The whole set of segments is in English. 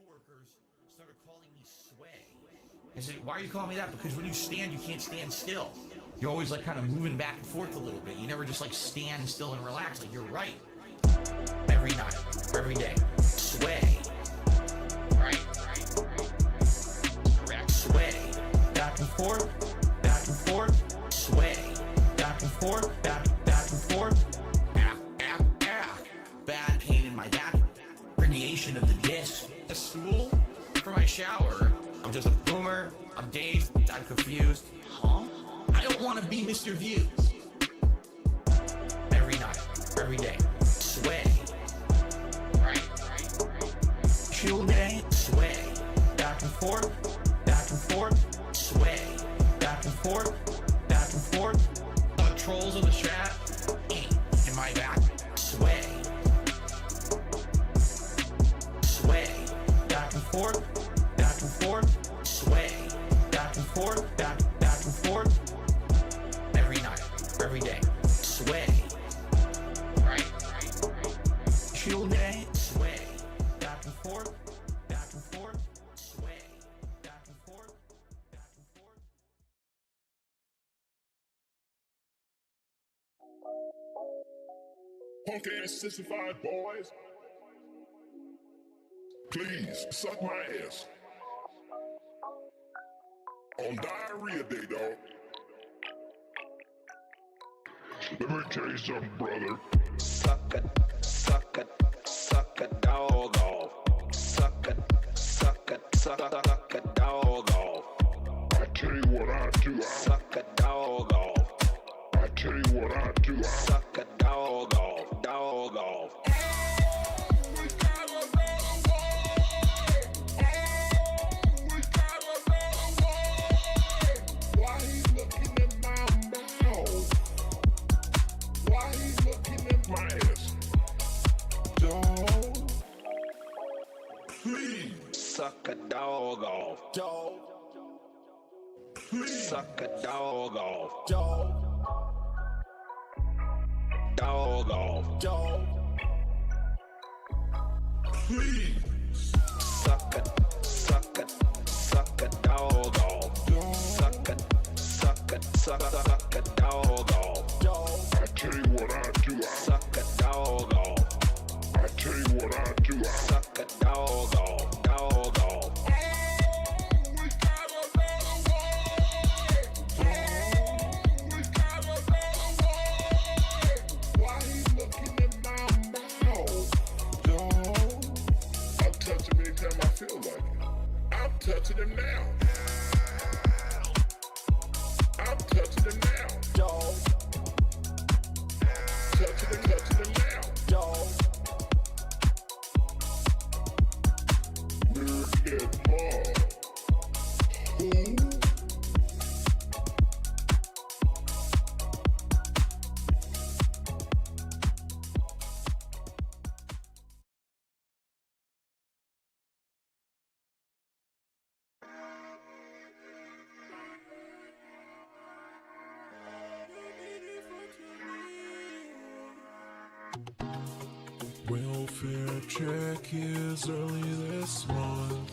coworkers started calling me sway. I said, why are you calling me that? Because when you stand, you can't stand still. You're always like kind of moving back and forth a little bit. You never just like stand still and relax. Like, you're right. Every night, every day. Sway. Right. Correct. Sway. Back and forth. Back and forth. Sway. Back and forth. Back and forth. Bad pain in my back. Radiation of the disc. A stool for my shower. I'm just a boomer. I'm dazed. I'm confused. Huh? I don't want to be Mr. Views. Every night, every day. Sway. Right. Chill day. Sway. Back and forth. Back and forth. Sway. Back and forth. Back and forth. Trolls on the strap. In my back. Sway. Sway. Back and forth. Back and forth. Sway. Back and forth. Back and forth. Every night. Every day. Sway. Right. Chill day. Sway. Back and forth. Back and forth. Sway. Back and forth. Back and forth. Punk ass sissified boys, please suck my ass. On diarrhea day, dog. Let me tell you something, brother. Suck a dog off. Suck a dog off. I tell you what I do. Suck a dog off. I tell you what I do. Suck a dog off. Dog off. Why he looking at my mouth? Why he looking at my ass? Dog, please. Suck a dog off. Dog, please. Suck a dog off. Dog, Dog off. dog, please. Suck a dog off. Dog, Suck a dog off. dog. I tell you what I do. Suck a dog off. I tell you what I do. Suck a dog off. Dog off. Why he looking at my mouth? Dog, I'll touch him anytime I feel like it. I'm touching him now. I'm touching him now. Dog, touching him now. Dog, we're in love. Who? Welfare check is early this month.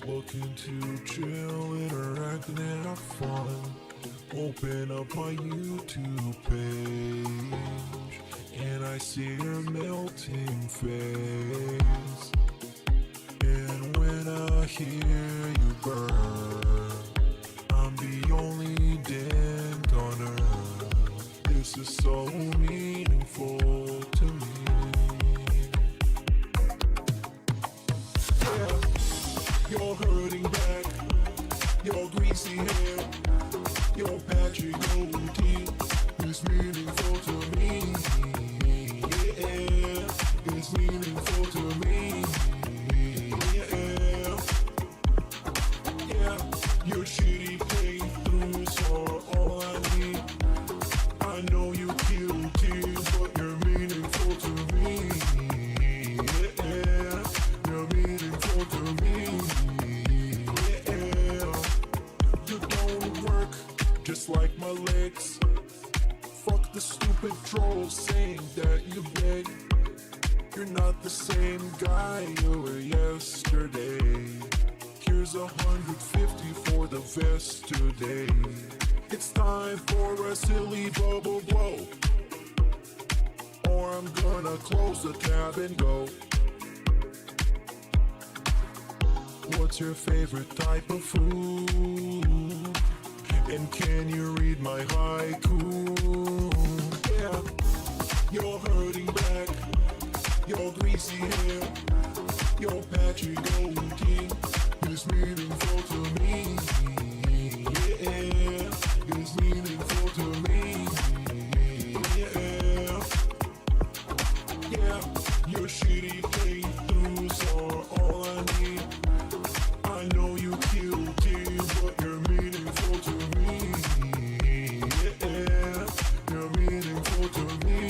Looking to chill, interact and have fun. Open up my YouTube page and I see your melting face. And when I hear you burn, I'm the only dent on earth. This is so meaningful to me. You're hurting back, your greasy hair, your patchy goatee is meaningful to me. Yeah, it's meaningful to me. Yeah, your shitty playthroughs are all I need. I know you guilty, but you're meaningful to me. Yeah, you're meaningful to me. Just like my legs. Fuck the stupid trolls saying that you beg. You're not the same guy you were yesterday. Here's 150 for the vest today. It's time for a silly bubble blow, or I'm gonna close the tab and go. What's your favorite type of food? And can you read my haiku? Yeah, you're hurting back, your greasy hair, your patchy goatee is meaningful to me. Yeah, it's meaningful to me. Yeah, yeah, your shitty playthroughs are all I need. I know you guilty, but you're meaningful to me. Yeah, you're meaningful to me.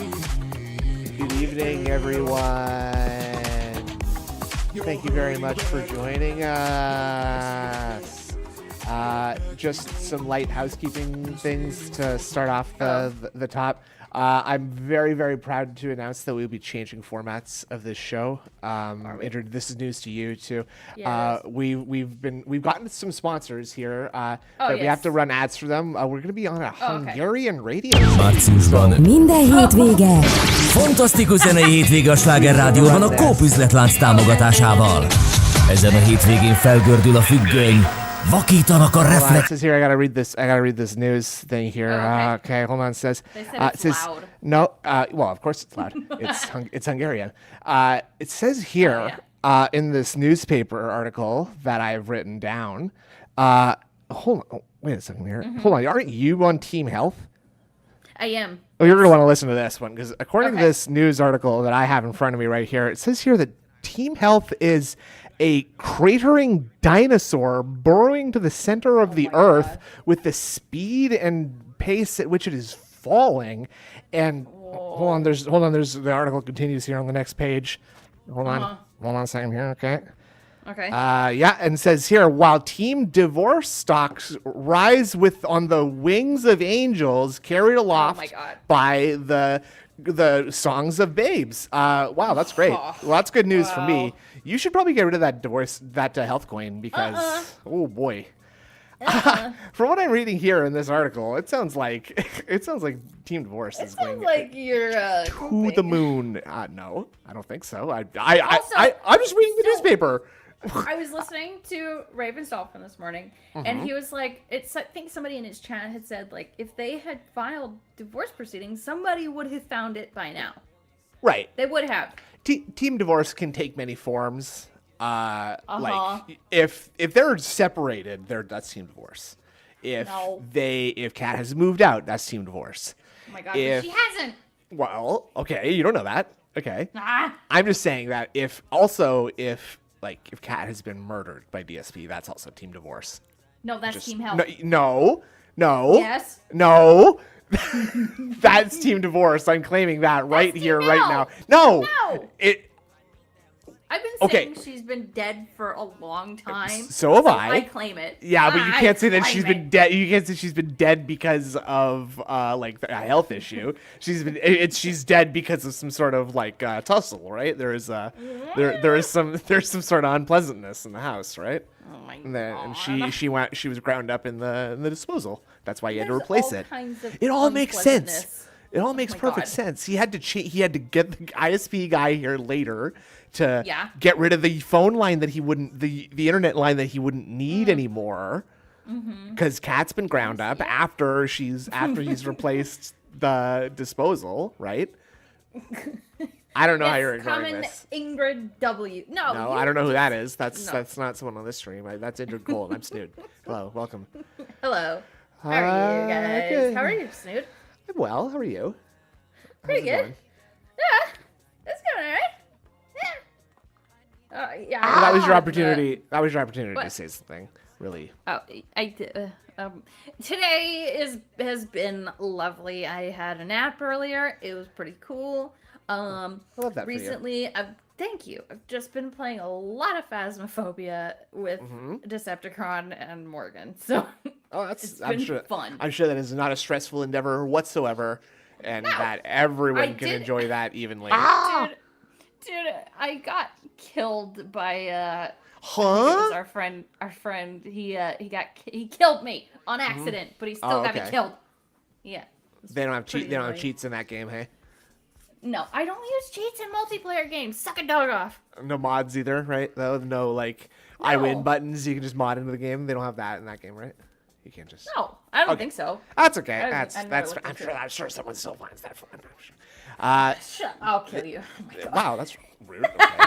Good evening, everyone. Thank you very much for joining us. Just some light housekeeping things to start off the top. I'm very, very proud to announce that we'll be changing formats of this show. This is news to you too. Yes. We've gotten some sponsors here, but we yes. have to run ads for them. We're going to be on a Hungarian radio. Márciusban minden hétvége fantasztikus zenei hétvége a Sláger Rádióban a Coop üzletlánc támogatásával. Ezen a hétvégén felgördül a függöny, vakítanak a reflektorok. It says here, I gotta read this news thing here. Okay, hold on. It says, They said it's loud. No, well, of course it's loud. It's Hungarian. It says here in this newspaper article that I've written down. Hold on, wait a second here. Hold on, aren't you on Team Health? I am. Oh, you're gonna want to listen to this one because according to this news article that I have in front of me right here, it says here that Team Health is a cratering dinosaur burrowing to the center of the earth with the speed and pace at which it is falling. And hold on, there's the article continues here on the next page. Hold on a second here, okay. Okay. And says here, while Team Divorce stocks rise on the wings of angels, carried aloft by the songs of babes. Wow, that's great. Well, that's good news for me. You should probably get rid of that health coin because oh boy. From what I'm reading here in this article, it sounds like Team Divorce is going like you're to the moon. No, I don't think so. I'm just reading the newspaper. I was listening to Raven's Dolphin this morning, and he was like, I think somebody in his chat had said, like, if they had filed divorce proceedings, somebody would have found it by now. Right. They would have. Team Divorce can take many forms. Like if they're separated, that's Team Divorce. If Kat has moved out, that's Team Divorce. Oh my god, but she hasn't. Well, okay, you don't know that. Okay. I'm just saying that if Kat has been murdered by DSP, that's also Team Divorce. No, that's Team Health. No. Yes. No. That's Team Divorce. I'm claiming that right here, right now. No. I've been saying she's been dead for a long time. So have I. I claim it. Yeah, but you can't say that she's been dead. You can't say she's been dead because of a health issue. She's dead because of some sort of tussle, right? There's some sort of unpleasantness in the house, right? Oh my god. And she was ground up in the disposal. That's why you had to replace it. It all makes unpleasantness. sense. It all makes perfect sense. He had to get the ISP guy here later to get rid of the phone line that he wouldn't, the internet line that he wouldn't need anymore, because Kat's been ground up after he's replaced the disposal, right? I don't know how you're ignoring this. Ingrid W. No, I don't know who that is. That's not someone on this stream. That's Ingrid Cole, and I'm Snood. Hello, welcome. Hello. How are you guys? Good. How are you, Snood? I'm well. How are you? Pretty good. Going? Yeah, it's going alright. Yeah. Well, that was your opportunity. That was your opportunity to say something. Really. Oh, today has been lovely. I had a nap earlier. It was pretty cool. I love that recently, thank you. I've just been playing a lot of Phasmophobia with Decepticon and Morgan. So it's been fun. I'm sure that is not a stressful endeavor whatsoever, and that everyone can enjoy that evenly. Dude, I got killed by Huh? It was our friend. He killed me on accident, but he still got me killed. Yeah. They don't have cheats in that game, hey? No, I don't use cheats in multiplayer games. Suck a dog off. No mods either, right? No like I win buttons you can just mod into the game. They don't have that in that game, right? You can't just. No, I don't think so. That's okay. I'm sure someone still finds that fun. Shut up. I'll kill you. Oh my God. Wow, that's rude. Okay.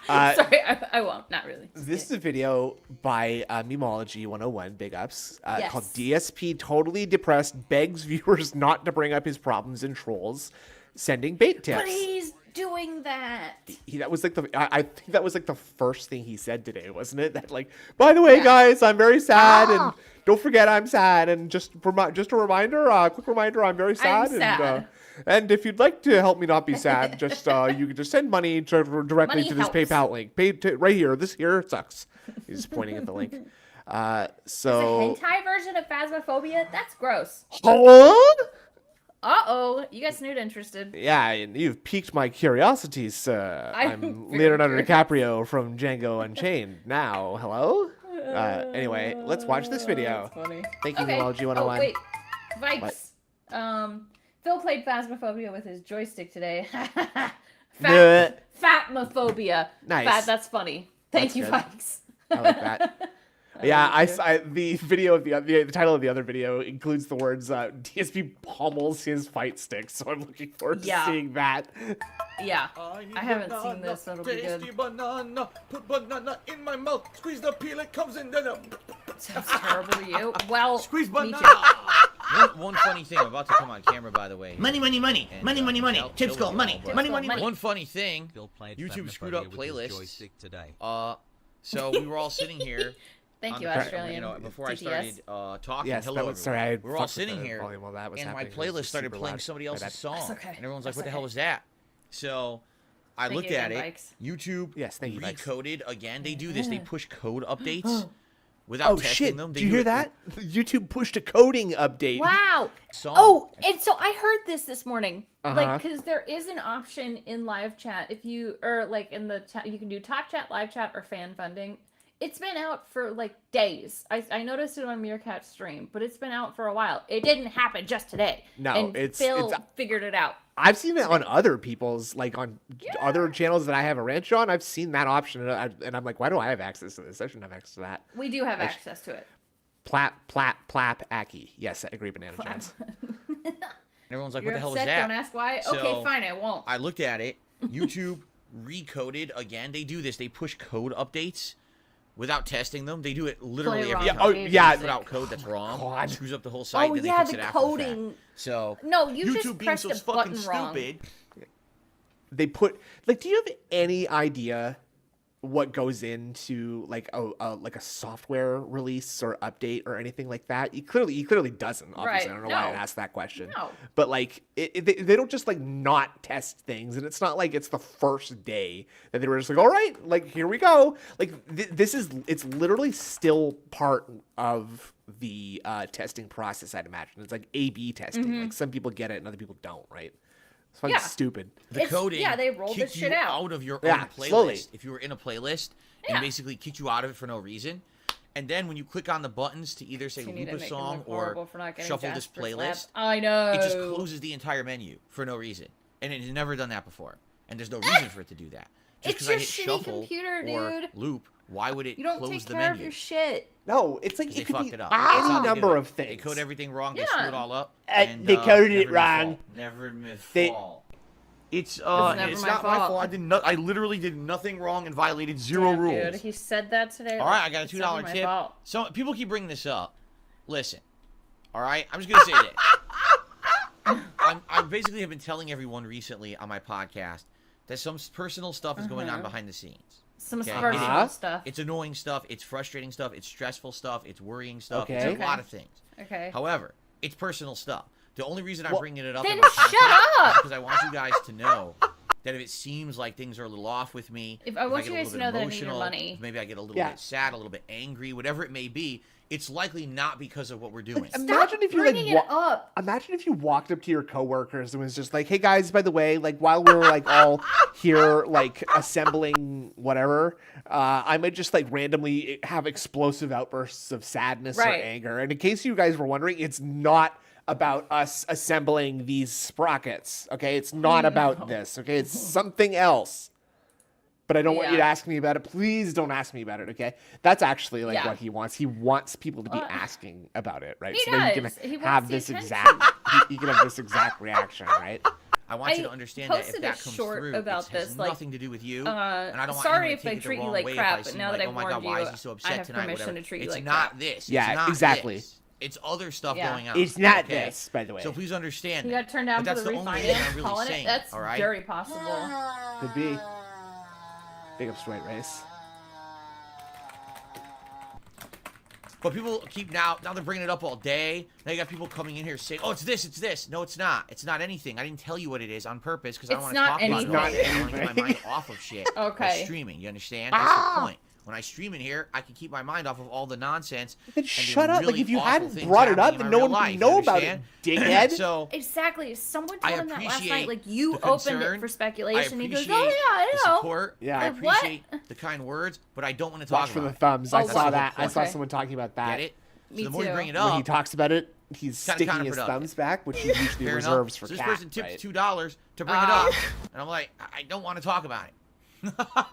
Sorry, I won't. Not really. This is a video by Memology 101, big ups, Yes. called DSP Totally Depressed Begs Viewers Not to Bring Up His Problems and Trolls, Sending Bait Tips. But he's doing that. That was like I think that was like the first thing he said today, wasn't it? That like, by the way, guys, I'm very sad, and don't forget I'm sad, and just a reminder, quick reminder, I'm very sad, and if you'd like to help me not be sad, just you can just send money directly to this PayPal link. Right here. This here sucks. He's pointing at the link. So It's a hentai version of Phasmophobia? That's gross. Huh? Uh-oh. You got Snoot interested. Yeah, and you've piqued my curiosity, sir. I'm very Leonardo DiCaprio from Django Unchained. Now, hello? Anyway, let's watch this video. That's funny. Thank you, Okay. Memology 101. Oh, wait. Vikes. Phil played Phasmophobia with his joystick today. Fatmophobia. Nice. That's funny. Thank you, good. Vikes. I like that. Yeah, I the video of the title of the other video includes the words DSP pummels his fight stick, so I'm looking forward to seeing that. Yeah, I haven't seen this, so it'll be good. Banana, put banana in my mouth, squeeze the peel, it comes in, then Sounds terrible to you. Well, squeeze me banana. too. One funny thing, I'm about to come on camera, by the way. Money, money, money. And, Money, money, money. I'll Chip kill skull, you money. all, Money, but money, money. One funny thing, Bill played YouTube screwed up Phasmophobia with his playlists. joystick today. So we were all sitting here. Thank on you, the- Australian. You know, before I TTS. started talking, Yes, hello that was, sorry, I everyone. We were all fucked with sitting the here, volume while that was and my happening. It was playlist started super playing loud. somebody My else's bad. song, That's okay. and everyone's like, That's "What the okay. hell was that?" So I Thank looked you at again, it. Vikes. YouTube Yes, thank you, Vikes. recoded again. They do this. They push code updates without Oh testing shit! them. They Did you do hear it that? YouTube pushed a coding update. Wow. Song. Oh, and so I heard this morning. Uh-huh. Like, because there is an option in live chat if you, or like in the chat, you can do top chat, live chat, or fan funding. It's been out for like days. I noticed it on Meerkat's stream, but it's been out for a while. It didn't happen just today. No, and Phil figured it out. I've seen it on other people's, like on other channels that I have a ranch on. I've seen that option, and I'm like, why do I have access to this? I shouldn't have access to that. We do have access to it. Plap, plap, plap, Aki. Yes, I agree, Banana Jones. And everyone's like, You're "What the hell upset? was that?" Don't ask why. So, okay, fine, I won't. I looked at it. YouTube recoded again. They do this. They push code updates without testing them. They do it literally Play every wrong time. Oh, yeah. Without code that's wrong. God. Screws up the whole site. Oh then yeah, they fix the it after the fact. coding. So No, you YouTube just being pressed so the fucking button wrong. stupid. They put like, do you have any idea what goes into like a software release or update or anything like that? He clearly doesn't. Obviously, Right. I don't know why I No. asked that question. No. But like, they don't just like not test things, and it's not like it's the first day that they were just like, all right, like here we go. Like it's literally still part of the testing process. I'd imagine it's like A/B testing. Like some people get it and other people don't. Right? It's fucking Yeah. stupid. The coding they rolled kicked this shit you out. of your Yeah, own playlist. slowly. If you were in a playlist, Yeah. and basically kicked you out of it for no reason. And then when you click on the buttons to either say You need loop to a make him song look or horrible for not getting shuffle this Jasper slapped. playlist, I know. it just closes the entire menu for no reason. And it has never done that before. And there's no reason for it to do that. Just It's because I your hit shitty shuffle computer, or dude. loop, why would it You don't close take the care of menu? your shit. No, it's like They it could fucked be it up. That's how any they did number it. of things. They code everything wrong. They Yeah. screw it all up. They coded it never wrong. miss fall. Never miss They- fall. It's never it's my not my fault. fault. I literally did nothing wrong and violated zero Damn, rules. Dude, he said that today. All right, I got a It's $2 never my tip. fault. So people keep bringing this up. Listen, all right, I'm just gonna say this. I basically have been telling everyone recently on my podcast that some personal stuff is going on behind the scenes. Some Okay. personal stuff. It's annoying stuff. It's frustrating stuff. It's stressful stuff. It's worrying stuff. Okay. It's a Okay. lot of things. Okay. However, it's personal stuff. The only reason I'm Well, bringing it up then in my shut content up! is because I want you guys to know that if it seems like things are a little off with me, If I want get you a guys to little know bit that I need your emotional, money. maybe I get a little bit sad, a little bit angry, whatever it may be, it's likely not because of what we're doing. Imagine if you bringing it up. Imagine if you walked up to your coworkers and was just like, "Hey guys, by the way, like while we're like all here like assembling whatever, I might just like randomly have explosive outbursts of sadness or anger." And in case you guys were wondering, it's not about us assembling these sprockets. Okay, it's not about this. Okay, it's something else. But I don't want you to ask me about it. Please don't ask me about it, okay? That's actually like what he wants. He wants people to be asking about it, right? He that does. He wants have the this attention. he can have this exact reaction, right? I want you to understand that if posted that a comes short through, about it has this, like, nothing to do with you. And I don't want sorry anyone if to I take it the treat you wrong like way if crap, I but seem now like, that oh I've my God, warned why you, is he so I upset have tonight? permission Whatever. to treat you It's like not crap. this. Yeah, it's not exactly. This. It's other stuff Yeah. going on. It's not okay? this, by the way. So please understand He that. got turned down But for that's the the only thing I'm refinance, really calling saying, it. That's all right? very possible. Could be. Big ups to White Race. But people keep now they're bringing it up all day. Now you got people coming in here saying, "Oh, it's this, it's this." No, it's not. It's not anything. I didn't tell you what it is on purpose because I don't want to talk about it. All day. I want to get my mind off of shit. Okay. By streaming, you understand? That's the point. When I stream in here, I can keep my mind off of all the nonsense. Then and shut the up. really Like if you awful hadn't things brought it up, happening then in no my one real would life, know you about it, understand? dickhead. So Exactly. Someone I told him that last appreciate night. Like, you the opened concern. it for I speculation. He goes, appreciate "Oh, yeah, I the know." support. Yeah. I Like, what? appreciate the kind words, but I don't want to talk Watch for about the it. thumbs. Oh, I watch saw for that. the- I saw okay. someone talking about that. Get it? So Me the more you too. bring it When up, he talks about it, he's Kinda sticking his counterproductive. thumbs back, which he usually fair reserves enough. for So this Cat, person tips right? $2 to bring it up, and I'm like, I don't want to talk about it.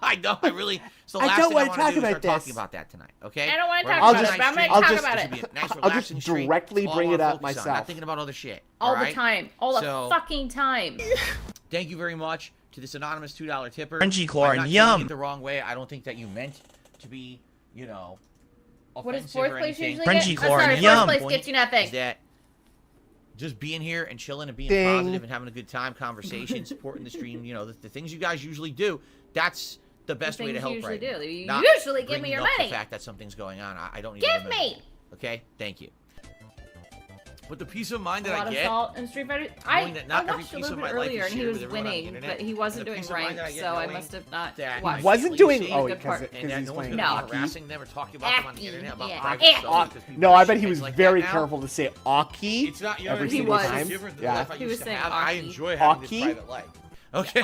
I don't. I really. It's the I last don't thing wanna I want talk to do is about start talking this. about that tonight. Okay. I don't wanna We're talk having about a it, nice but I'm gonna stream. talk This about will it. be a nice, I'll just relaxing stream. directly All I bring wanna it up focus on, myself. Not thinking about other shit. All the right? time. All So- the fucking time. Thank you very much to this anonymous $2 tipper. Crunchy corn, I'm not yum. taking it the wrong way. I don't think that you meant to be, you know, What does offensive fourth or place anything. usually Crunchy get? corn, Sorry, yum. fourth place gets you nothing. Is that just being here and chilling and being Ding. positive and having a good time, conversation, supporting the stream, you know, the things you guys usually do, that's the best way things to you help usually right do. now. You Not usually give me bringing your up money. The fact that something's going on, I don't need to Give remember me. that. Okay? Thank you. But the peace of mind A that lot I of get, salt and Street Fighter. knowing that not I every watched a piece little of bit my life is earlier and he shared was with everyone on the winning, internet, but he wasn't and the doing peace of mind rank, that I get so I knowing must have not that watched. He wasn't you doing. see, Oh, good because part. and that he's no one's playing going to be Aki. harassing them or talking about them on the Aki, internet about yeah. private Aki. stuff. because people No, I do bet shit he was like very that now. careful to say Aki It's not every He single was. time. different than Yeah. the life I He used was to saying have. I Aki. enjoy having this Aki? private life. Okay.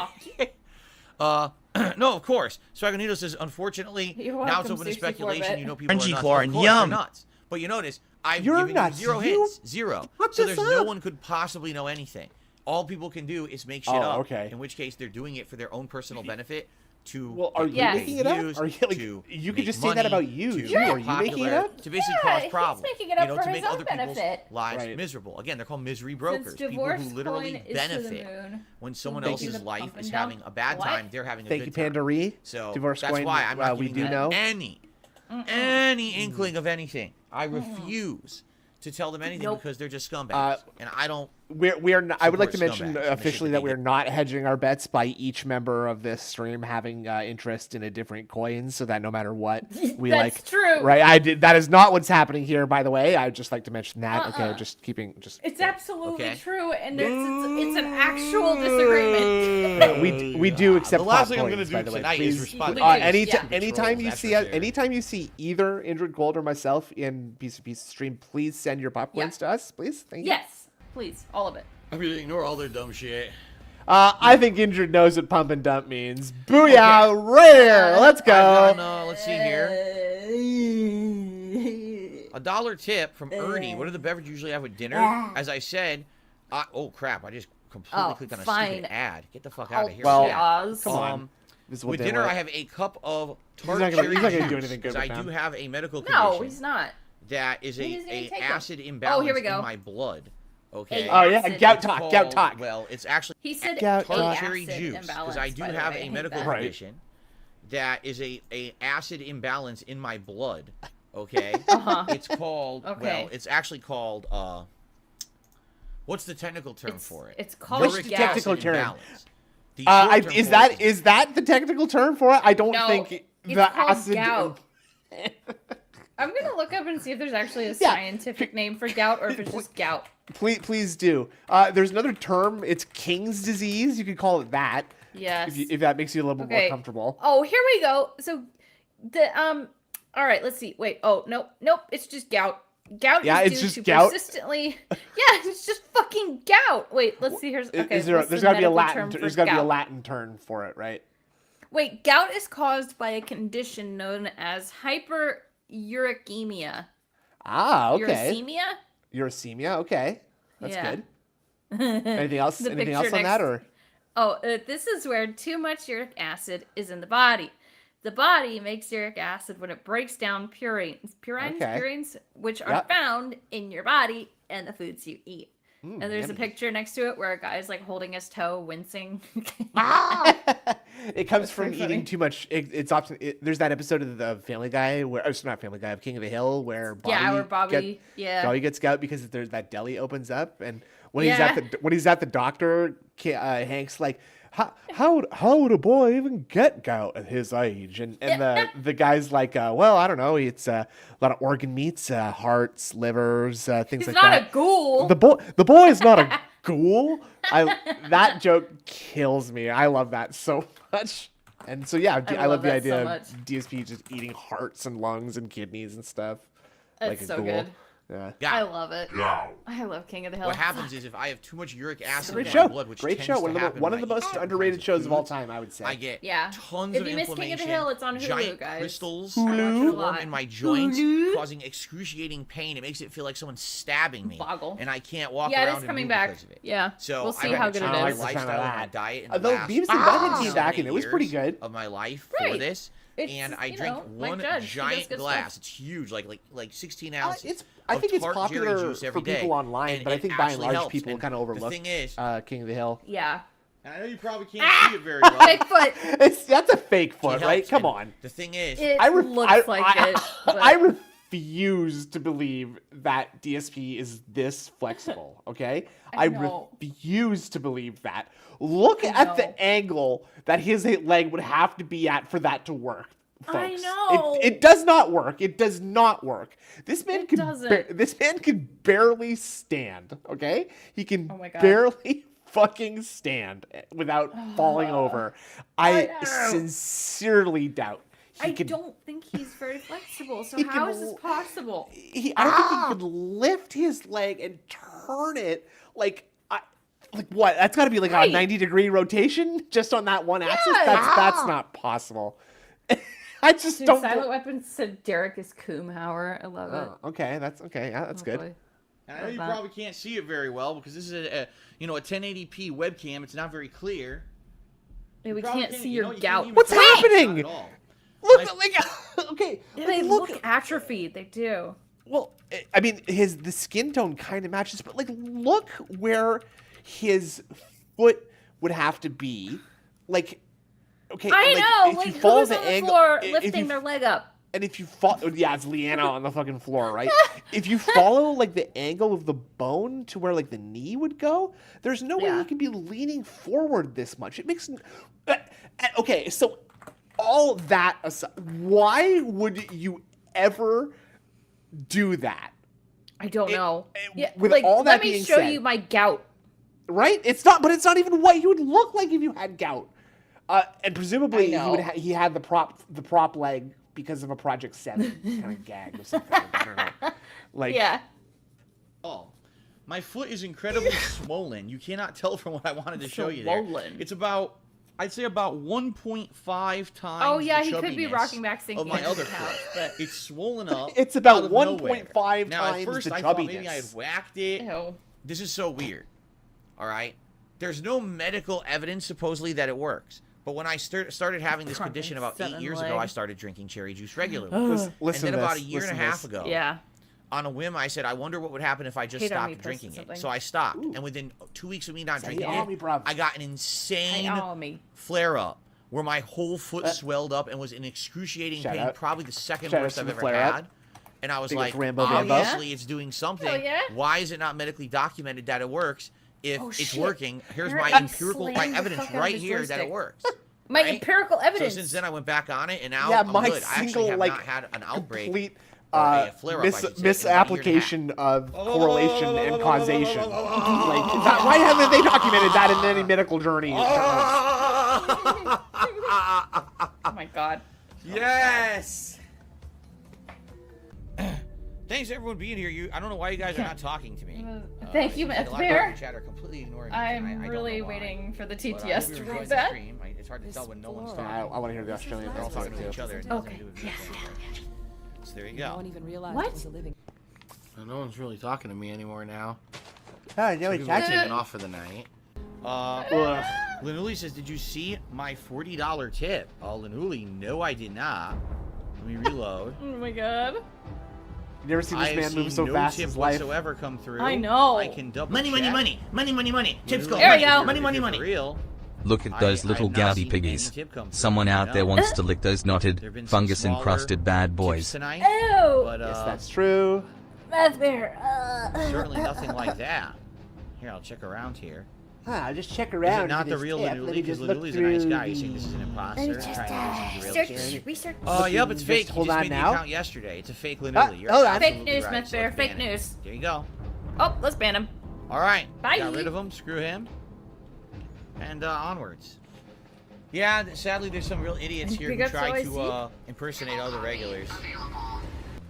No, of course. Swagonito says, unfortunately, You're now it's welcome, open to 64 speculation. bit. You know people are Crunchy nuts. corn, Of course, yum. they're nuts. But you notice, I've You're given nuts. you 0 You- hits. 0. Look So this there's no up. one could possibly know anything. All people can do is make shit Oh, up. okay. In which case, they're doing it for their own personal benefit. To Well, are you Yes. making it up? views, Are you like to you could make just say that money, about you? to too. be Are you making it popular, up? to basically Yeah, cause he's problems. making it up you know, for to his make own other people's benefit. lives Right. miserable. Again, they're called misery brokers. Since People divorce who literally coin is to the benefit moon, when someone Thank you. else's life Pump and is dump. having a bad What? time. They're having a Thank good you, time. Panda REE. So Divorce that's coin, why I'm not we giving do them know. any inkling of anything. I refuse to tell them anything Nope. because they're just scumbags, and I don't. We are. Not, I would like to Support mention scumbags, and they officially should that be we are not hedging our bets by each member of this stream having interest in a different coin, so that no matter what we That's like. true. Right. I did. That is not what's happening here. By the way, I'd just like to mention that. Okay. Just keeping. Just. It's absolutely Okay. true, and it's an actual disagreement. We do accept The last pop thing I'm gonna coins, do by the way. tonight is Please, respond to anytime you That's see for sure. anytime you see either Indrid Gold or myself in Piece of Piece stream, please send your pop coins to us, please. Thank you. Yes, please, all of it. I'm gonna ignore all their dumb shit. I think Indrid knows what pump and dump means. Booyah! Rare. Let's go. Let's see here. $1 tip from Ernie. What do the beverages usually have with dinner? As I said, oh crap! I just completely clicked on a fine. stupid ad. Get the fuck out of here. Well, with that. Oz. Come on. Visible With dimwit. dinner, I have a cup of tart not gonna- cherry he's not gonna do juice, anything good 'cause with I do them. have a medical condition No, he's not. that is He doesn't even a take them. acid imbalance here we go. in my blood. Okay. Oh yeah, Acid. gout It's talk. called- Gout talk. Well, it's actually He said Gout a talk. tart acid cherry juice imbalance, because I do by the have way. a hate medical that. Right. condition that is a acid imbalance in my blood. Okay. It's called. Okay. Well, it's actually called. What's the technical term for it? It's called What's Uric the gout. technical acid term? imbalance. The short term Is for that it is that the technical term for it? I don't No, think it's the called acid. gout. I'm gonna look up and see if there's actually a Yeah. scientific name for gout or if it's just gout. Please do. There's another term. It's King's disease. You could call it that. Yes. If that makes you a little bit more comfortable. Oh, here we go. So the all right, let's see. Wait. Oh, nope. It's just gout. Gout is due to gout. persistently. Yeah, it's just fucking gout. Wait, let's see. Here's okay. There's got to be a Latin. There's got to be a Latin term for it, right? Wait, gout is caused by a condition known as hyperuricemia. Ah, okay. Uricemia? Okay. That's good. Anything else? Anything else on that, or? Oh, this is where too much uric acid is in the body. The body makes uric acid when it breaks down purines, which are found in your body and the foods you eat. And there's a picture next to it where a guy's like holding his toe, wincing. It comes from eating too much. It's often there's that episode of the Family Guy where it's not Family Guy, of King of the Hill, where Bobby gets gout because there's that deli opens up, and when he's at the doctor, Hank's like, how would a boy even get gout at his age? And the guy's like, well, I don't know. It's a lot of organ meats, hearts, livers, things like that. He's not a ghoul. The boy is not a ghoul. That joke kills me. I love that so much. And so I love the idea of DSP just eating hearts and lungs and kidneys and stuff. That's like a so ghoul. good. Yeah. I love it. I love King of the Hill. What happens is if I have too much uric acid in my show. blood, which Great tends show. to happen One of when the I most eat underrated shows of all foods, time, I would say. I get tons if of you miss inflammation. King of the Hill, it's on Hulu, giant guys. crystals Hulu. form in my joints, causing excruciating pain. It makes it feel like someone's stabbing me, and I can't walk around. Yeah, it's coming back. Because of it. Yeah, so we'll see how good it my is. lifestyle, my diet, in the Although last Beavis and Butthead came back, and it was pretty good. Of my life for this. And I drink one giant glass. It's huge, like 16 ounces. I think it's tart Jerry popular juice every for people day, online, and but I it think by and actually large helps. people And kind of overlook the thing is, King of the Hill. Yeah. And I know you probably can't see it very well. Bigfoot. That's a fake foot, right? Come on. The thing is, it looks like it. But... I refuse to believe that DSP is this flexible, okay? I refuse to believe that. Look at the angle that his leg would have to be at for that to work. Folks. I know. It does not work. It does not work. This man can barely stand, okay? He can barely fucking stand without falling over. I sincerely doubt I don't think he's very flexible. So how is this possible? I don't think he could lift his leg and turn it like what? That's got to be like a 90-degree rotation just on that one axis. That's not possible. I just don't. Silent Weapon said Derek is Coomhauer. I love it. Okay, that's okay. Yeah, that's good. Boy. I know you probably can't see it very well because this is a 1080p webcam. It's not very clear. Yeah, we can't see your gout. What's happening? Look, okay. They look atrophied. They do. Well, I mean, the skin tone kind of matches, but look where his foot would have to be, Okay, I know. If you follow who's the on the angle, floor lifting their leg up? And if you follow, it's Leanna on the fucking floor, right? If you follow the angle of the bone to where the knee would go, there's no way you can be leaning forward this much. It makes okay. So all that aside, why would you ever do that? I don't know. With all that being said, let me show you my gout. Right? It's not even what you would look like if you had gout. And presumably he had the prop leg because of a Project 7 kind of gag or something. I don't know. Yeah. Oh, my foot is incredibly swollen. You cannot tell from what I wanted to show you there. It's I'd say about 1.5 times. Oh yeah, the he could be rocking back of my other foot. But it's swollen up. It's about 1.5 times now, at first, the I thought chubbiness. maybe I had whacked it. Ew. This is so weird. All right, there's no medical evidence supposedly that it works. But when I started having this condition about 8 years ago, I started drinking cherry juice regularly. And then about a year and a half ago, on a whim, I said, I wonder what would happen if I just stopped drinking it. So I stopped. And within 2 weeks of me not drinking it, I got an insane flare-up where my whole foot swelled up and was in excruciating pain, probably the second worst I've ever had. And I was like, obviously it's doing something. Why is it not medically documented that it works? If it's working, here's my empirical evidence right here that it works. My empirical evidence. So since then, I went back on it, and now I'm good. I actually have not had an outbreak. Complete or a flare-up, misapplication of correlation and causation. Why haven't they documented that in any medical journey? Oh my god. Yes. Thanks everyone being here. I don't know why you guys are not talking to me. Thank you, it seems like Myth a lot of people in Bear. the chat are completely ignoring me, I'm and I really don't know why. waiting for the But, I TTS hope to you're read enjoying the that. stream. It's hard to tell when no one's talking. I want to hear the Australian girl talking talking to each too. other. Okay. Yeah. So there you go. What? No one's really talking to me anymore now. Oh, no, People are taking off for the night. Lanuli says, did you see my $40 tip? Lanuli, no, I did not. Let me reload. Oh my god. You never seen this man move so no fast in tip his life. whatsoever come through. I know. I can double Money, money, check. money, money, money, money. Tips go. There we go. Money, money, money. Real. Look at those I little have not gouty seen piggies. any tip come through. Someone out there No. wants to lick those knotted, There've been some fungus-encrusted smaller bad tips boys. tonight, Ew. but Yes, that's true. Myth Bear. certainly nothing like that. Here, I'll check around here. Just check Is around. it not for the this real tip. Lanuli? Let me Because just look Lanuli's a nice through guy. You think the- this is an imposter? Trying to do some real shit. Research. Yep, it's Just fake. hold You just on made the now. account yesterday. It's a fake Lanuli. You're hold on. Fake absolutely news, right. Myth So Bear. let's Fake ban it. news. There you go. Oh, let's ban him. All right. Bye. Got rid of him. Screw him. And onwards. Yeah, sadly, there's some real idiots here who Big ups try to to impersonate other regulars.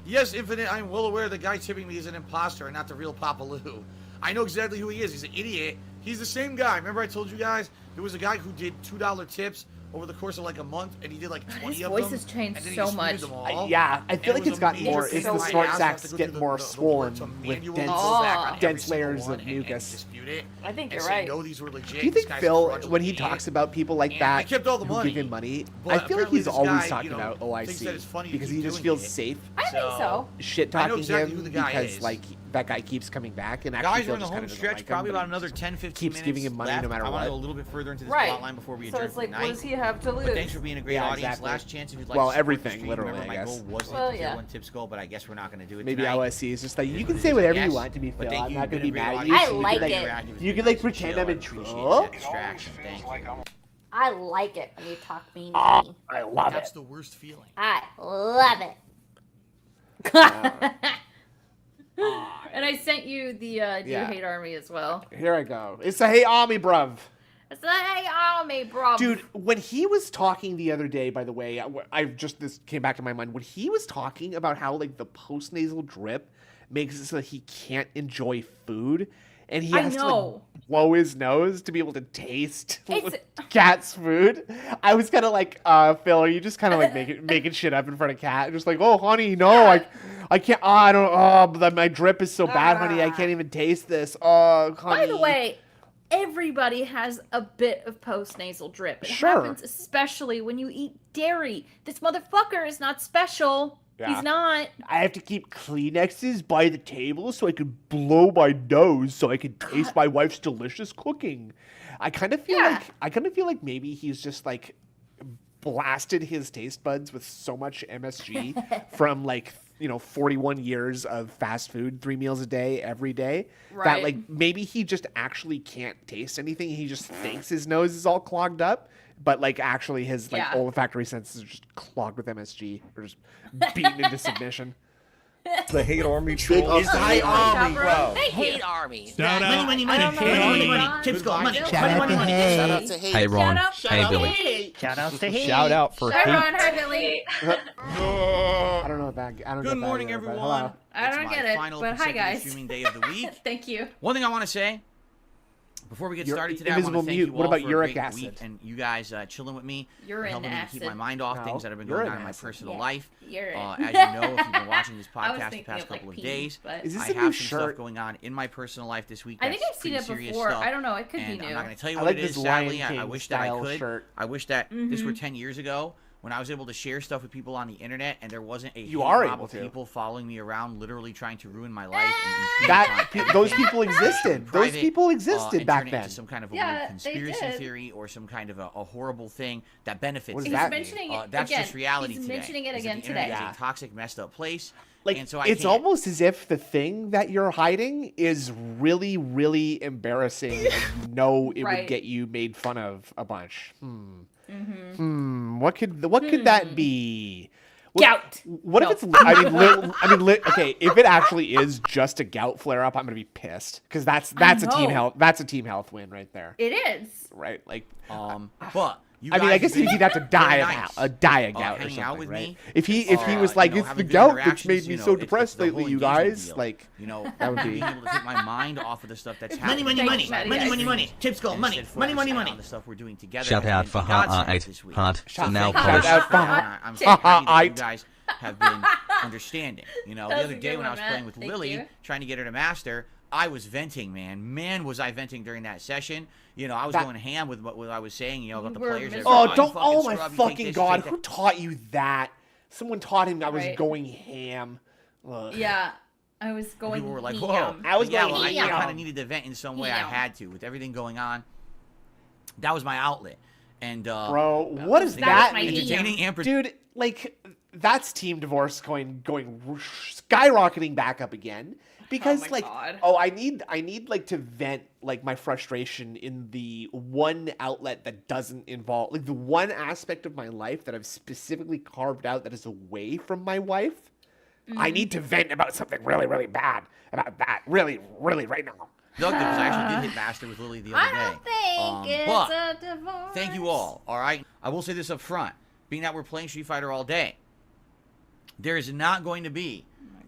Yes, Infinite, I'm well aware the guy tipping me is an imposter and not the real Papa Lou. I know exactly who he is. He's an idiot. He's the same guy. Remember I told you guys there was a guy who did $2 tips over the course of like a month, and he did like 20 His of voice them. has changed and then he so disputed much. them all. Yeah, I feel And like it it's was a gotten major more. pain It's in the my snort ass. I have sacks to go get through more the swollen to with manually dense, go back on every dense single layers one of and mucus. dispute it. I think And you're say, right. no, these were legit. Do you This think guy's a Phil, fraudulent when he idiot. talks about people like And that I kept all the who money, give him money, but I feel like apparently he's this always guy, talking you know, about OIC thinks that it's funny to because keep he just doing feels it. safe I think so. shit I know talking exactly him who the guy because is. like that guy keeps coming back and actually Guys, Phil we're in the just home kinda doesn't stretch, like him, probably but about he another just 10, 15 keeps minutes giving him money left. no matter I want to what. go a little bit further into this Right. plot line before we So adjourn it's for like, the what night. does he have to lose? But thanks for being a great Yeah, audience. exactly. Last chance if you'd like Well, to support everything, the stream. literally, Remember, I my guess. goal was to Well, hit yeah. tier 1 tips goal, but I guess we're not going to do it Maybe tonight. OIC is just like, It is you what can it say is, I whatever you guess. want to be But Phil. thank I'm you, not you've gonna been be a great mad at audience. you. I So like you it. can like, you can like pretend I'm in trouble. Distraction. Thank you. I like it when you talk mean to Oh, me. I love That's it. the worst feeling. I love it. And I sent you the Do You Yeah. Hate Army as well. Here I go. It's a hey army, bruv. It's like, hey, Army, bro. Dude, when he was talking the other day, by the way, this came back to my mind. When he was talking about how like the post-nasal drip makes it so that he can't enjoy food, and he I has to know. like, blow his nose to be able to taste It's- Cat's food. I was kind of like, Phil, are you just kind of like making shit up in front of Cat? Just like, oh, honey, no, I can't. Oh, I don't. Oh, but my drip is so bad, honey. I can't even taste this. Oh, honey. By the way, everybody has a bit of post-nasal drip. It Sure. happens especially when you eat dairy. This motherfucker is not special. Yeah. He's not. I have to keep Kleenexes by the table so I can blow my nose so I can taste my wife's delicious cooking. I kind of feel like maybe he's just like blasted his taste buds with so much MSG from like 41 years of fast food, 3 meals a day, every day, that Right. like maybe he just actually can't taste anything. He just thinks his nose is all clogged up, but like actually his like Yeah. olfactory senses are just clogged with MSG or just beaten into submission. The hate army troll. It's the hate army, bro. Thank you. Hate army. Shout out. Money, I don't know money, what money, you're money. on. Tips go, money. Shout Money, out money, to money. Hey. Shout out to Hate. Hey Ron, Shout out hey to Billy. Hey. Shout out to Hate. Shout out for Hi, hate. Ron. Hi, Billy. I don't know what that. I don't Good get that morning, either, but everyone. hello. I don't It's my get it, final but hi, consecutive guys. streaming day of the week. Thank you. One thing I want to say before we get Your started today, I want invisible to thank mute. you What all about for uric a great acid? week and you guys chilling with me, Urine helping me to keep acid. my mind off No, things that have been urine going on in my acid. personal Yeah. life. Urine. As you know, if you've been watching this I was podcast the thinking past of, like, couple of pee, days, but- Is this I a have new some shirt? stuff going on in my personal life this week. I think that's I've seen pretty it serious before. stuff, I don't know. It could be and new. I'm not going to tell you I what like it this is. Sadly, Lion I King wish that I style could. shirt. I wish that this were 10 years ago when I was able to share stuff with people on the internet and there wasn't a You hate are mob able of to. people following me around, literally trying to ruin my life. And Those people existed. Those people existed and back turn it then. into some kind of a Yeah, weird they conspiracy did. theory or some kind of a horrible thing that benefits What does them. that mean? mentioning it That's again. just reality He's today. mentioning it is that again the internet today. is a toxic, messed up place. Like and so I it's can't. almost as if the thing that you're hiding is really, really embarrassing. And you know it Right. would get you made fun of a bunch. What could that be? Gout. What No. if it's? Okay. If it actually is just a gout flare up, I'm gonna be pissed because that's a team know. health. That's a team health win right there. It is. Right? Like But I mean, I guess he'd have to die a gout or hanging out something, with right? me. If he was like, it's having the good gout that's interactions, made me so it's depressed the lately, whole you engagement guys. deal. Like, that would be being able to take my mind off of the stuff that's Money, happening. money, money, money, money, money. Tips goal, money, money, money, money. On the stuff we're doing together. Shout out for HR8. Hard. Shout Now out polish. for I'm so happy that you guys have been understanding. The other day when I was playing with Lily, trying to get her to master, I was venting, man. Man, was I venting during that session. I was going ham with what I was saying, about the players. Oh my fucking God. Who taught you that? Someone taught him I was going ham. Ugh. Yeah. I was going People were like, ham. whoa. I was going I ham. kind of needed to vent in some way. I had to. With everything going on, that was my outlet. And bro, what does that mean? Entertaining dude, like, that's team divorce going skyrocketing back up again. Because I need like to vent like my frustration in the one outlet that doesn't involve like the one aspect of my life that I've specifically carved out that is away from my wife. Mm-hmm. I need to vent about something really, really bad about that. Really, really right now. Because I actually did hit master with Lily the other day. I don't think it's a divorce. Thank you all right? I will say this up front. Being that we're playing Street Fighter all day, there is not going to be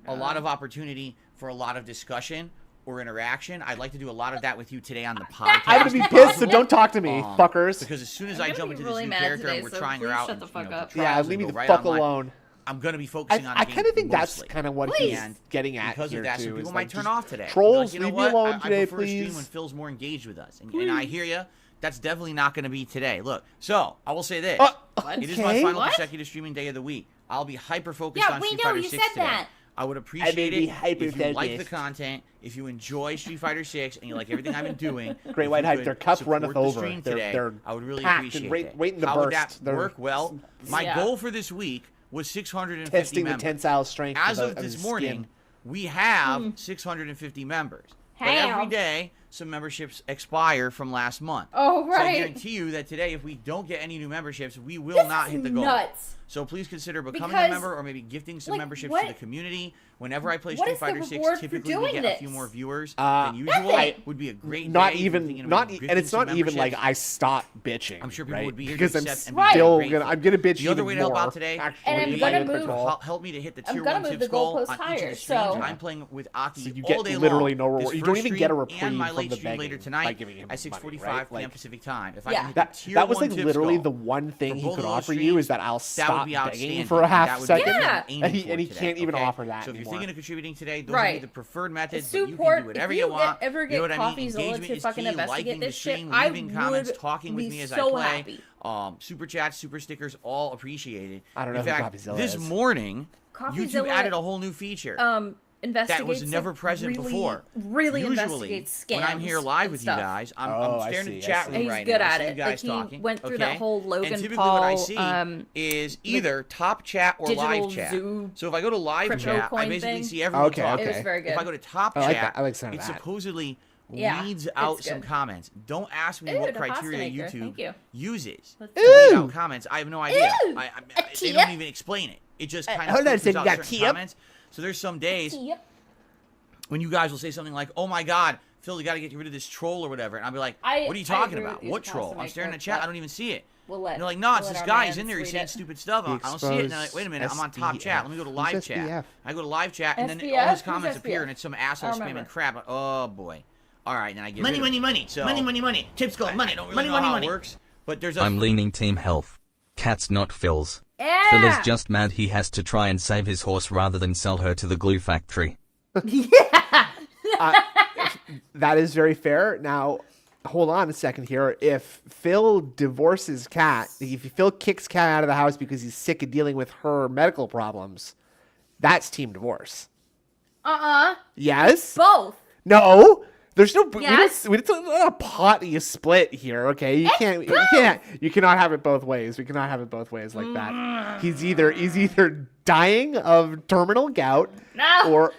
a lot of opportunity for a lot of discussion or interaction. I'd like to do a lot of that with you today on the podcast. I'm gonna be pissed, so don't talk to me, fuckers. Because as soon as I jump into this new character and we're trying her out, shut the fuck up. Yeah, leave me the fuck alone. I'm gonna be focusing on. I kind of think that's mostly. kind of what he's getting at because here of that, too. some people is might like, turn off today. Trolls, like, leave me alone today, I prefer please. to stream when Phil's more engaged with us, and I hear you. That's definitely not going to be today. Look, so I will say this: it is my final consecutive streaming day of the week. I'll be hyper focused on Street Fighter 6 today. That. I would appreciate it if you like the content, if you enjoy Street Fighter 6, and you like everything I've been doing. Great White Hype, their cup runneth over. They're I would really packed appreciate and it. waiting to How burst. would that work? Well, my goal for this week was 650 testing members. the tensile strength. As of this morning, we have 650 members. But every day, some memberships expire from last month. Oh, right. So I guarantee you that today, if we don't get any new memberships, we will not hit the goal. Nuts. So please consider becoming a member or maybe gifting some memberships to the community. Whenever I play Street Fighter 6, typically we get a few more viewers than usual. It would be a great and it's not even like I stop bitching. I'm sure people would be here because to I'm accept still gonna bitch. The other way to help out today, and I'm gonna move. Help me to hit the tier 1 tips goal on each of the streams. I'm playing with Aki all day long. Literally no reward. You don't even get a reprieve and my from late the stream later begging tonight at 6:45 p.m. Pacific time. If I yeah, can hit the tier that was 1 like tips literally goal the one thing he both could of those offer you streams, is that I'll stop begging outstanding. for a half second. Yeah. And he can't even offer that So if you're anymore. thinking of contributing today, those would be the preferred methods. But you can Support. do whatever If you want. ever You know get what I mean? Coffeezola Engagement to is fucking key. investigate Liking the this shit, stream, I leaving comments, would talking with be me as so I happy. play. Super chats, super stickers, all appreciated. I don't know In who fact, Coffeezilla this is. morning, Coffeezilla, YouTube added a whole new feature. That was never present before. Really Usually, investigates scams when I'm here live with you guys, I'm staring at the chat room right now. He's good at I see it. you guys Like, he talking. went through that whole Logan and typically Paul, what I see is either top chat or live chat. So if I go to live chat, I basically see everyone talking. It was very good. If I go to top chat, I like some of it that. supposedly weeds out some comments. Don't ask me what criteria YouTube uses to weed out comments. I have no idea. They don't even explain it. It just kind of filters out certain comments. So there's some days when you guys will say something like, "Oh my God, Phil, you got to get rid of this troll or whatever," and I'll be like, "What are you talking about? What troll?" I'm staring at the chat. I don't even see it. And they're like, "No, it's this guy. He's in there. He's saying stupid stuff." I don't see it. And I'm like, "Wait a minute. I'm on top chat. Let me go to live chat." I go to live chat, and then all his comments appear, and it's some asshole spamming crap. Like, oh boy. All right, then I get money, money, money. So, money. Tips goal, money. I don't really know how it works, but there's a I'm leaning team health. Cat's not Phil's. Phil is just mad he has to try and save his horse rather than sell her to the glue factory. That is very fair. Now, hold on a second here. If Phil divorces Kat, if Phil kicks Kat out of the house because he's sick of dealing with her medical problems, that's team divorce. Yes? Both. No. There's no. Yes. It's not a pot you split here. Okay, you can't. You cannot have it both ways. We cannot have it both ways like that. He's either dying of terminal gout, or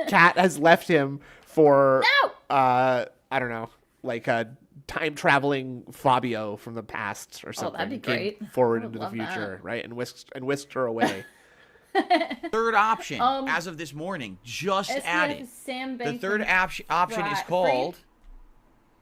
Kat has left him for I don't know, like a time traveling Fabio from the past or something. Oh, that'd be great. Forward into the future, right? And whisked her away. Third option, as of this morning, just added. The third option is called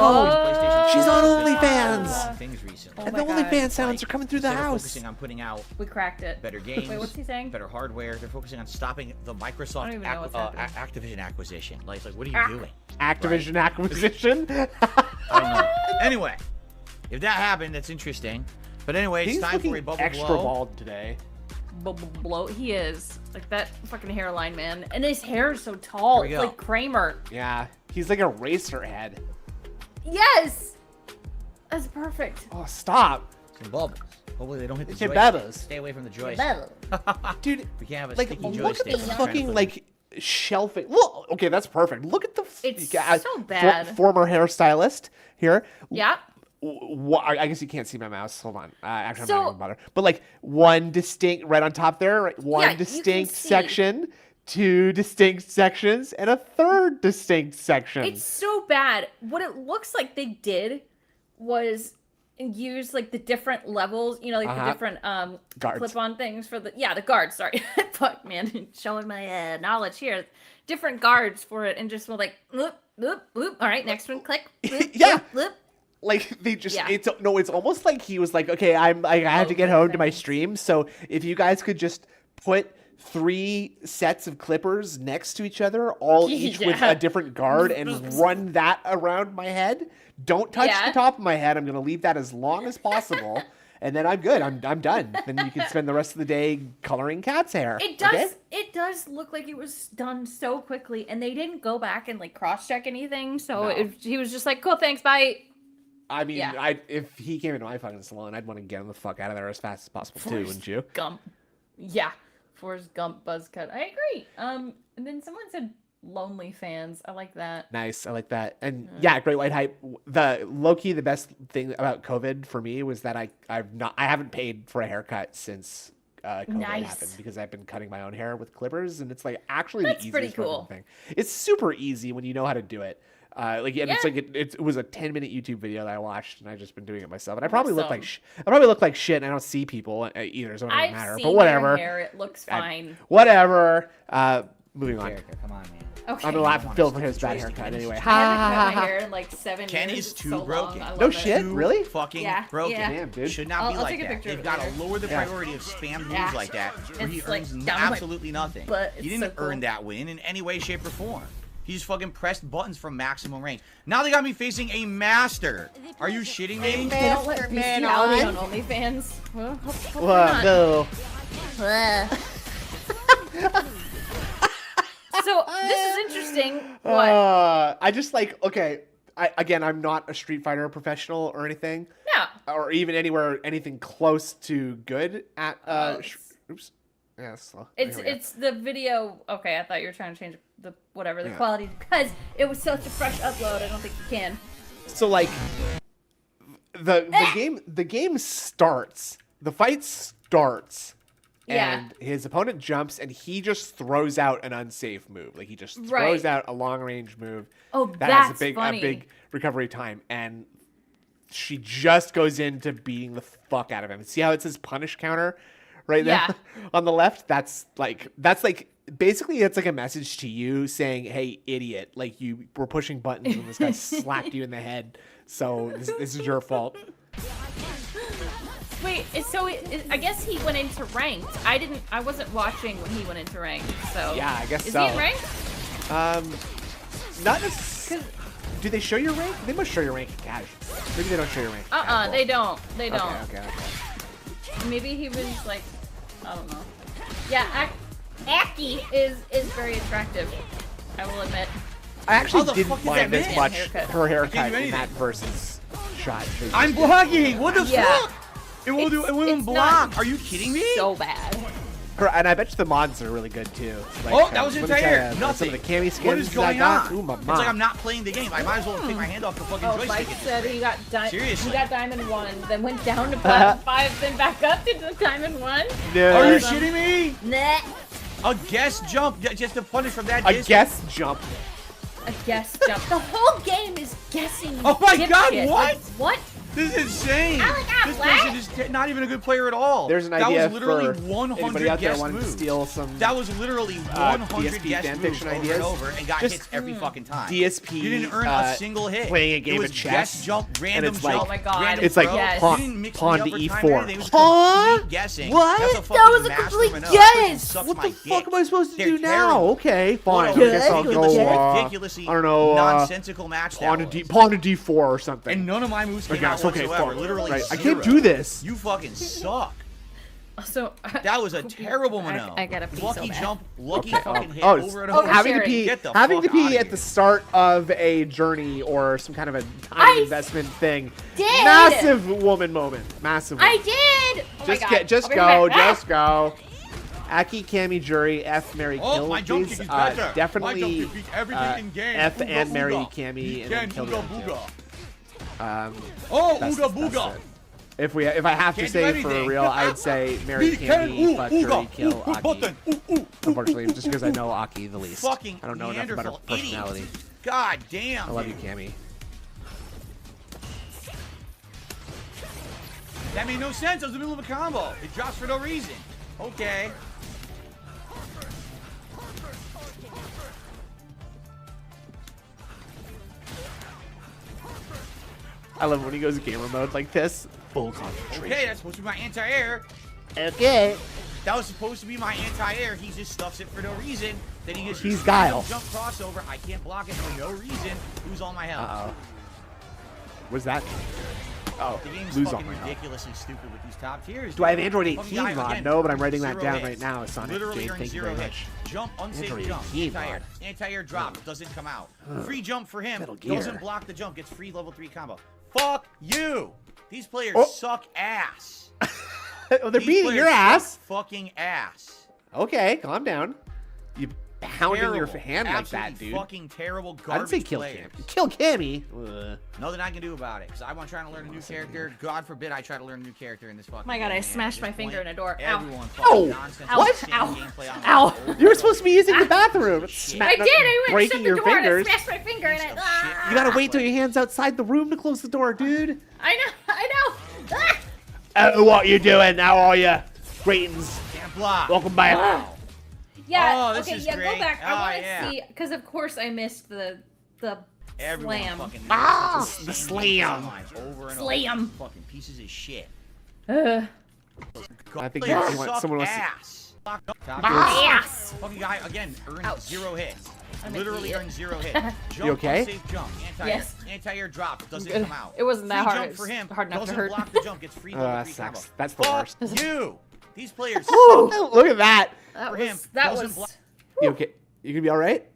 She's on OnlyFans. Things recently. Oh And my the God. OnlyFans sounds are coming through the Instead of house. focusing on putting out We cracked it. better games, Wait, what's he saying? better hardware, they're focusing on stopping the I don't Microsoft even know what's happening. Activision acquisition. Like, what are you doing? Activision acquisition. I don't know. Anyway, if that happened, that's interesting. But anyway, it's He's time for a looking bubble extra blow. bald today. Blow. He is like that fucking hairline, man, and his hair is so tall. Here we It's go. like Kramer. Yeah, he's like a racer head. Yes, that's perfect. Oh, stop. Some bubbles. Hopefully they don't hit the It's your joystick. bubbles. Stay away from the joystick. Dude, We can't have a like, sticky look joystick. at the fucking, like, shelving. Look, okay, that's perfect. Look at the... It's so bad. Former hairstylist here. Yeah. I guess you can't see my mouse. Hold on. Actually, I'm not even bother. But, like, one distinct... Right on top there, right? One distinct section, two distinct sections, and a third distinct section. It's so bad. What it looks like they did was use like the different levels, you know, like the different clip-on things for the the guards. Sorry, fuck man, showing my knowledge here. Different guards for it, and just were like, loop, loop, loop. All right, next one, click. Loop, loop, loop. Like they just it's almost like he was like, okay, I have to get home to my stream, so if you guys could just put 3 sets of clippers next to each other, all each with a different guard, and run that around my head. Don't touch the top of my head. I'm gonna leave that as long as possible, and then I'm good. I'm done. Then you can spend the rest of the day coloring cat's hair. It does. Okay? It does look like it was done so quickly, and they didn't go back and like cross-check anything. So he was just like, "Cool, thanks, bye." I mean, if he came into my fucking salon, I'd want to get him the fuck out of there as fast as possible too, wouldn't you? Gump. Yeah. Forrest Gump buzz cut. I agree. And then someone said lonely fans. I like that. Nice. I like that. And Great White Hype. The low-key, the best thing about COVID for me was that I haven't paid for a haircut since COVID happened, because I've been cutting my own hair with clippers, and it's like actually the easiest pretty cool thing. It's super easy when you know how to do it. It's like it was a 10-minute YouTube video that I watched, and I've just been doing it myself. And I probably look like shit, and I don't see people either, so it doesn't matter. But whatever. Your hair, it looks fine. Whatever. Moving on. Come on, man. Okay. I'm gonna laugh at Phil for his bad haircut anyway. I haven't cut my hair in like 7 years. Kenny's too so broken. Long. No shit, really? Fucking broken. Yeah. Damn, dude. Should not be I'll like take a that. picture They've of it got to later. lower the priority of spam moves like that, where he It's like earns down my absolutely nothing. butt. You It's didn't so earn cool. that win in any way, shape, or form. He just fucking pressed buttons from maximum range. Now they got me facing a master. Are you shitting me? They don't let bestiality on OnlyFans. Well, hopefully not. No. So this is interesting. What? I just like, okay, I'm not a Street Fighter professional or anything. No. Or even anything close to good at oops. Yeah, slow. It's the video. Okay, I thought you were trying to change the quality, because it was such a fresh upload. I don't think you can. So like the game starts, the fight starts, and his opponent jumps, and he just throws out an unsafe move. Like he just throws out a long range move. Oh, that has a big recovery time, and she just goes into beating the fuck out of him. See how it says punish counter right there on the left? That's like basically it's like a message to you saying, "Hey, idiot! Like you were pushing buttons and this guy slapped you in the head. So this is your fault." Wait, so I guess he went into ranked. I wasn't watching when he went into ranked. So yeah, I guess is so. Is he in ranked? Not necessarily. Do they show your rank? They must show your rank in casual. Maybe they don't show your rank. They don't. They don't. Okay. Maybe he was like, I don't know. Yeah, Aki is very attractive. I will admit. I actually didn't mind as much her haircut in that versus shot. I'm blocking. What the fuck? It won't block. Are you kidding me? So bad. And I bet you the mods are really good too. Like, that was entire Some nothing. of the cami skins what is going on? Ooh, it's like I'm not playing the game. I might as well take my hand off the fucking joystick. Mike said he got Seriously. He got diamond 1, then went down to platinum 5, then back up to the diamond 1. No. Are you shitting me? Nah. A guess jump just to punish from that distance. A guess jump. A guess jump. The whole game is guessing. Oh my god, shit. what? Like, what? This is insane. This person is not even a good player at all. There's an idea that was literally for 100 anybody out there guess wanting to moves. steal some. That was literally 100 DSP guess fan moves fiction over ideas. and over, and got Just hits every fucking time. DSP. You didn't earn a single hit. Playing a game it was of chess. Guess jump, random and it's like, oh my god. It's like pawn to e4. Pawn? Guessing. What? That was a complete guess. What the fuck am I supposed to do now? Okay, fine. I Good. guess I'll go. Ridiculously I don't know. nonsensical match. Pawn to d4 or something. And none of my moves came out okay, whatsoever. fine. Literally, right. zero. I can't do this. You fucking suck. So That was a terrible maneuver. I gotta pee lucky so bad. jump, lucky fucking hit Oh, over and over. having to pee, Get the having to fuck outta pee at here. the start of a journey or some kind of a time investment thing. did. Massive woman moment. Massive. I Woman. did. Oh my God. Just I'll be go, right back. just go. Aki, Cammy, Jury, F, Mary, Kill, my jump please. kick is better. My Definitely jump kick beats everything in game. F Ooga and Mary, booga. Cammy, and Can then Kill ooga them booga. too. Oh, That's- ooga that's booga. it. If I have to Can't do say for anything. real, I'd say Mary, We can Cammy, fuck, Jury, ooga. Kill, Ooh, Aki. button. Ooh. Unfortunately, just because I know Aki the least. Fucking I don't know enough about her Neanderthal personality. idiot. God damn. I love you, dude. Cammy. That made no sense. I was in the middle of a combo. It drops for no reason. Okay. I love when he goes gamer mode like this. Full concentration. Okay, that's supposed to be my anti-air. Okay. That was supposed to be my anti-air. He just stuffs it for no reason. Then he gets He's Guile. jump crossover. I can't block it for no reason. Lose all my health. Uh-oh. What's that? Oh, The game's lose all fucking my health. ridiculously stupid with these top tiers. Do I have Android Fucking 18 guy, mod? again, No, but I'm writing that zero down hits. right now, Sonic Literally Jade. earns Thank you zero very hits. much. Jump, unsafe Android jump. 18 Anti-air. mod. Anti-air drop. Doesn't come out. Free jump for him. Metal Gear. Doesn't block the jump. Gets free level 3 combo. Fuck you. These players Oh. suck ass. Oh, they're These beating your players ass. suck fucking ass. Okay, calm down. You pounding your Terrible. hand like that, Absolutely dude. fucking terrible I didn't say garbage kill players. Cammy. Kill Cammy. Ugh. Nothing I can do about it, because I'm trying to learn a new character. God forbid I try to learn a new character in this fucking Oh my God, game, I man. smashed At my this finger point, in a door. Ow. Everyone Ow. fucking nonsense. What? Same Ow. gameplay on Ow. over and You were supposed to be using the over. bathroom. I Smack- did. I went breaking shut the your door fingers. and I smashed my finger and Piece of I. shit. You gotta wait till your hand's outside the room to close the door, dude. I know. Ah! What you doing? How are you? Greetings. Can't block. Welcome back. Wow. Yeah. Oh, this okay. is Yeah. great. Go back. I Oh, want to yeah. see because of course I missed the Everyone slam. fucking Ah, same the gameplay slam. lines over and Slam. over. Fucking pieces of shit. I think Players you want suck someone wants to. ass. Top Ass. Fucking guy again earns Ouch. 0 hits. I'm Literally an earns idiot. 0 hits. Jump, okay? unsafe jump. Anti-air. Yes. Anti-air drop. Doesn't Good. come out. It wasn't that Free hard. Jump for It's him. hard enough to Doesn't hurt. block the jump. Gets free level That 3 sucks. combo. That's the Fuck worst. you. These players Ooh, suck. look at that. That For was him, that doesn't was. block- You okay? You gonna be all right?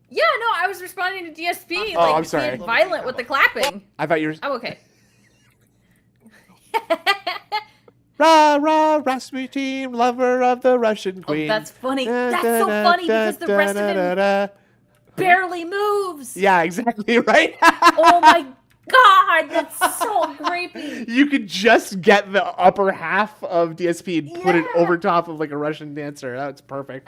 Yeah. No, I was responding to DSP. Oh, like, I'm sorry. being violent with the clapping. I thought you were. I'm okay. Rah rah, Rasputin, lover of the Russian Oh, queen. that's funny. That's so funny because the rest of him barely moves. Yeah, exactly right. Oh my God, that's so creepy. You could just get the upper half of DSP and put it Yeah. over top of like a Russian dancer. That's perfect.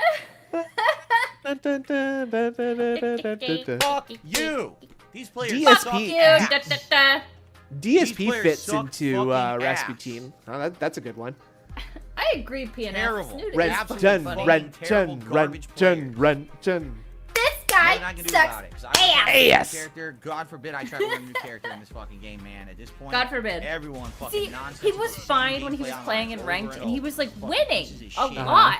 Fuck you. These players DSP. suck Cute. ass. Da, da, da. DSP players fits suck into fucking ass. Rasputin. Oh, that's a good one. I agree, PNF. Terrible. Snoot Red- is absolutely Run, funny. run, Terrible run, garbage run, run, run. This Nothing guy I can do sucks about it, 'cause I want ass. a Ass. character. God forbid I try to learn a new character in this fucking game, man. At this point, God forbid. everyone fucking See, nonsense. he with was the same fine when he was gameplay playing in online ranked, over and he over. was like Fucking winning pieces of a shit. lot.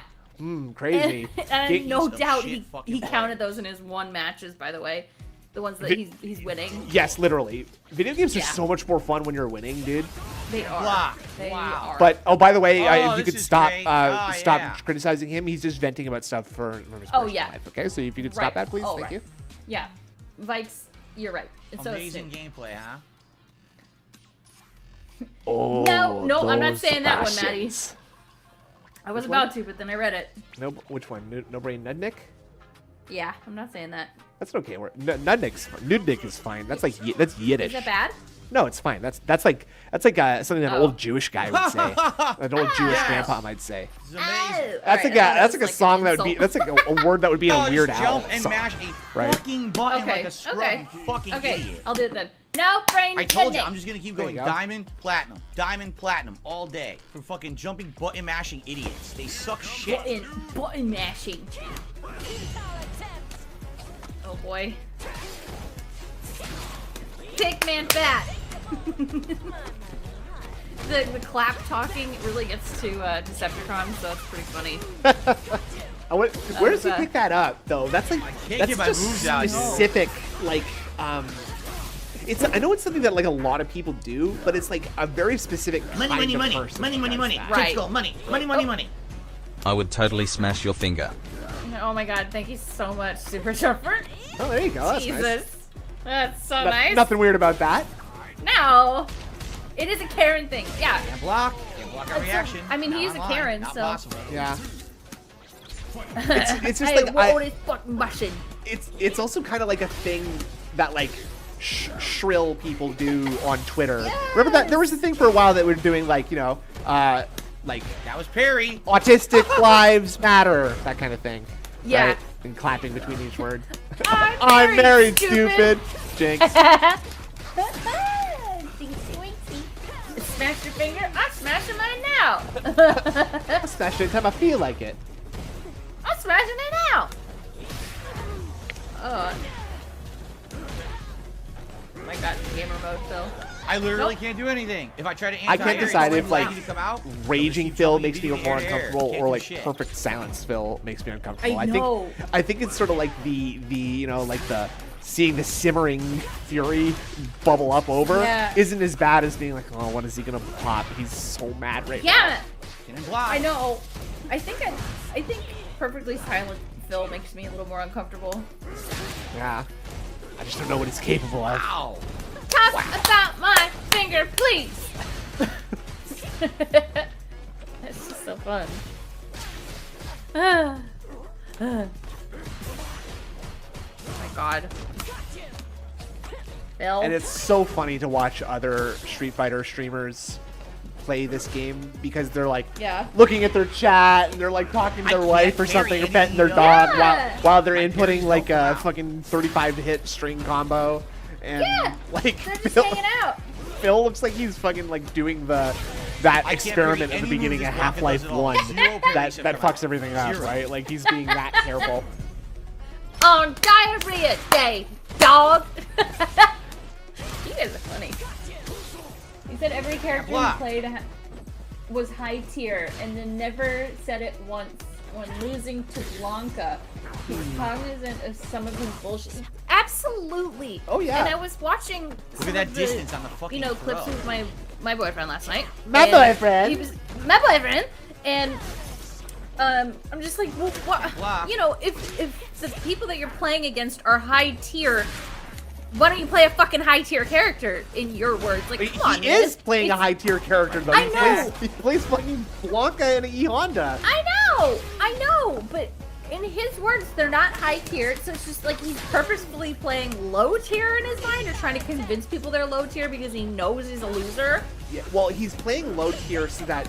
Crazy. And Get- no piece of doubt shit fucking he player. counted those in his won matches. By the way, the ones that he's winning. Yes, literally. Video games are Yeah. so much more fun when you're winning, dude. They are. Block. They Wow. are. But oh, by the way, Oh, if you this could is stop great. Oh, stop yeah. criticizing him, he's just venting about stuff for his Oh, personal yeah. life. Okay, so if you could Right. stop that, please, Oh, thank right. you. Yeah, Vikes, you're right. And so is Amazing Snoop. gameplay, huh? Oh, No, I'm not those saying that one, Maddie. Sebastians. I was Which one? about to, but then I read it. No, which one? No brain Nudnik? Yeah, I'm not saying that. That's an okay word. Nudnik's fine. Nudnik is fine. That's like that's Yiddish. Is that bad? No, it's fine. That's like something that an Oh. old Jewish guy would say. An old Jewish Yes. grandpa might say. This is amazing. Oh, That's alright, that's I like a thought song it that was would be. like an That's like a word that would be in Oh, a Weird just Al jump and song. mash a right? fucking button Okay, like a scrub, okay. you fucking Okay, idiot. I'll do it then. No brain. I told you, Nudnik. I'm just gonna keep There going you go. diamond, platinum all day for fucking jumping button mashing idiots. They suck shit. Button mashing. Oh boy. Pigman fat. the clap talking really gets to Decepticons, so it's pretty funny. Where does he Uh, pick that up though? That's like can't that's get my just moves out, dude. specific like I know it's something that like a lot of people do, but it's like a very specific Money, kind money, of money, person money, who money, does money. that. Right. Let's go. Money, money, money, money. I would totally smash your finger. Oh my god, thank you so much, Super Surfer. Oh, there you go. That's Jesus. nice. That's so nice. Nothing weird about that. No. It is a Karen thing. Yeah. Can't block our reaction. I mean, he's a online, Karen, not so. possible. Yeah. It's just Hey, like what is fucking bashing? it's also kind of like a thing that like shrill people do on Twitter. Yes. Remember that there was a thing for a while that we were doing like like That was Perry. autistic lives matter, that kind of thing. Yeah. Right? And clapping between each word. I'm married, stupid. Jinx. Smash your finger. I'm smashing mine now. I'll smash it anytime I feel like it. I'm smashing it now. My god, gamer mode, Phil. I literally Nope. can't do anything. If I try to I can't anti-air, decide it's if like to come out. raging Phil makes me more uncomfortable Can't or do like shit. perfect silence Phil makes me uncomfortable. I know. I think it's sort of like the you know like the seeing the simmering fury bubble up over Yeah. isn't as bad as being like, oh, when is he gonna pop? He's so mad right now. Yeah. Getting blocked. I know. I think perfectly silent Phil makes me a little more uncomfortable. Yeah. I just don't know what he's capable of. Ow. Talk about my finger, please. That's just so fun. Oh my god. Phil. And it's so funny to watch other Street Fighter streamers play this game because they're like Yeah. looking at their chat and they're like talking to their I wife can't or something or carry petting their any dog Yeah. while they're inputting like a fucking 35 hit string combo. And Yeah. like They're just hanging out. Phil looks like he's fucking like doing that can't experiment parry at the any beginning move of this Blanca Half-Life does at all. 1 Zero parry that except that for fucks everything up, Zero. right? Like he's being that careful. On diarrhea day, dog. You guys are funny. He said every character he block. played was high tier, and then never said it once when losing to Blanca. He's cognizant of some of his bullshit. Absolutely. Oh, yeah. And I was watching. Look at that distance on the fucking clips throw. with my boyfriend last night. My And boyfriend? He was my boyfriend, and I'm just like, well, what? Block. You know, if the people that you're playing against are high tier, why don't you play a fucking high tier character? In your words, like, come on, He man. is playing a high tier character though. I know. He plays fucking Blanca and E Honda. I know, but in his words, they're not high tier, so it's just like he's purposefully playing low tier in his mind, or trying to convince people they're low tier because he knows he's a loser. Yeah, well, he's playing low tier so that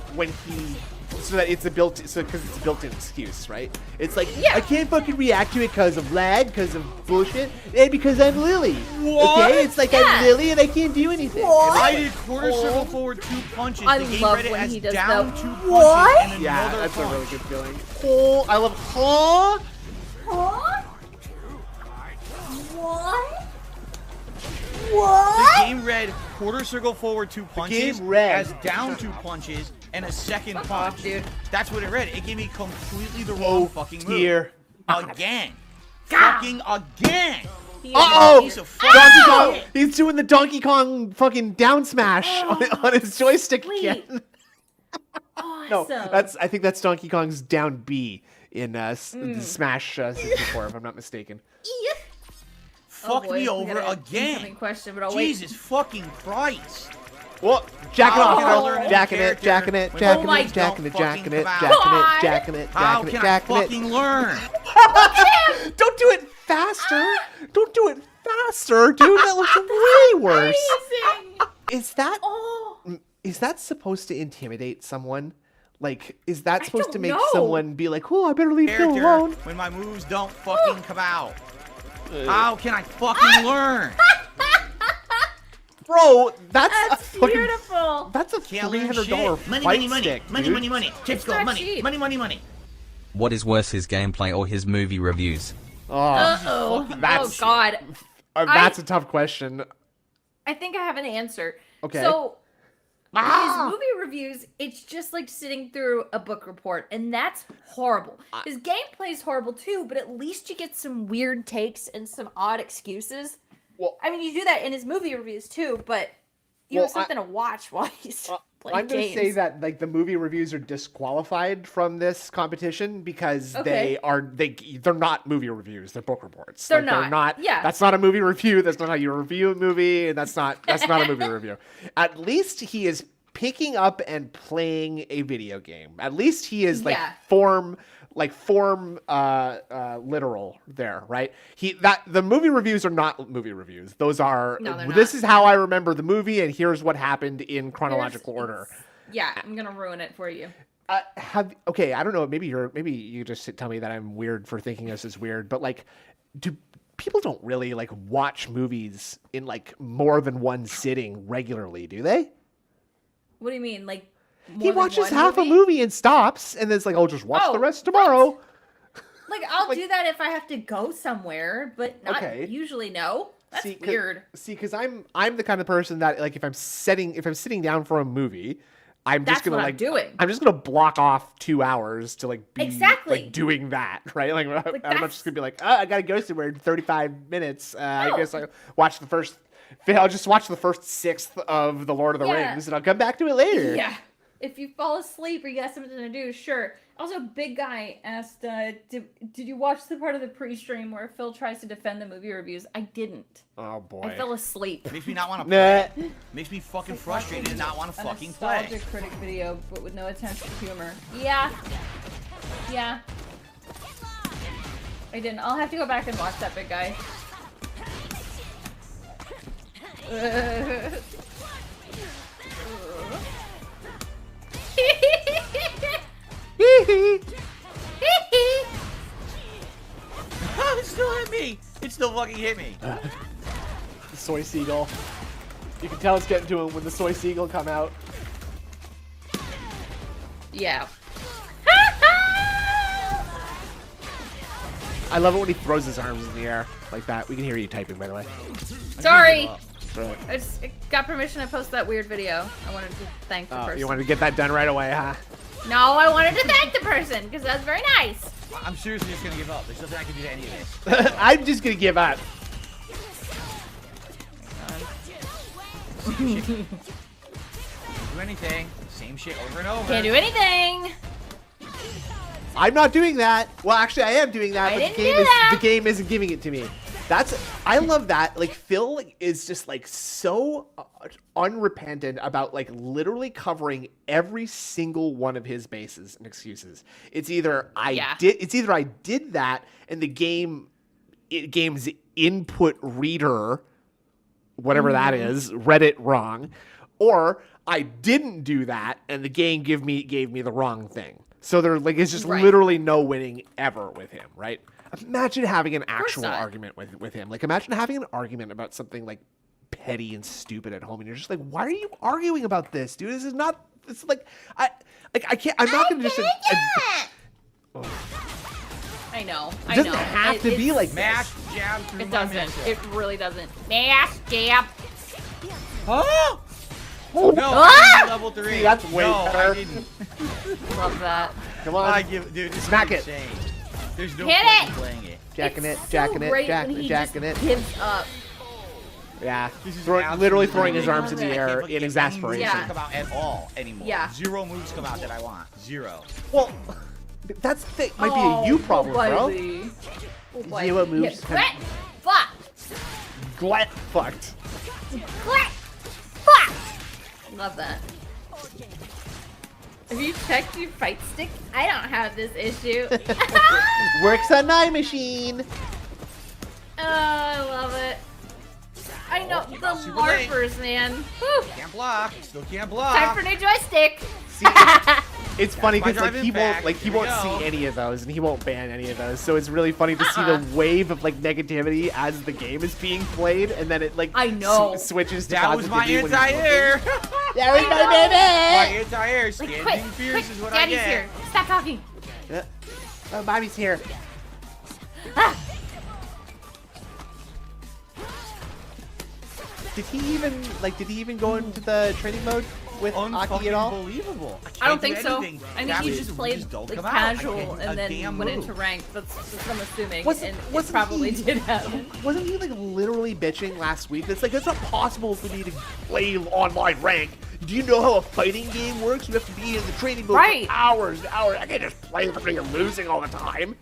it's a built-in excuse, right? It's like Yeah. I can't fucking react to it because of lag, because of bullshit, and because I'm Lily. What? Okay, it's like Yeah. I'm Lily and I can't do anything. What? I did quarter circle forward 2 punches. I the game love read it when as he does down that. 2 punches What? and Yeah, another that's a punch. really good feeling. Oh, I love huh? What? What? The What? game read quarter circle forward 2 punches game read. as down 2 punches and a second Fuck punch. off, dude. That's what it read. It gave me completely the wrong fucking move. Dear. Again. Fucking again. Uh-oh! Piece of Donkey fucking Kong! shit. He's doing the Donkey Kong fucking down smash on his joystick Sweet. again. Awesome. No, I think that's Donkey Kong's down B in Smash 64, if I'm not mistaken. Fuck boy, me we over got an again. incoming question, but I'll Jesus fucking Christ. Whoa, jacking How off, can I girl. learn a new Jacking it, character jacking it, when jacking my it, jacking it, don't jacking fucking it, come out? jacking God. it, jacking it, How jacking it, can I jacking fucking it. learn? Don't do it faster. Don't do it faster, dude. That looks way worse. Amazing. Is that Oh. is that supposed to intimidate someone? Like, is that supposed to don't make know. someone be like, "Oh, I better leave Phil Character alone"? when my moves don't fucking come out. How can I fucking learn? Bro, that's That's a fucking, beautiful. that's a Can't learn $300 shit. Money, fight money, money, stick, money, dude. money, money. Chips go, not money, cheap. money, money, money. What is worse, his gameplay or his movie reviews? Oh, Uh-oh. that's- Oh, God. that's a tough question. I think I have an answer. Okay. So, his movie reviews, it's just like sitting through a book report, and that's horrible. His gameplay's horrible too, but at least you get some weird takes and some odd excuses. Well, I mean, you do that in his movie reviews too, but you have something to watch while he's playing I'm going to games. say that like the movie reviews are disqualified from this competition because they're not movie reviews. They're book reports. They're They're not. Yeah. That's not a movie review. That's not how you review a movie, and that's not a movie review. At least he is picking up and playing a video game. At least he is form literal there, right? The movie reviews are not movie reviews. Those are this is how I remember the movie, and here's what happened in chronological order. Yeah, I'm gonna ruin it for you. I don't know. Maybe you just tell me that I'm weird for thinking this is weird, but like, do people don't really like watch movies in like more than one sitting regularly? Do they? What do you mean, like? He watches half a movie and stops, and then it's like, I'll just watch the rest tomorrow. Like, I'll do that if I have to go somewhere, but not usually. No, that's weird. See, because I'm the kind of person that like if I'm sitting down for a movie, I'm just gonna block off 2 hours to like be like doing that, right? Like I'm not just gonna be like, I gotta go somewhere in 35 minutes. I guess I'll just watch the first sixth of The Lord of the Rings, and I'll come back to it later. Yeah. If you fall asleep or you got something to do, sure. Also, Big Guy asked, did you watch the part of the pre-stream where Phil tries to defend the movie reviews? I didn't. Oh, boy. I fell asleep. Makes me not want to play. Makes me fucking frustrated and not want to fucking play. A nostalgia critic video, but with no attempt at humor. Yeah. Yeah. I didn't. I'll have to go back and watch that, Big Guy. It still hit me! It still fucking hit me! The soy seagull. You can tell it's getting to him when the soy seagull come out. Yeah. I love it when he throws his arms in the air like that. We can hear you typing, by the way. Sorry! I just got permission to post that weird video. I wanted to thank the person. You wanted to get that done right away, huh? No, I wanted to thank the person because that's very nice. I'm seriously just gonna give up. There's nothing I can do to any of this. I'm just gonna give up. Can't do anything. Same shit over and over. Can't do anything. I'm not doing that. Well, actually, I am doing that, but the game isn't giving it to me. I love that. Like, Phil is just like so unrepentant about like literally covering every single one of his bases and excuses. It's either I did that and the game's input reader, whatever that is, read it wrong, or I didn't do that and the game gave me the wrong thing. So there it's just literally no winning ever with him, right? Imagine having an actual argument with him. Like, imagine having an argument about something like petty and stupid at home, and you're just like, why are you arguing about this, dude? This is not. It's like I can't. I'm not gonna just. I know. It doesn't have to be like mash jab through It doesn't. It really doesn't. Mash jab. Oh! Oh no! Ah! Level 3. See, that's way better. I didn't. Love that. Come on. Dude, this smack is it. insane. There's no Hit point it. in playing it. Jacking it, It's jacking so it, great jacking when he jacking just it. gives up. Yeah, This is literally throwing his absolutely arms in the ridiculous. air I in can't get exasperation. any moves come out at all anymore. Yeah. 0 moves come out that I want. 0. Well, that's the thing. Might be a you problem, bro. Zero moves. Glet fucked. Glet fucked. Glet fucked. Love that. Have you checked your fight stick? I don't have this issue. Works on my machine. Oh, I love it. I know, the super late. LARPers, man. Whew. Can't block. Still can't block. Time for new joystick. See, it's funny because My drive he won't impact. Here we see go. any of those, and he won't ban any of those. So it's really funny to see the wave of like negativity as the game is being played, and then it like I know. switches to That was my positivity when he's anti-air. That was my My baby. anti-air. Like, Standing quick, fierce quick, is what Daddy's I get. here. Stop talking. Oh, Bobby's here. Ah. Did he even go into the training mode? with Aki at all? Unbelievable. I don't think so. Anything. I think That he was just played don't like come out. I casual can't do a and then damn went move. into ranked. That's what I'm assuming. Wasn't it probably he- did happen. Wasn't he like literally bitching last week? It's like it's not possible for me to play online rank. Do you know how a fighting game works? You have to be in the training mode for hours and hours. I can't just play when you're losing all the time.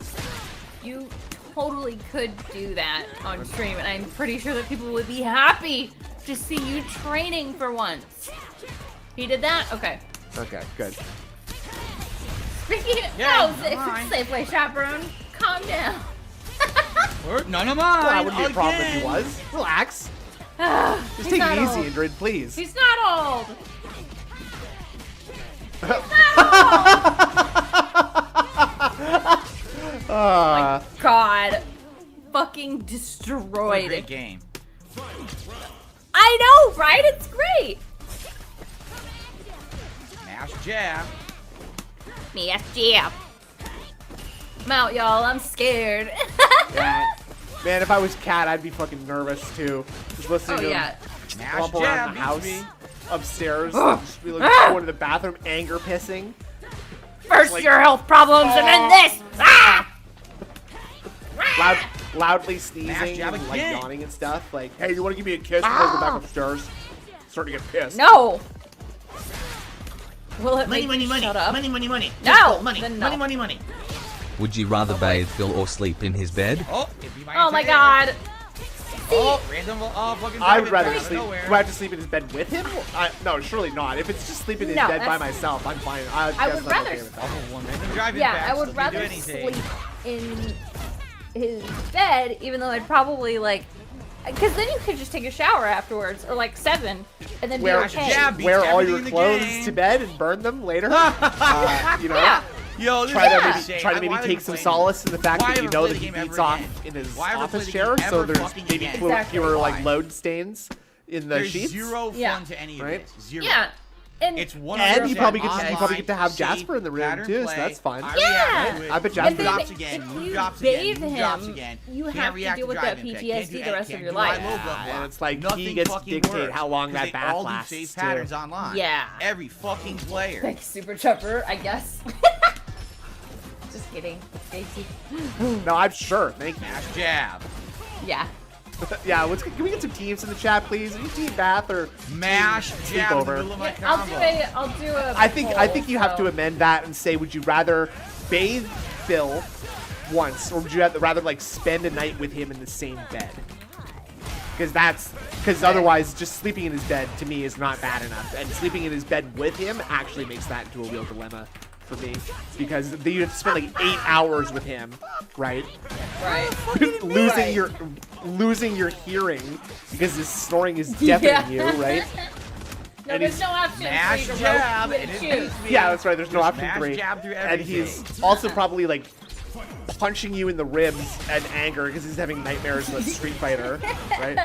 You totally could do that on stream, and I'm pretty sure that people would be happy to see you training for once. He did that? Okay. Okay, good. Speaking of, Yeah, Safeway chaperone, calm down. None of mine. Well, that wouldn't be a problem if he was. Relax. Just He's take not it easy, old. Indrid, please. He's not old. My God, fucking destroyed. What a great game. I know, right? It's great. Mash jab. Me jab. I'm out, y'all. I'm scared. Yeah. Man, if I was Cat, I'd be fucking nervous too. Just listening to him Mash stomp jab. around the beats house, me. upstairs, just be like going to the bathroom, anger pissing. First Like- your health problems, and then this. Ah! Loudly sneezing jab and like again. yawning and stuff. Like, hey, you want to give me a kiss before I go back upstairs? Starting to get pissed. No. Will it Money, make money, you money, shut up? money, money, money. No, Just go, money, then money, no. money, money. Would you rather bathe, Phil, or sleep in his bed? Oh, it'd be Oh my turn. God. Oh, random. Oh, fucking. I would rather out of sleep. nowhere. Do I have to sleep in his bed with him? No, surely not. If it's just sleeping in his No, bed by that's- myself, I'm fine. I guess would I'm rather okay with that. Oh, one random driving Yeah, back, I would doesn't rather do anything. sleep in his bed, even though I'd probably like, because then you could just take a shower afterwards, or like 7, and then Wear, be okay. jab. beats wear all everything your in the clothes game. to bed and burn them later. You know, Yeah. Yo, this try is to maybe, insane. try to maybe Why take ever some play solace in the fact Why that you ever know play that the he game beats ever off again? in his Why ever play office the chair, game so ever there's fucking maybe again? Exactly. fewer like Why? load stains in the There's sheets. zero fun Yeah. to any of Right? this. Zero. Yeah. And It's 100% And you probably get to online, have safe, Jasper in the room pattern too, so play. that's fun. I Yeah. react to it. I bet He Jasper- And then drops if again. you He drops again. bathe He drops him, again. you Can't have to react deal with that driving pick. Can't PTSD do the rest can't of your do I life. blah, blah, blah. And it's like, he Nothing gets fucking dictated works, how long 'cause that they bath all do lasts, safe too. patterns online. Yeah. Every fucking player. Thanks, Super Chopper, I guess. Just kidding. Stacy. No, I'm sure. Thank you. Mash jab. Yeah. Yeah, can we get some teams in the chat, please? Are you team bath or Mash team jab in the sleepover? middle of my I'll combo. do a I think poll, you have to so- amend that and say, would you rather bathe Phil once, or would you rather like spend a night with him in the same bed? Because otherwise, just sleeping in his bed to me is not bad enough, and sleeping in his bed with him actually makes that into a real dilemma for me, because then you have to spend like 8 hours with him, right? Right. losing your hearing because his snoring is deafening you, right? No, And there's he's- no option Mash for you to jab. roll, And it choose. beats me. Yeah, that's right. There's no Just option mash 3. jab through And everything. he's also probably like punching you in the ribs and anger because he's having nightmares with Street Fighter, right?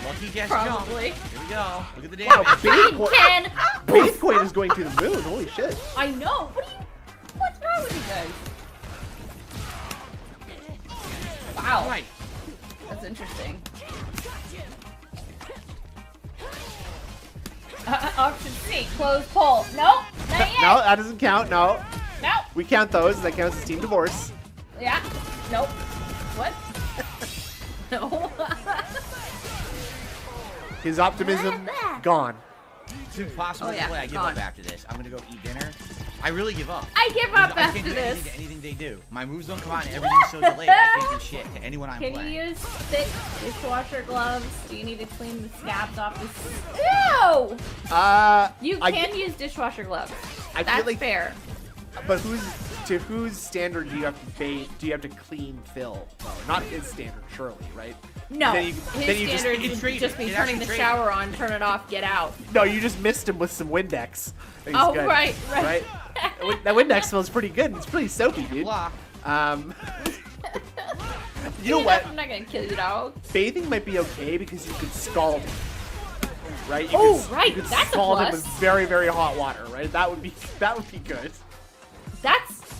Lucky guess Probably. jump. Here we go. Look at the Wow, damage. Ken! Bitcoin is going to the moon. Holy shit. I know. What's wrong with you guys? Wow. Right. That's interesting. Option C, close poll. Nope, not yet. No, that doesn't count. No. Nope. We count those. That counts as team divorce. Yeah. Nope. What? No. His optimism gone. It's impossible Oh, yeah, to play. I give gone. up after this. I'm gonna go eat dinner. I really give up. I give up I after can't do this. anything they do. My moves don't come out and everything's so delayed. I can't do shit to anyone I'm Can playing. you use thick dishwasher gloves? Do you need to clean the scabs off this? Ew! You I can get- use dishwasher gloves. I That's feel like, fair. but whose standard do you have to do you have to clean Phil? Though? Not his standard, surely, right? No, Then you his standard it's would just be it's turning the actually shower on, turn it off, get out. No, you just missed him with some Windex. He's Oh, good, right. That Windex smells pretty good. It's pretty soapy, dude. Blah. You know what? I'm not gonna kill you, dog. Bathing might be okay because you could scald him, right? Right, You could that's a scald him plus. with very, very hot water, right? That would be good. That's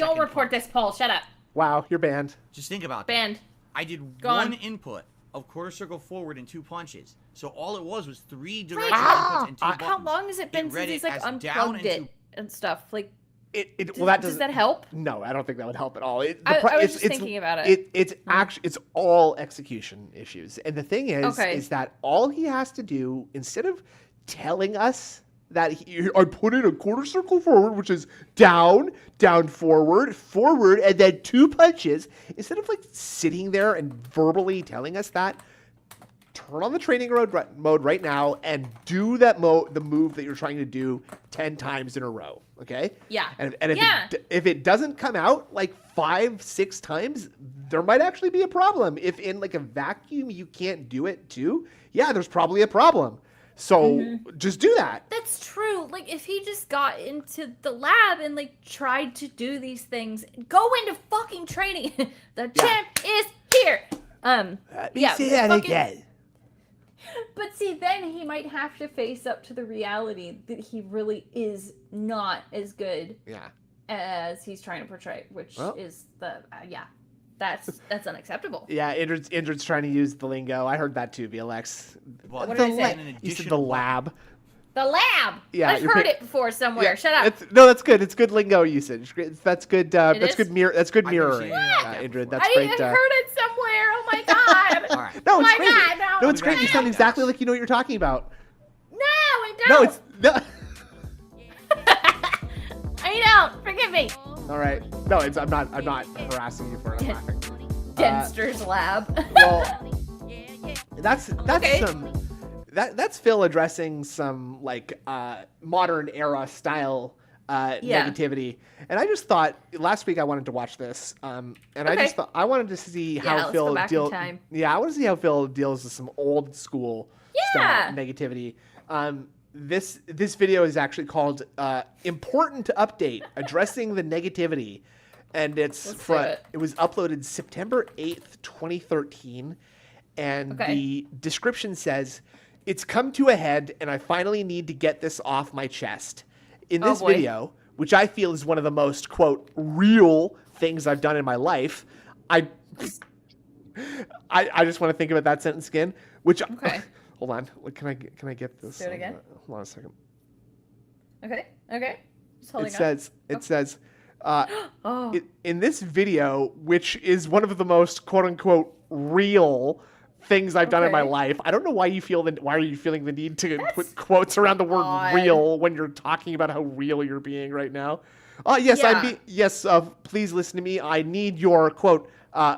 Don't report this poll. Shut up. Wow, you're banned. Just think about that. Banned. I did Gone. one input of quarter circle forward and 2 punches. So all it was 3 directional inputs and 2 buttons. How long has it been since he's like unplugged it and stuff? Like, does that help? No, I don't think that would help at all. I was just thinking about it. It's actually it's all execution issues, and the thing is that all he has to do instead of telling us that I put in a quarter circle forward, which is down, down, forward, forward, and then 2 punches. Instead of like sitting there and verbally telling us that, turn on the training mode right now and do that the move that you're trying to do 10 times in a row. Okay? Yeah. And if it doesn't come out like 5, 6 times, there might actually be a problem. If in like a vacuum you can't do it too, yeah, there's probably a problem. So just do that. That's true. Like if he just got into the lab and like tried to do these things, go into fucking training. The champ is here. Let me say that again. But see, then he might have to face up to the reality that he really is not as good as he's trying to portray, which is that's unacceptable. Yeah, Indrid's trying to use the lingo. I heard that too, VLX. What did I say? You said the lab. The lab. Yeah, I've heard it before somewhere. Yeah, Shut up. That's good. It's good lingo usage. That's good. That's good mirroring. Indrid. That's great. I heard it somewhere. Oh my god. All right. No, it's great. No, it's great. You sound exactly like you know what you're talking about. No, I don't. No, it's no. I don't. Forgive me. All right. No, I'm not harassing you for it. Denster's lab. Well, that's that's Phil addressing some like modern era style negativity. And I just thought last week I wanted to watch this, and I just thought I wanted to see how Phil deals. Yeah, I want to see how Phil deals with some old school style negativity. This video is actually called "Important Update: Addressing the Negativity," and it was uploaded September 8th, 2013, and the description says, "It's come to a head, and I finally need to get this off my chest." In this video, which I feel is one of the most, quote, real things I've done in my life, I just want to think about that sentence again, which, hold on, can I get this? Do it again? Hold on a second. Okay. Just holding it says, in this video, which is one of the most, quote unquote, real things I've done in my life. I don't know why why are you feeling the need to put quotes around the word real when you're talking about how real you're being right now. Please listen to me. I need your quote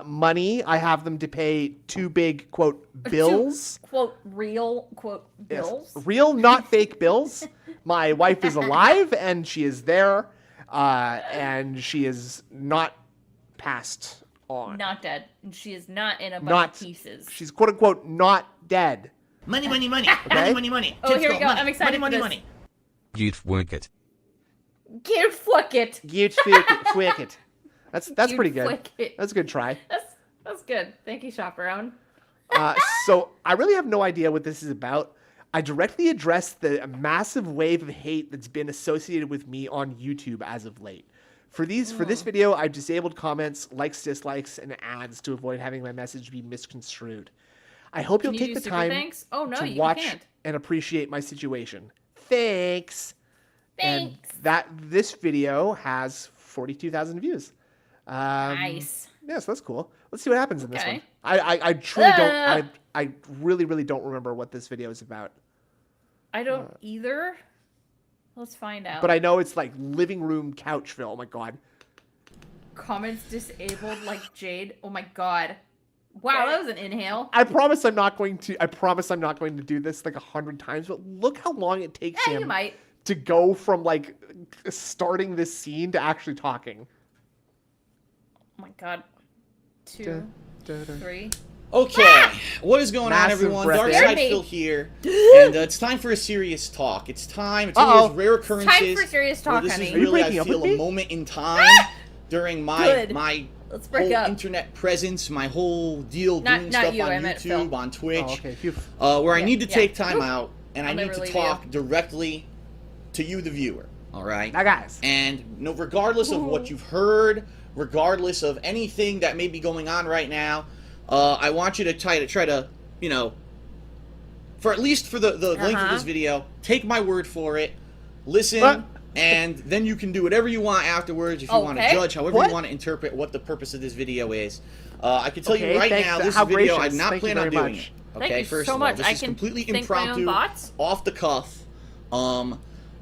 money. I have them to pay 2 big quote bills. Quote real quote bills. Yes. Real, not fake bills. My wife is alive and she is there, and she is not passed on. Not dead. And she is not in a bunch of pieces. She's quote unquote not dead. Money. Okay? Money. Oh, here we go. I'm excited for this. Money. You'd work it. Get fuck it. That's pretty good. That's a good try. That's good. Thank you, Chaperone. So I really have no idea what this is about. I directly addressed the massive wave of hate that's been associated with me on YouTube as of late. For this video, I've disabled comments, likes, dislikes, and ads to avoid having my message be misconstrued. I hope you'll take the time to watch and appreciate my situation. Thanks. And this video has 42,000 views. Nice. Yes, that's cool. Let's see what happens in this one. I truly don't. I really don't remember what this video is about. I don't either. Let's find out. But I know it's like living room couch film. Oh my god. Comments disabled like Jade. Oh my god. Wow, that was an inhale. I promise I'm not going to do this like 100 times. But look how long it takes him to go from like starting this scene to actually talking. Oh my god. 2, 3. Okay, what is going on, everyone? Darkside Phil here, and it's time for a serious talk. It's time. It's one of those rare occurrences. Time for serious talk, this honey. is really, I feel, a moment in time during my whole internet presence, my whole deal doing stuff on YouTube, on Twitch, where I need to take time out and I need to talk directly to you, the viewer. All right, guys. And regardless of what you've heard, regardless of anything that may be going on right now. I want you to try to, for at least for the length of this video, take my word for it, listen, and then you can do whatever you want afterwards if you want to judge, however you want to interpret what the purpose of this video is. I can tell you right now, this video, I'm not planning on doing it. Okay, Thank you first so of all, much. this is completely impromptu, off the cuff.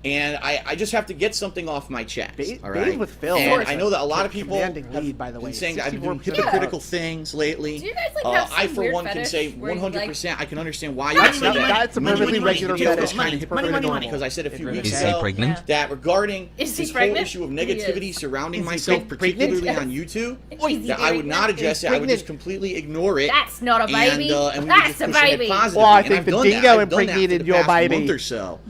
And I just have to get something off my chest. All right. with Phil. And I know that a lot of people have lead, by the way. been saying that I've been doing hypocritical things lately. Do you guys like have some I, for weird one, can say fetish where you, 100%. I can understand why you would say that. That's a perfectly regular fetish. Money, because I said a few weeks Is he ago pregnant? that regarding Is he this whole pregnant? issue of He negativity is. surrounding Is he myself, pregnant? particularly on YouTube, Is he that I would not pregnant? address it. I would just completely ignore it. That's not a baby. And we would That's just a push ahead baby. positively. Well, I And think I've the done that. dingo I've done that for impregnated the your past baby. month or so.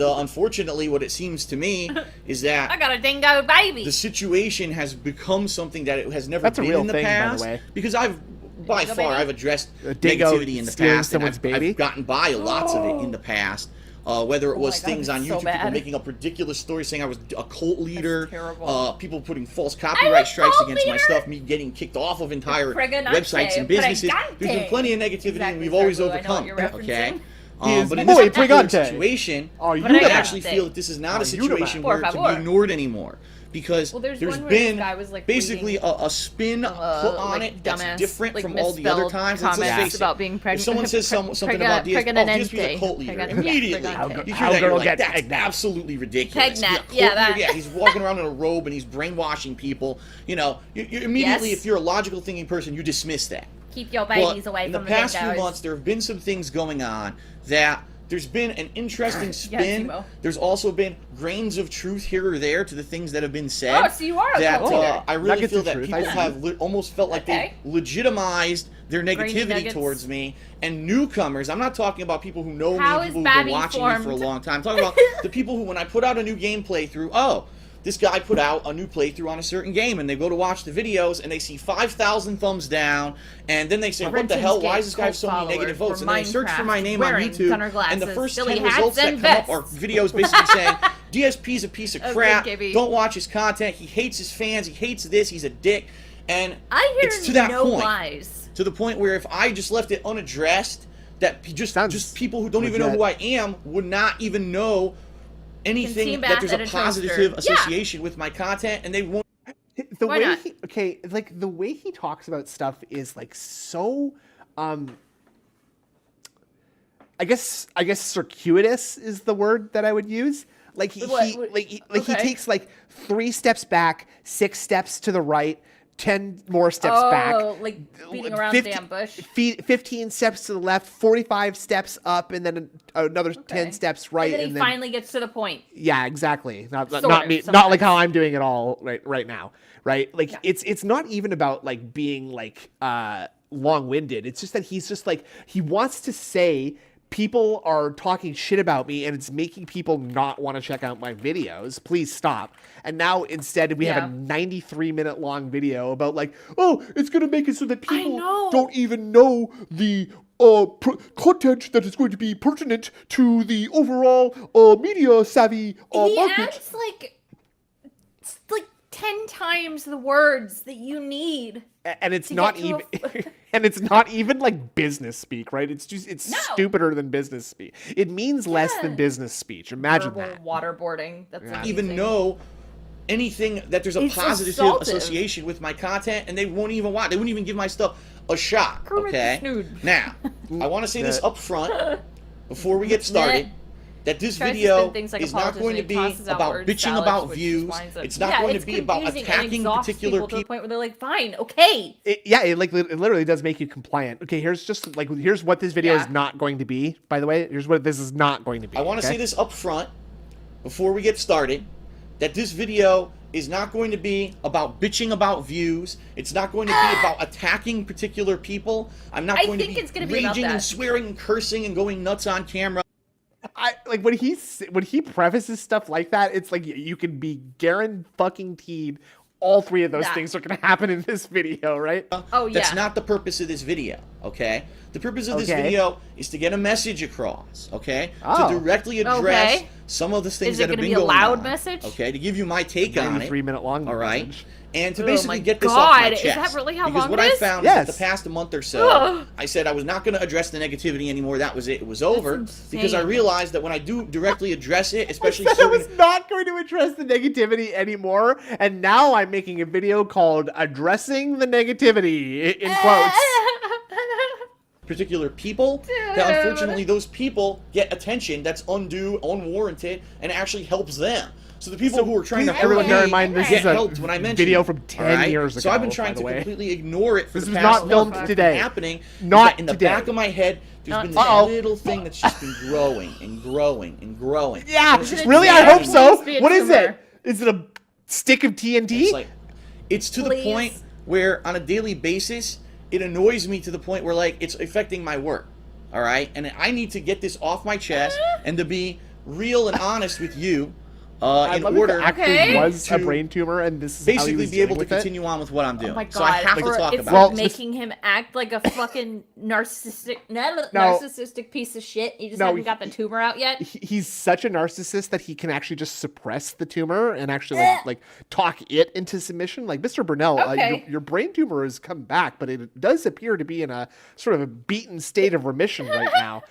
Unfortunately, what it seems to me is that I got a dingo baby. the situation has become something that it has never That's a been real in the thing, by the past. way. Because I've, by Dingo far, baby? I've addressed A dingo negativity in the stealing past, and someone's I've baby? gotten by lots of it in the past. Whether it Oh was my God, things on it's so YouTube, people bad. making up ridiculous stories saying I was a cult leader, terrible. people putting false I'm copyright a strikes cult against my leader? stuff, me getting kicked off of entire Pregante, websites and businesses. pregante. There's been plenty of negativity, Exactly, and we've always exactly. I know what overcome. you're referencing. Okay, He is but in muy this particular pregante. situation, Oh, you I Pregante. actually feel that this is not a situation Por where it can favor. be ignored anymore. Because Well, there's there's one where this been guy was, like, basically reading, a spin put on like, it that's dumbass, different like, from all the other misspelled times. Let's comments face it. about being pregnant. If someone says something about DSP, oh, DSP's a cult leader, Pregante. immediately Yeah, you pregante. hear How that, you're girl like, get that's pregnant. absolutely ridiculous. Pregnant. He's a cult Yeah, leader. Yeah, he's walking around in a robe and he's brainwashing people. You know, you immediately, Yes. if you're a logical thinking person, you dismiss that. Keep your But babies away in from the past few windows. months, there have been some things going on that there's been an interesting spin. Timo. There's also been grains of truth here or there to the things that have been said. Oh, so you are a that cult leader. I really Nuggets feel of that truth. people I see. have almost felt like Okay. they legitimized their Grainy negativity nuggets. towards me. And newcomers, I'm not talking about people who know How me, is people who've Babby been watching me for a formed? long time. I'm talking about the people who, when I put out a new game playthrough, oh, this guy put out a new playthrough on a certain game, and they go to watch the videos, and they see 5,000 thumbs down, and then they say, what the hell, why does this guy have so many negative votes? And then they search for my name on YouTube, and the first 10 results that come up are videos basically saying, DSP's a piece of crap, don't watch his content, he hates his fans, he hates this, he's a dick, and I hear it's to that no point, lies. to the point where if I just left it unaddressed, that just people who don't even know who I am would not even know anything that there's a positive association with my content, and they won't. The Why way not? the way he talks about stuff is like so I guess circuitous is the word that I would use. Like he takes like 3 steps back, 6 steps to the right, 10 more steps back. Oh, like beating around the damn bush. 15 steps to the left, 45 steps up, and then another 10 steps right. And then he finally gets to the point. Yeah, exactly. Not Sort me. of, Not sometimes. like how I'm doing it all right now. Right? Like it's not even about like being like long-winded. It's just that he's just like he wants to say people are talking shit about me and it's making people not want to check out my videos. Please stop. And now instead we have a 93-minute long video about like, oh, it's going to make it so that people don't even know the content that is going to be pertinent to the overall media savvy He market. adds like 10 times the words that you need. And it's to not get to even and it's not even like business speak, right? It's just stupider than business speak. It means less than business speech. Imagine Verbal that. waterboarding. That's amazing. Even know anything that there's a It's positive assaultive. association with my content, and they won't even watch. They wouldn't even give my stuff a shot. Kermit the Okay. Snood. Now, I want to say this up front before we get started. That this Tries to video spin things like a is not going to politician. be He tosses out about word bitching salad, about which views. just winds up- It's not going to be about confusing and attacking exhausts particular people to the people. point where they're like, fine, okay. It literally does make you compliant. Okay, here's what this video is not going to be. By the way, here's what this is not going to be. I want to say this up front before we get started, that this video is not going to be about bitching about views. It's not going to be about attacking particular people. I'm not going to be raging and swearing and cursing and going nuts on camera. I like when he prefaces stuff like that, it's like you can be guaranteed all 3 of those things are going to happen in this video, right? Oh yeah. That's not the purpose of this video, okay? The purpose of this video is to get a message across, okay? To directly address some of the things that have been going on. Is it going to be a loud message? Okay, to give you my take on it. 3-minute long. All right. Message. And to Oh basically my get this off my God, chest. is that really how because long what it I is? found is that the past month or so, Ugh. I said I was not going to address the negativity anymore. That was it. It was over. Because I realized that when I do directly address it, especially I was not going to address the negativity anymore, and now I'm making a video called "Addressing the Negativity" in quotes. particular people, that unfortunately those people get attention that's undue, unwarranted, and actually helps them. So the people who are trying to everyone bear in mind this is a when I video from 10 years ago. So I've been trying to completely ignore it. This was not filmed today. Happening not in the today. back of my head. There's been this little thing that's just been growing and growing and growing. Yeah, really? I hope so. What is it? Is it a stick of TNT? It's to the point where on a daily basis, it annoys me to the point where like it's affecting my work. All right, and I need to get this off my chest and to be real and honest with you. In order was a brain tumor, and this is basically be able to continue on with what I'm doing. Oh my God. So I have to talk it's about like making him act like a fucking narcissistic piece of shit. He just hasn't got the tumor out yet. He's such a narcissist that he can actually just suppress the tumor and actually like talk it into submission. Like Mr. Burnell, your brain tumor has come back, but it does appear to be in a sort of a beaten state of remission right now.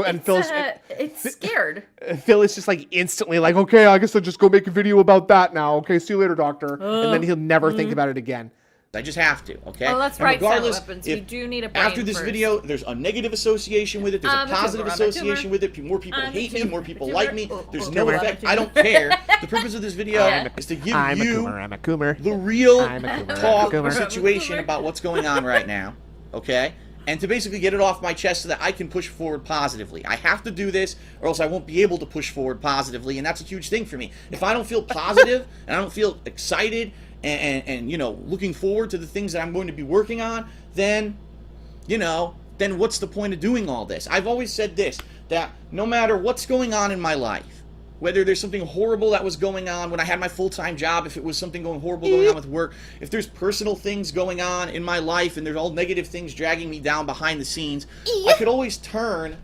And Phil's it's scared. Phil is just like instantly like, okay, I guess I'll just go make a video about that now. Okay, see you later, doctor. And then he'll never think about it again. I just have to, okay? Oh, that's right, regardless, weapons. You do need a brain after this video, there's a negative association with it, there's a positive association with it, more people hate me, more people like me, there's no effect, I don't care. The purpose of this video is to give you the real talk or situation about what's going on right now, okay? And to basically get it off my chest so that I can push forward positively. I have to do this, or else I won't be able to push forward positively, and that's a huge thing for me. If I don't feel positive, and I don't feel excited, and you know, looking forward to the things that I'm going to be working on, then, you know, then what's the point of doing all this? I've always said this, that no matter what's going on in my life, whether there's something horrible that was going on when I had my full-time job, if it was something horrible going on with work, if there's personal things going on in my life and there's all negative things dragging me down behind the scenes, I could always turn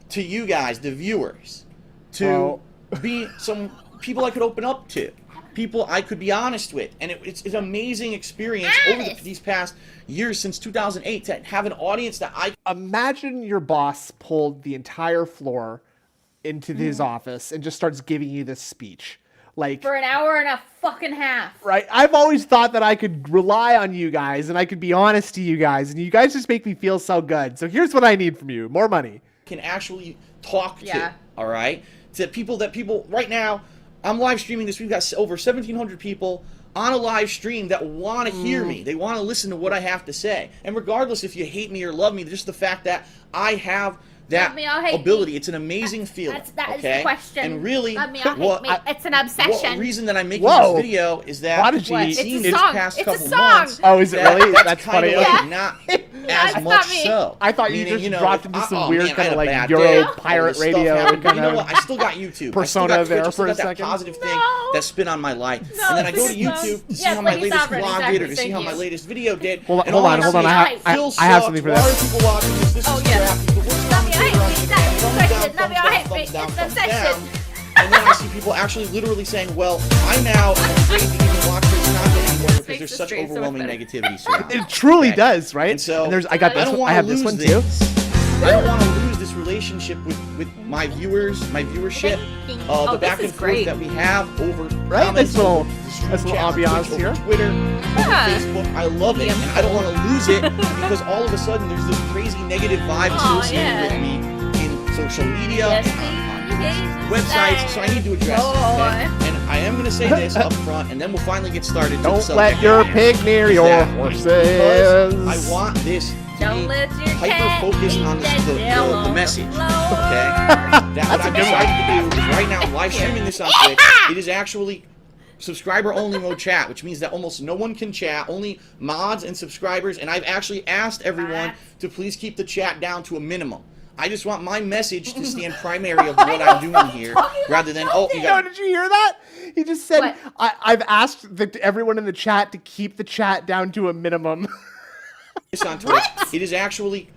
to you guys, the viewers, to be some people I could open up to, people I could be honest with. And it's an amazing experience over these past years since 2008 to have an audience that I... Imagine your boss pulled the entire floor into his office and just starts giving you this speech. Like for an hour and a fucking half. Right. I've always thought that I could rely on you guys and I could be honest to you guys, and you guys just make me feel so good. So here's what I need from you. More money. Can actually talk to, all right? To people right now, I'm live streaming this. We've got over 1,700 people on a live stream that want to hear me. They want to listen to what I have to say. And regardless if you hate me or love me, just the fact that I have that ability, it's an amazing feeling. That is the question. And really, it's an obsession. The reason that I'm making this video is that I've seen this past couple months. Oh, is it really? That's funny. Not as much so. I thought you just dropped into some weird kind of like Euro pirate radio kind of. You know what? I still got YouTube. Persona there for a second. That positive thing that spin on my life. And then I go to YouTube to see how my latest vlog did or to see how my latest video did. Hold on. I have something for that. Why are people watching this? This is crap. And then I see people actually literally saying, well, I now am afraid to even watch this content anymore because there's such overwhelming negativity surrounding it. It truly does, right? And so I got this one. I have this one too. I don't want to lose this relationship with my viewers, my viewership, the back and forth that we have over comments, nice little ambiance here. Twitter, over Facebook. I love it, and I don't want to lose it because all of a sudden there's this crazy negative vibe associated with me in social media, on websites. So I need to address it. Okay? And I am going to say this up front, and then we'll finally get started. Don't let your pig near your horses. I want this. Hyper-focused on the message, okay? That what I've decided to do is right now, live streaming this on Twitch, it is actually subscriber-only mode chat, which means that almost no one can chat, only mods and subscribers, and I've actually asked everyone to please keep the chat down to a minimum. I just want my message to stand primary of what I'm doing here, rather than, did you hear that? He just said, I've asked everyone in the chat to keep the chat down to a minimum. On Twitch, it is actually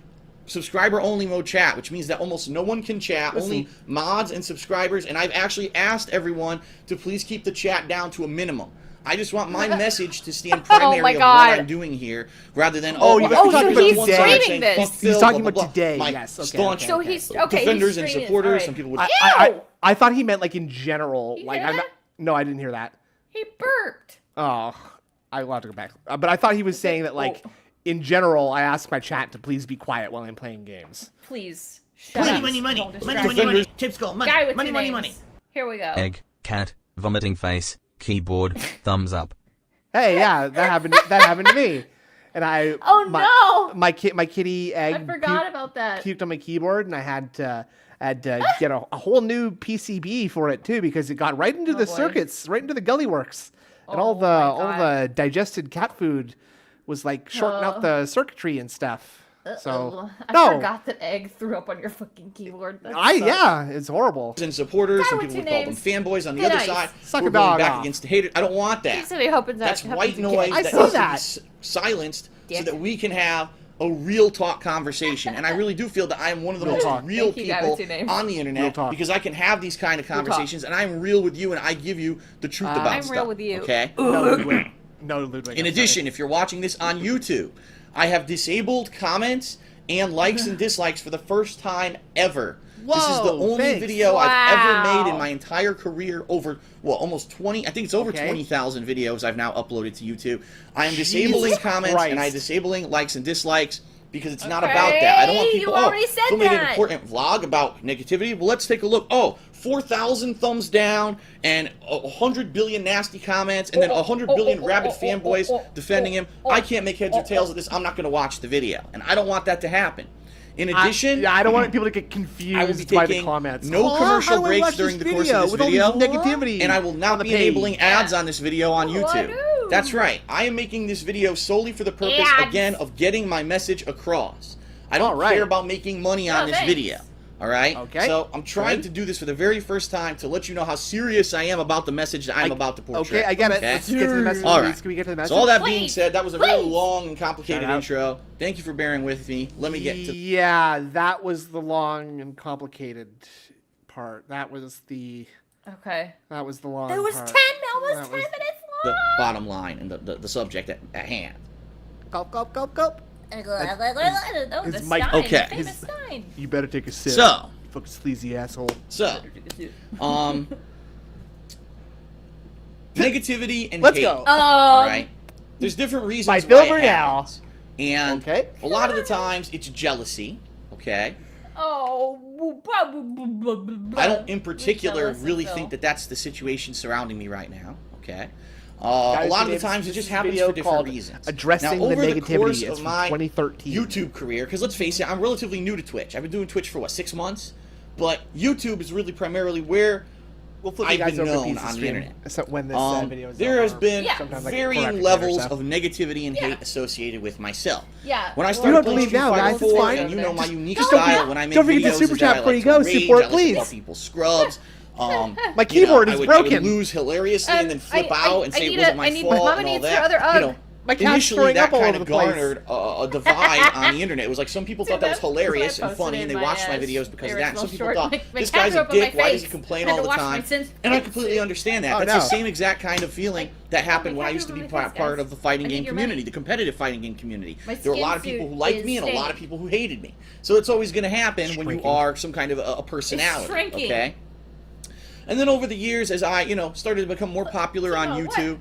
subscriber-only mode chat, which means that almost no one can chat, only mods and subscribers, and I've actually asked everyone to please keep the chat down to a minimum. I just want my message to stand primary of what I'm doing here, rather than so he's streaming this. He's talking about today. Yes, staunch defenders and supporters. Some people would. I thought he meant like in general. Like no, I didn't hear that. He burped. Oh, I will have to go back. But I thought he was saying that like in general, I ask my chat to please be quiet while I'm playing games. Please. Money. Tips go. Money. Here we go. Egg, cat, vomiting face, keyboard, thumbs up. Hey, yeah, that happened to me. And my kitty Egg. I forgot about that. Puked on my keyboard, and I had to get a whole new PCB for it too, because it got right into the circuits, right into the gully works, and all the digested cat food was like shorting out the circuitry and stuff. So I forgot that Egg threw up on your fucking keyboard. It's horrible. And supporters, some people would call them fanboys on the other side. Suck a dog back against the haters. I don't want that. That's white noise that needs to be silenced so that we can have a real talk conversation. And I really do feel that I am one of the most real people on the internet because I can have these kind of conversations, and I'm real with you, and I give you the truth about stuff. I'm real with you. Okay? No, Ludwig. In addition, if you're watching this on YouTube, I have disabled comments and likes and dislikes for the first time ever. Whoa, this is the only video I've ever made in my entire career over, almost 20, I think it's over 20,000 videos I've now uploaded to YouTube. I am disabling comments and I'm disabling likes and dislikes because it's not about that. I don't want people, you made an important vlog about negativity. Well, let's take a look. 4,000 thumbs down and 100 billion nasty comments and then 100 billion rabid fanboys defending him. I can't make heads or tails of this. I'm not going to watch the video. And I don't want that to happen. In addition, I don't want people to get confused by the comments. No commercial breaks during the course of this video. Negativity and I will not be enabling ads on this video on YouTube. That's right. I am making this video solely for the purpose, again, of getting my message across. I don't care about making money on this video. All right? Okay. So I'm trying to do this for the very first time to let you know how serious I am about the message that I'm about to portray. Okay, I get it. Let's get to the message. All right. Can we get to the message? So all that being said, that was a very long and complicated intro. Thank you for bearing with me. Let me get to... Yeah, that was the long and complicated part. That was the... Okay. That was the long There was part. 10 minutes long! The bottom line and the subject at hand. Gulp, gulp, gulp, gulp. The Mike, Stein, okay. the famous Stein. You better take a sip. So... Fucking sleazy asshole. So... negativity and Let's hate. go. All right? There's different reasons By why Bill it Burnell. happens. And a lot of the times, it's jealousy. Okay? I don't, in particular, really think that that's the situation surrounding me right now. Okay? A lot of the times, it just happens for different reasons. Addressing now, over the negativity, the course it's of my 2013. YouTube career, because let's face it, I'm relatively new to Twitch. I've been doing Twitch for, 6 months? But YouTube is really primarily where I've been known on the internet. So when this video is there has been sometimes I varying levels of negativity and hate associated with myself. Yeah. When I started playing Street Fighter 4, and you know my unique style when I make videos, forget the super chat before you go. Support, please. I like to call people scrubs. My keyboard is broken. I would lose hilariously and then flip out and say it wasn't my fault and all that. My cat's Initially, throwing that up all kind over of the place. garnered a divide on the internet. It was like some people thought that was hilarious and funny, and they watched my videos because of that. And some people thought, this guy's a dick, why does he complain all the time? And I completely understand that. That's the same exact kind of feeling that happened when I used to be part of the fighting game community, the competitive fighting game community. There were a lot of people who liked me and a lot of people who hated me. So it's always going to happen when you are some kind of a personality, okay? And then over the years, as I, started to become more popular on YouTube,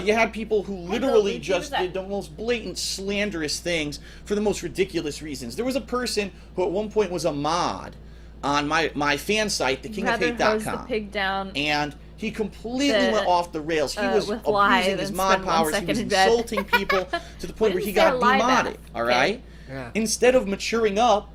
you had people who literally just did the most blatant, slanderous things for the most ridiculous reasons. There was a person who at one point was a mod on my fan site, thekingofhate.com. And he completely went off the rails. He was abusing his mod powers. He was insulting people to the point where he got demodded, all right? Yeah. Instead of maturing up,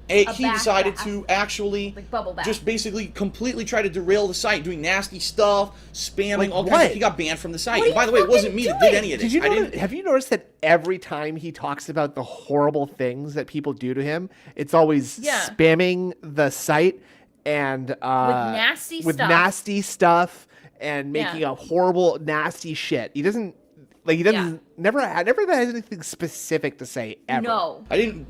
he decided to actually just basically completely try to derail the site, doing nasty stuff, spamming, all kinds of... He got banned from the site. And by the way, it wasn't me that did any of this. Have you noticed that every time he talks about the horrible things that people do to him, it's always spamming the site and with nasty stuff and making a horrible, nasty shit. He doesn't... never has anything specific to say ever. No. I didn't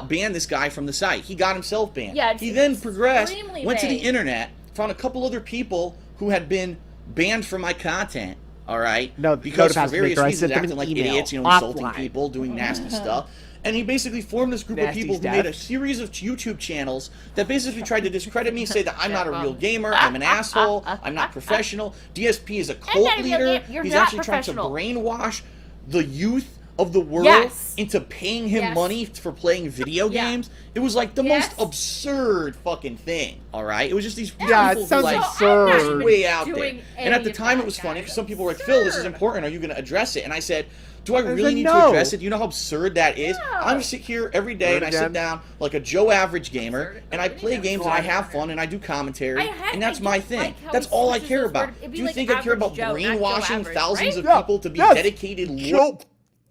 ban this guy from the site. He got himself banned. Yeah, he then progressed, went to the internet, found a couple other people who had been banned from my content, all right? Because for various reasons, acting like idiots, insulting people, doing nasty stuff. And he basically formed this group of people who made a series of YouTube channels that basically tried to discredit me, say that I'm not a real gamer, I'm an asshole, I'm not professional. DSP is a cult leader. He's actually trying to brainwash the youth of the world into paying him money for playing video games. It was like the most absurd fucking thing, all right? It was just these people it sounds absurd. way out there. And at the time it was funny because some people were like, Phil, this is important. Are you going to address it? And I said, do I really need to address it? Do you know how absurd that is? I'm sit here every day and I sit down like a Joe average gamer and I play games and I have fun and I do commentary and that's my thing. That's all I care about. Do you think I care about brainwashing thousands of people to be dedicated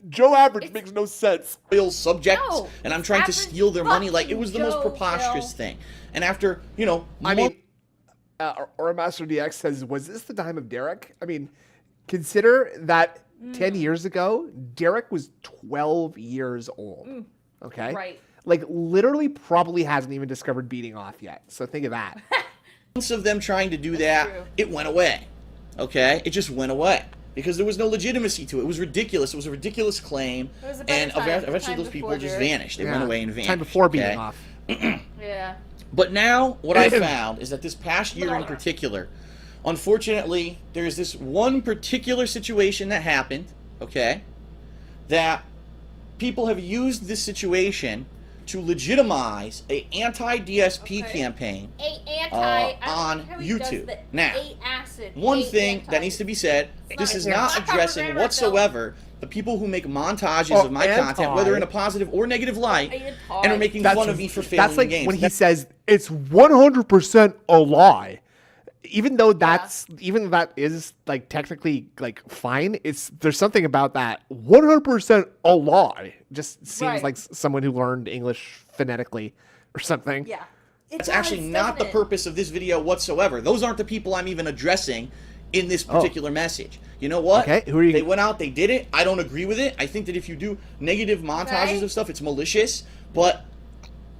Joe Average makes no sense. Real subjects, and I'm trying to steal their money. Like, it was the most preposterous thing. And after, you know... I mean, or Master DX says, was this the time of Derek? I mean, consider that 10 years ago, Derek was 12 years old. Okay? Right. Like, literally probably hasn't even discovered beating off yet. So think of that. Once of them trying to do that, it went away. Okay? It just went away. Because there was no legitimacy to it. It was ridiculous. It was a ridiculous claim. And eventually those people just vanished. They went away and vanished. Time before beating off. Yeah. But now, what I found is that this past year in particular, unfortunately, there's this one particular situation that happened, okay, that people have used this situation to legitimize a anti-DSP campaign on YouTube. Now, one thing that needs to be said, this is not addressing whatsoever the people who make montages of my content, whether in a positive or negative light, and are making fun of me for failing That's like games. when he says, it's 100% a lie. Even though that is like technically like fine, there's something about that 100% a lie. Just seems like someone who learned English phonetically or something. Yeah. That's actually not the purpose of this video whatsoever. Those aren't the people I'm even addressing in this particular message. You know what? Okay, who are you? They went out, they did it. I don't agree with it. I think that if you do negative montages of stuff, it's malicious, but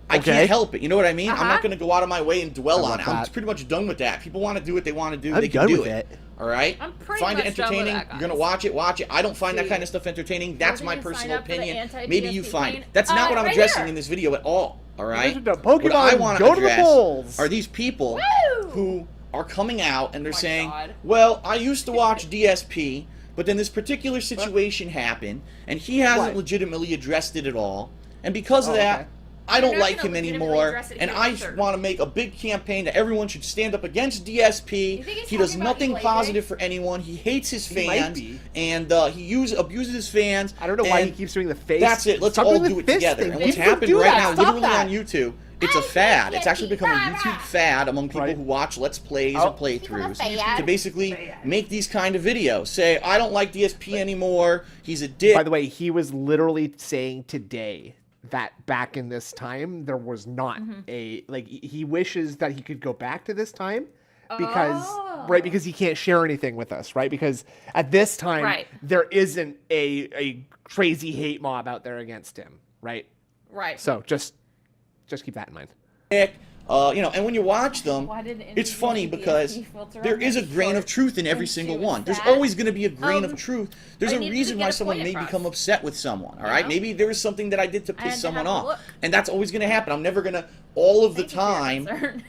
I can't help it. You know what I mean? I'm not going to go out of my way and dwell on it. I'm pretty much done with that. People want to do what they want to do. They can do it. All right? Find it entertaining. You're going to watch it. Watch it. I don't find that kind of stuff entertaining. That's my personal opinion. Maybe you find it. That's not what I'm addressing in this video at all. All right? What I want to address are these people who are coming out and they're saying, well, I used to watch DSP, but then this particular situation happened, and he hasn't legitimately addressed it at all. And because of that, I don't like him anymore, and I want to make a big campaign that everyone should stand up against DSP. He does nothing positive for anyone. He hates his fans, and he abuses his fans. I don't know why he keeps doing the face. That's it. Let's all do it together. And what's happened right now, literally on YouTube, it's a fad. It's actually become a YouTube fad among people who watch Let's Plays and playthroughs to basically make these kind of videos. Say, I don't like DSP anymore. He's a dick. By the way, he was literally saying today that back in this time there was not he wishes that he could go back to this time because he can't share anything with us, right? Because at this time there isn't a crazy hate mob out there against him, right? So just keep that in mind. You know, and when you watch them, it's funny because there is a grain of truth in every single one. There's always going to be a grain of truth. There's a reason why someone may become upset with someone, all right? Maybe there is something that I did to piss someone off, and that's always going to happen. I'm never going to, all of the time,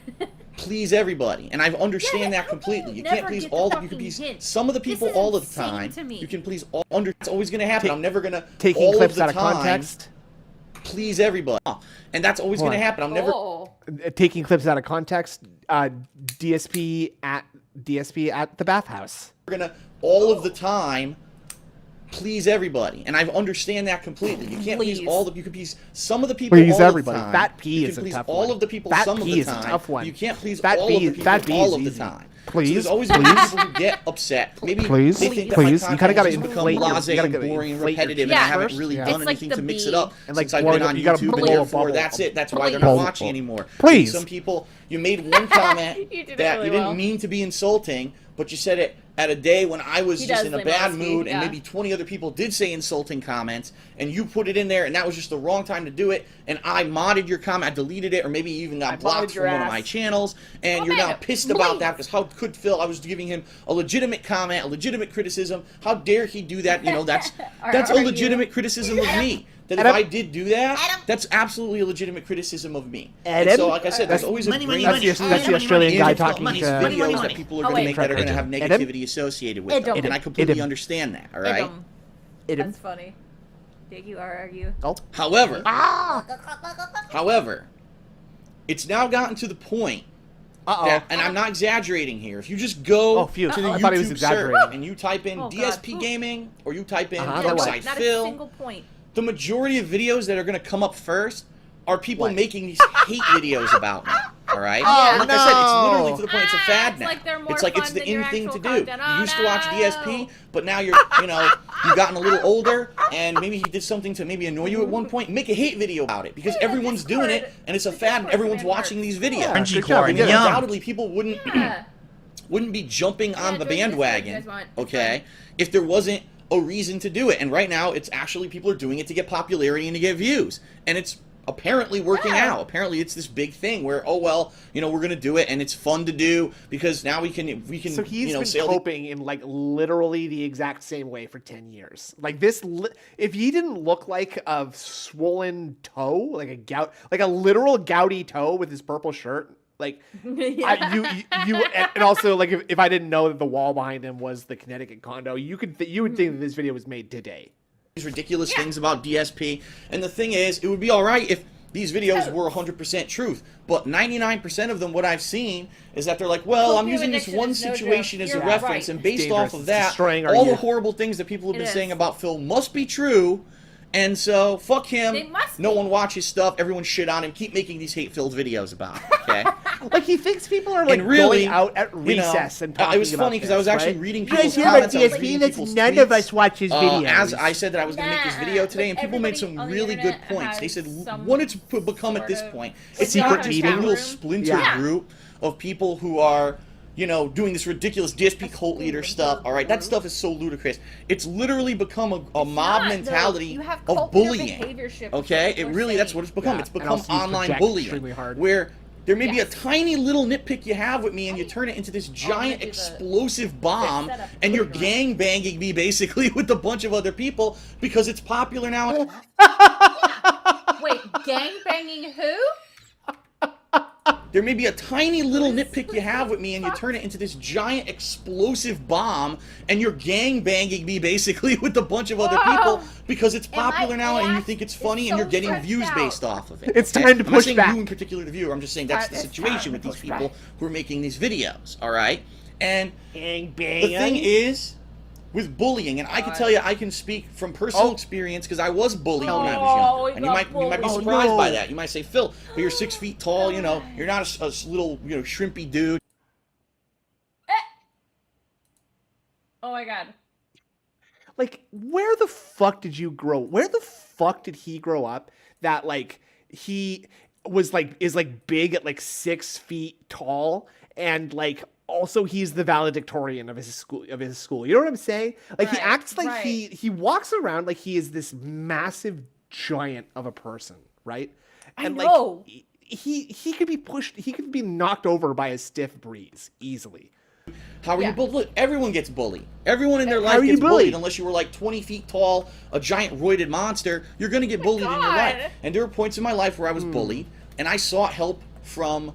please everybody, and I understand that completely. You can't please all the, you can please some of the people all of the time. You can please all, it's always going to happen. I'm never going to, taking clips out of context, please everybody, and that's always going to happen. I'm never taking clips out of context. DSP at the bathhouse. We're gonna all of the time please everybody, and I understand that completely. You can't please all the. You can please some of the people all everybody. the time. That P you is can a tough all one. Of the people that some P of the is time. A tough one. You can't please that all P, of the people that all of easy. the time. Please, so there's always people who get upset. Maybe please. They think that my You kind of got to inflate blasé and boring and repetitive, and I haven't really done anything to mix it up since I've been on YouTube, and therefore that's it. That's why they're not watching anymore. Please. Some people, you made one comment that you didn't mean to be insulting, but you said it at a day when I was just in a bad mood, and maybe 20 other people did say insulting comments, and you put it in there, and that was just the wrong time to do it, and I modded your comment, I deleted it, or maybe even got blocked from one of my channels, and you're now pissed about that, because how could Phil, I was giving him a legitimate comment, a legitimate criticism, how dare he do that, you know, that's a legitimate criticism of me. That if I did do that, that's absolutely a legitimate criticism of me. And so, like I said, there's always a grain that's the Australian guy talking to videos that people are going to make that are going to have negativity associated with them, and I completely understand that. All right. That's funny. Dig, you argue. Oh. However, it's now gotten to the point that, and I'm not exaggerating here, if you just go to the YouTube search and you type in DSPgaming or you type in Darkside Phil, a single point. The majority of videos that are going to come up first are people making these hate videos about me. All right? Like I said, it's literally to the point it's a fad now. It's the in thing to do. You used to watch DSP, but now you've gotten a little older, and maybe he did something to maybe annoy you at one point. Make a hate video about it, because everyone's doing it, and it's a fad, and everyone's watching these videos. Undoubtedly, people wouldn't be jumping on the bandwagon, okay, if there wasn't a reason to do it. And right now, it's actually people are doing it to get popularity and to get views, and it's apparently working out. Apparently it's this big thing where, oh well, we're gonna do it and it's fun to do because now we can so he's been coping in like literally the exact same way for 10 years. Like this, if he didn't look like a swollen toe, like a gout, like a literal gouty toe with his purple shirt, like and also like if I didn't know that the wall behind him was the Connecticut condo, you would think that this video was made today. These ridiculous things about DSP, and the thing is, it would be alright if these videos were 100% truth, but 99% of them, what I've seen, is that they're like, well, I'm using this one situation as a reference, and based off of that, all the horrible things that people have been saying about Phil must be true, and so, fuck him, no one watches stuff, everyone shit on him, keep making these hate-filled videos about him, okay? Like, he thinks people are, like, going out at recess and talking about it was funny, because I was actually reading people's comments, none of us watch his videos. As I said that I was going to make this video today, and people made some really good points. They said what it's become at this point. It's not just a little splinter group of people who are, doing this ridiculous DSP cult leader stuff. All right, that stuff is so ludicrous. It's literally become a mob mentality of bullying. Okay, that's what it's become. It's become online bullying, where there may be a tiny little nitpick you have with me, and you turn it into this giant explosive bomb, and you're gang banging me basically with a bunch of other people because it's popular now. Wait, gang banging who? There may be a tiny little nitpick you have with me, and you turn it into this giant explosive bomb, and you're gang banging me basically with a bunch of other people because it's popular now, and you think it's funny, and you're getting views based off of it. It's time to push back. I'm not saying you in particular the viewer. I'm just saying that's the situation with these people who are making these videos. All right, and the thing is, with bullying, and I can tell you, I can speak from personal experience because I was bullied when I was younger. And you might be surprised by that. You might say, Phil, but you're 6 feet tall, you're not a little, shrimpy dude. Oh my god. Like, where the fuck did he grow up that, like, he was, like, is, like, big at, like, 6 feet tall and, like, also he's the valedictorian of his school. You know what I'm saying? Like, he acts like he walks around like he is this massive giant of a person, right? And I know. Like he could be pushed, he could be knocked over by a stiff breeze easily. How are you bullied? Look, everyone gets bullied. Everyone in their life gets bullied unless you were like 20 feet tall, a giant roided monster. You're going to get bullied in your life. And there were points in my life where I was bullied, and I sought help from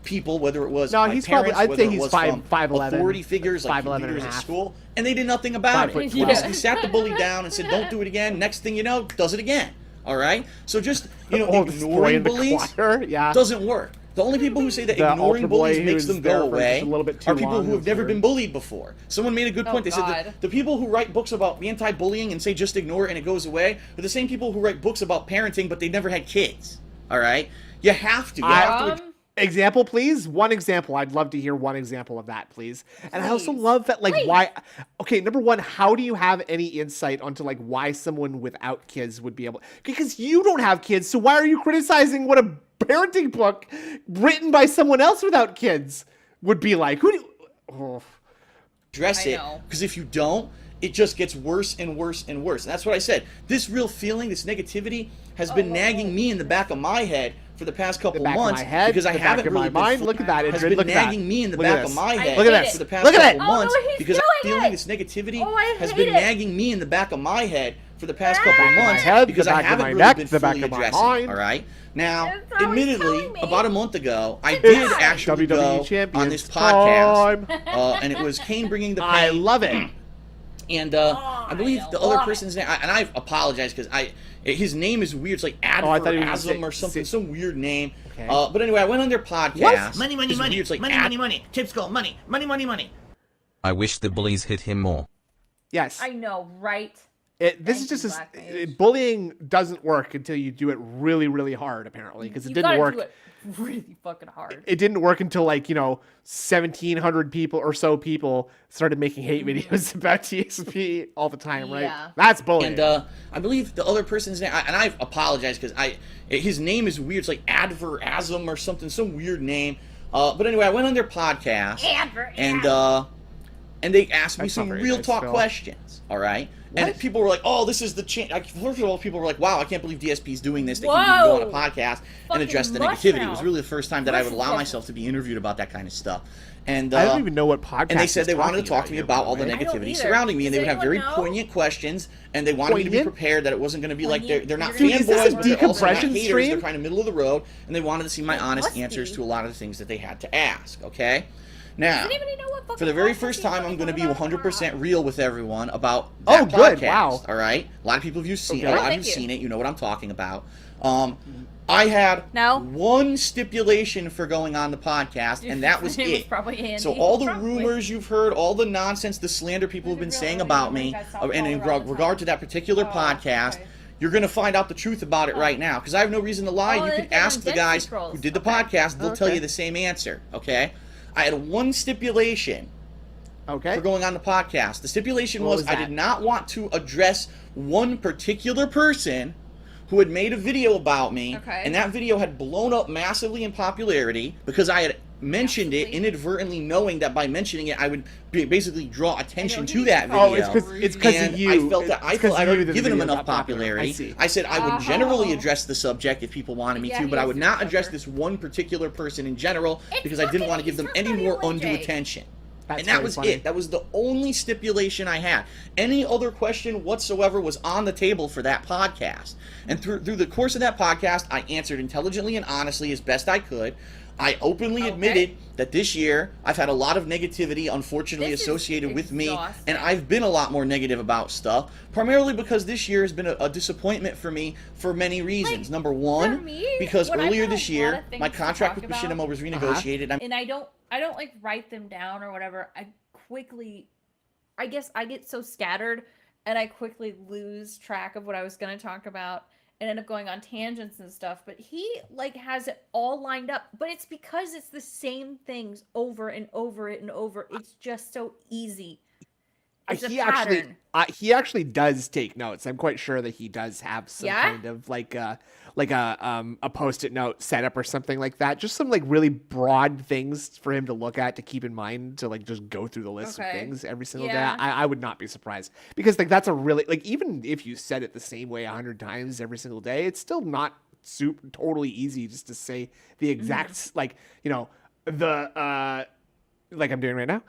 people, whether it was my parents, I'd say whether he's it was from 5'11", authority figures like leaders at school, and they did nothing about it. He basically sat the bully down and said, don't do it again. Next thing you know, does it again. All right? So just, ignoring bullies doesn't work. The only people who say that ignoring bullies makes them go away are people who have never been bullied before. Someone made a good point. They said that the people who write books about anti-bullying and say just ignore it and it goes away are the same people who write books about parenting, but they never had kids. All right? You have to. Example, please. One example. I'd love to hear one example of that, please. And I also love that, like, why... Okay, number one, how do you have any insight onto, like, why someone without kids would be able... Because you don't have kids, so why are you criticizing what a parenting book written by someone else without kids would be like? Who do... Address it, because if you don't, it just gets worse and worse and worse. And that's what I said. This real feeling, this negativity, has been nagging me in the back of my head for the past couple months because I haven't really been. Look at that. Has been nagging me in the back of my head. Look at this. For the past couple months because I'm feeling this negativity has been nagging me in the back of my head for the past couple months because I haven't really been fully addressing. All right. Now, admittedly, about a month ago, I did actually go on this podcast, and it was Kane bringing the pain. I love it. And I believe the other person's name, and I apologize because his name is weird. It's like Adverasm or something, some weird name. Okay. But anyway, I went on their podcast. Money, money, money. It's like money, money, money. Tips go money, money, money, money. I wish the bullies hit him more. Yes. I know, right? This is just bullying doesn't work until you do it really, really hard, apparently, because it didn't work. Do it really fucking hard. It didn't work until 1,700 people or so people started making hate videos about DSP all the time, right? Yeah. That's bullying. And I believe the other person's name, and I apologize because his name is weird. It's like Adverasm or something, some weird name. But anyway, I went on their podcast, and they asked me some real talk questions. All right. And people were like, "Oh, this is the change." First of all, people were like, "Wow, I can't believe DSP's doing this. They can go on a podcast and address the negativity." It was really the first time that I would allow myself to be interviewed about that kind of stuff. And I don't even know what podcast. And they said they wanted to talk to me about all the negativity surrounding me, and they would have very poignant questions, and they wanted me to be prepared that it wasn't going to be like they're not fanboys, but they're also not haters. They're kind of middle of the road, and they wanted to see my honest answers to a lot of the things that they had to ask. Okay. Now, for the very first time, I'm going to be 100% real with everyone about that podcast. Wow. All right? A lot of people have seen it. A lot of you have seen it. You know what I'm talking about. I had one stipulation for going on the podcast, and that was it. So all the rumors you've heard, all the nonsense, the slander people have been saying about me, and in regard to that particular podcast, you're going to find out the truth about it right now, because I have no reason to lie. You can ask the guys who did the podcast. They'll tell you the same answer, okay? I had one stipulation for going on the podcast. The stipulation was I did not want to address one particular person who had made a video about me, and that video had blown up massively in popularity because I had mentioned it inadvertently, knowing that by mentioning it I would basically draw attention to that video. Oh, it's because of you. I felt that I had given him enough popularity. I said I would generally address the subject if people wanted me to, but I would not address this one particular person in general because I didn't want to give them any more undue attention. And that was it. That was the only stipulation I had. Any other question whatsoever was on the table for that podcast. And through the course of that podcast, I answered intelligently and honestly as best I could. I openly admitted that this year I've had a lot of negativity, unfortunately, associated with me, and I've been a lot more negative about stuff, primarily because this year has been a disappointment for me for many reasons. Number one, because earlier this year, my contract with Machinima was renegotiated. And I don't write them down or whatever. I guess I get so scattered, and I quickly lose track of what I was going to talk about. And end up going on tangents and stuff, but he has it all lined up. But it's because it's the same things over and over and over. It's just so easy. It's a pattern. He actually does take notes. I'm quite sure that he does have some kind of a post-it note setup or something like that. Just some really broad things for him to look at, to keep in mind, to just go through the list of things every single day. I would not be surprised, because that's a really even if you said it the same way 100 times every single day, it's still not totally easy just to say the exact like I'm doing right now.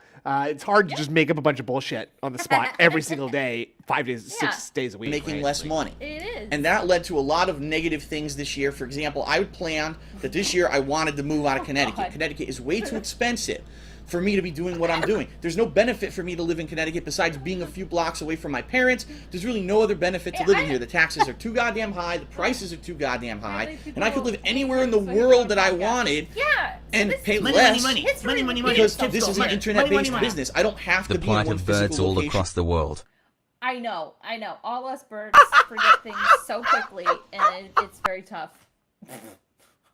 It's hard to just make up a bunch of bullshit on the spot every single day, 5 days, 6 days a week. Making less money. It is. And that led to a lot of negative things this year. For example, I planned that this year I wanted to move out of Connecticut. Connecticut is way too expensive for me to be doing what I'm doing. There's no benefit for me to live in Connecticut besides being a few blocks away from my parents. There's really no other benefit to living here. The taxes are too goddamn high. The prices are too goddamn high. And I could live anywhere in the world that I wanted and pay less because this is an internet-based business. I don't have to be in one physical location. The plight of birds all across the world. I know. All us birds forget things so quickly, and it's very tough.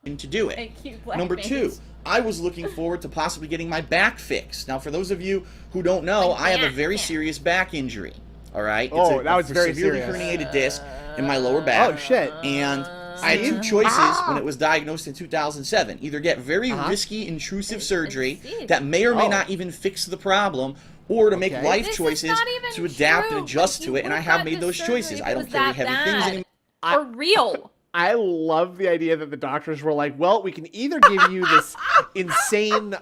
To do it. Number two, I was looking forward to possibly getting my back fixed. Now, for those of you who don't know, I have a very serious back injury. All right? That was very severely herniated disc in my lower back. Oh, shit. And I had two choices when it was diagnosed in 2007. Either get very risky, intrusive surgery that may or may not even fix the problem, or to make life choices to adapt and adjust to it, and I have made those choices. I don't carry heavy things anymore. For real. I love the idea that the doctors were like, well, we can either give you this insane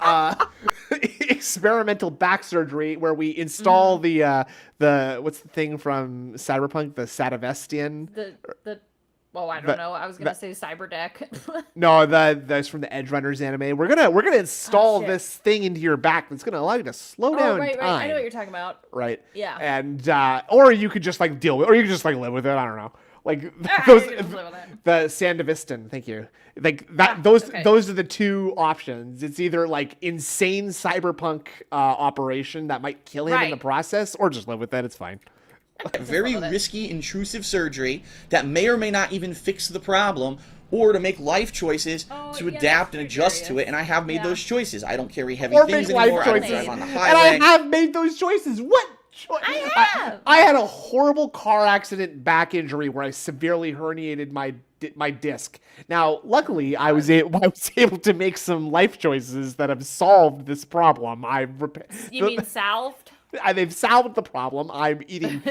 experimental back surgery where we install the what's the thing from Cyberpunk, the Satavestian? The Well, I don't know. I was gonna say Cyberdeck. No, that's from the Edge Runners anime. We're gonna install this thing into your back that's gonna allow you to slow down right, time. Right. I know what you're talking about. Right. Yeah. And or you could just like deal with, or you could just like live with it. I don't know. Like the Sandevistan. Thank you. Like that. Those are the two options. It's either like insane cyberpunk operation that might kill him in the process, or just live with it. It's fine. Very risky, intrusive surgery that may or may not even fix the problem, or to make life choices to adapt and adjust to it. And I have made those choices. I don't carry heavy things anymore. I don't drive on the highway. And I have made those choices. What? I had a horrible car accident back injury where I severely herniated my disc. Now, luckily, I was able to make some life choices that have solved this problem. You mean solved? They've solved the problem. I'm eating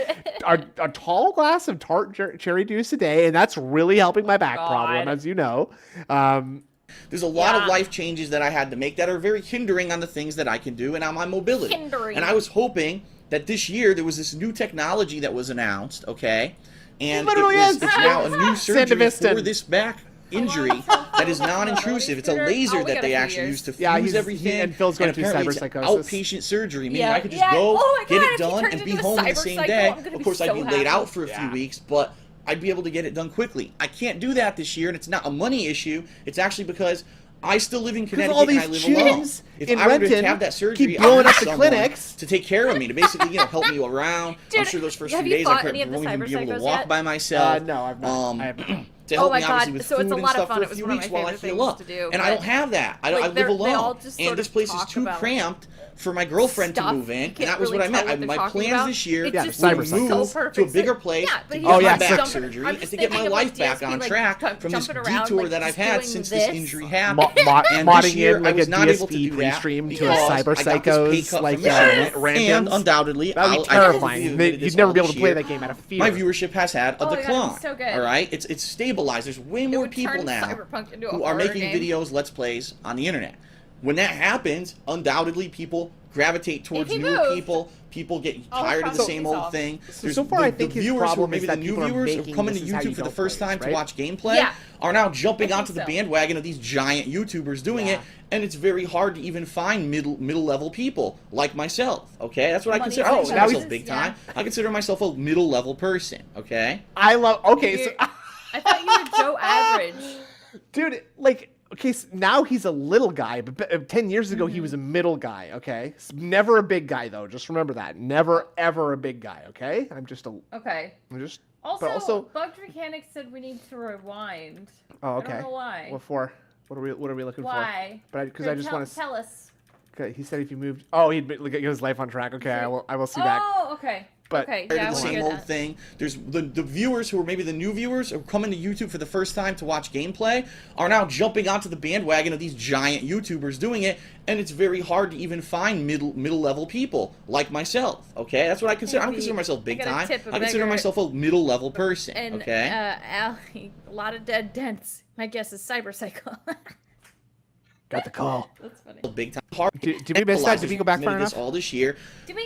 a tall glass of tart cherry juice a day, and that's really helping my back problem, as you know. There's a lot of life changes that I had to make that are very hindering on the things that I can do and on my mobility. And I was hoping that this year there was this new technology that was announced, okay? And it's now a new surgery for this back injury that is non-intrusive. It's a laser that they actually use to fuse everything. And Phil's going through cyberpsychosis. Outpatient surgery, meaning I could just go, get it done, and be home in the same day. Of course, I'd be laid out for a few weeks, but I'd be able to get it done quickly. I can't do that this year, and it's not a money issue. It's actually because I still live in Connecticut and I live alone. If I were to have that surgery, I would have someone to take care of me, to basically, help me around. I'm sure those first few days I won't even be able to walk by myself. No, I've not. To help me obviously with food and stuff for a few weeks while I heal up. And I don't have that. I live alone. And this place is too cramped for my girlfriend to move in. And that was what I meant. My plans this year were to move to a bigger place to get my back surgery and to get my life back on track from this detour that I've had since this injury happened. And this year I was not able to do that because I got this pay cut from the and undoubtedly that would be terrifying. You'd never be able to play that game out of fear. My viewership has had a decline. All right, it's stabilized. There's way more people now who are making videos, Let's Plays on the internet. When that happens, undoubtedly people gravitate towards newer people. People get tired of the same old thing. So far, I think his problem is that the new viewers who come into YouTube for the first time to watch gameplay are now jumping onto the bandwagon of these giant YouTubers doing it, and it's very hard to even find middle-level people like myself. Okay, that's what I consider. I consider myself big time. I consider myself a middle-level person. Okay. I thought you were Joe Average. Dude, okay, so now he's a little guy, but 10 years ago he was a middle guy, okay? Never a big guy, though. Just remember that. Never, ever a big guy, okay? Okay. Also, Bugged Mechanics said we need to rewind. Oh, okay. I don't know why. What for? What are we looking for? Why? Because I just want to... Tell us. Okay, he said if you moved... Oh, he'd get his life on track. Okay, I will see that. Oh, okay. But the same old thing. There's the viewers who are maybe the new viewers who come into YouTube for the first time to watch gameplay are now jumping onto the bandwagon of these giant YouTubers doing it, and it's very hard to even find middle-level people like myself. Okay, that's what I consider. I don't consider myself big time. I consider myself a middle-level person. And, okay. Allie, a lot of dead dents. My guess is Cyber Psycho. Got the call. That's funny. Big time. Hard. Did we miss that? Did we go back far enough? All this year,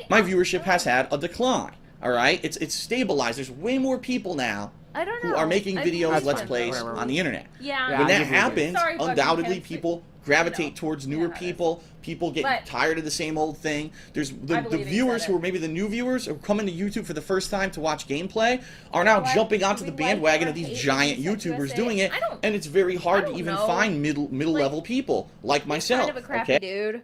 my viewership has had a decline. All right, it's stabilized. There's way more people now who are making videos, Let's Plays on the internet. Yeah. When that happens, undoubtedly people gravitate towards newer people. People get tired of the same old thing. There's the viewers who are maybe the new viewers who come into YouTube for the first time to watch gameplay are now jumping onto the bandwagon of these giant YouTubers doing it, and it's very hard to even find middle-level people like myself. Kind of a crappy dude,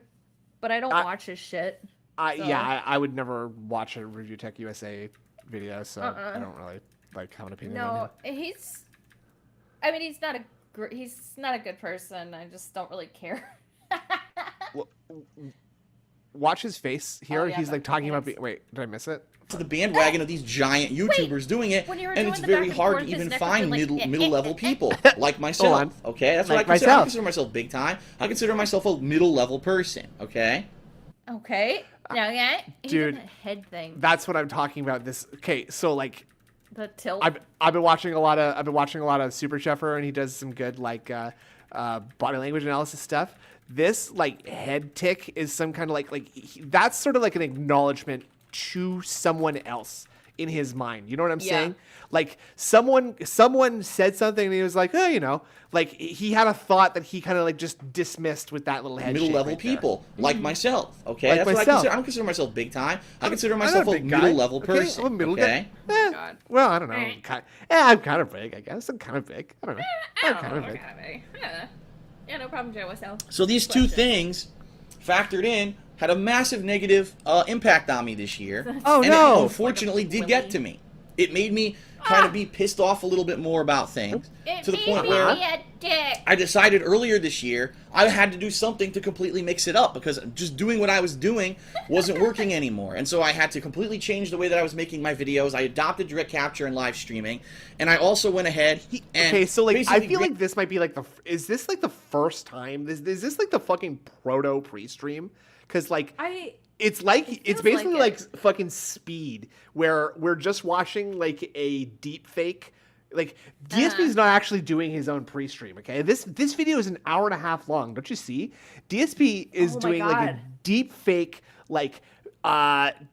but I don't watch his shit. I would never watch a Review Tech USA video, so I don't really have an opinion on him. He's not a good person. I just don't really care. Watch his face here. He's talking about. Wait, did I miss it? To the bandwagon of these giant YouTubers doing it, and it's very hard to even find middle-level people like myself. Okay, that's what I consider. I consider myself big time. I consider myself a middle-level person. Okay. Okay. No, yeah. Dude, head thing. That's what I'm talking about. So the tilt. I've been watching a lot of Super Cheffer, and he does some good body language analysis stuff. This head tick is some kind of that's sort of like an acknowledgement to someone else in his mind. You know what I'm saying? Like someone said something and he was like, oh, you know, like he had a thought that he kind of like just dismissed with that little head middle level right people like myself. Okay, like that's myself. what I consider. I don't consider myself big time. I consider myself a middle level person. I'm a middle guy. Well, I don't know. I'm kind of big, I guess. I'm kind of big. I don't know. I'm kind of big. Yeah, no problem, Joe. So these two things factored in had a massive negative impact on me this year. Oh, and no. it unfortunately did get to me. It made me kind of be pissed off a little bit more about things to the point where I decided earlier this year I had to do something to completely mix it up because just doing what I was doing wasn't working anymore. And so I had to completely change the way that I was making my videos. I adopted direct capture and live streaming. And I also went ahead and okay, so like I feel like this might be like is this like the first time? Is this like the fucking proto pre-stream? Because like it's basically like fucking Speed, where we're just watching like a deep fake. Like DSP is not actually doing his own pre-stream. Okay, this video is an hour and a half long. Don't you see? DSP is doing like a deep fake like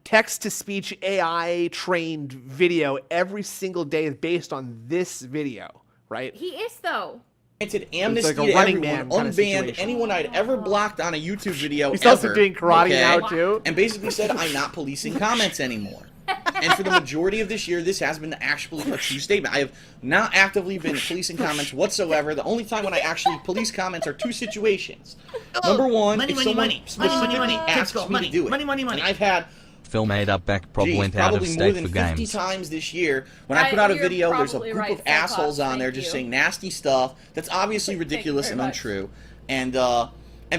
text to speech AI trained video every single day based on this video. Right? He is though. Amnesty to everyone, unbanned anyone I'd ever blocked on a YouTube video. He's also doing karate now too, and basically said I'm not policing comments anymore. And for the majority of this year, this has been actually a true statement. I have not actively been policing comments whatsoever. The only time when I actually police comments are two situations. Number one, if someone specifically asks me to do it, and I've had. Phil made up back probably went out of state more than for 50 games. times this year when I put out a video, there's a group of assholes on there just saying nasty stuff that's obviously ridiculous and untrue. And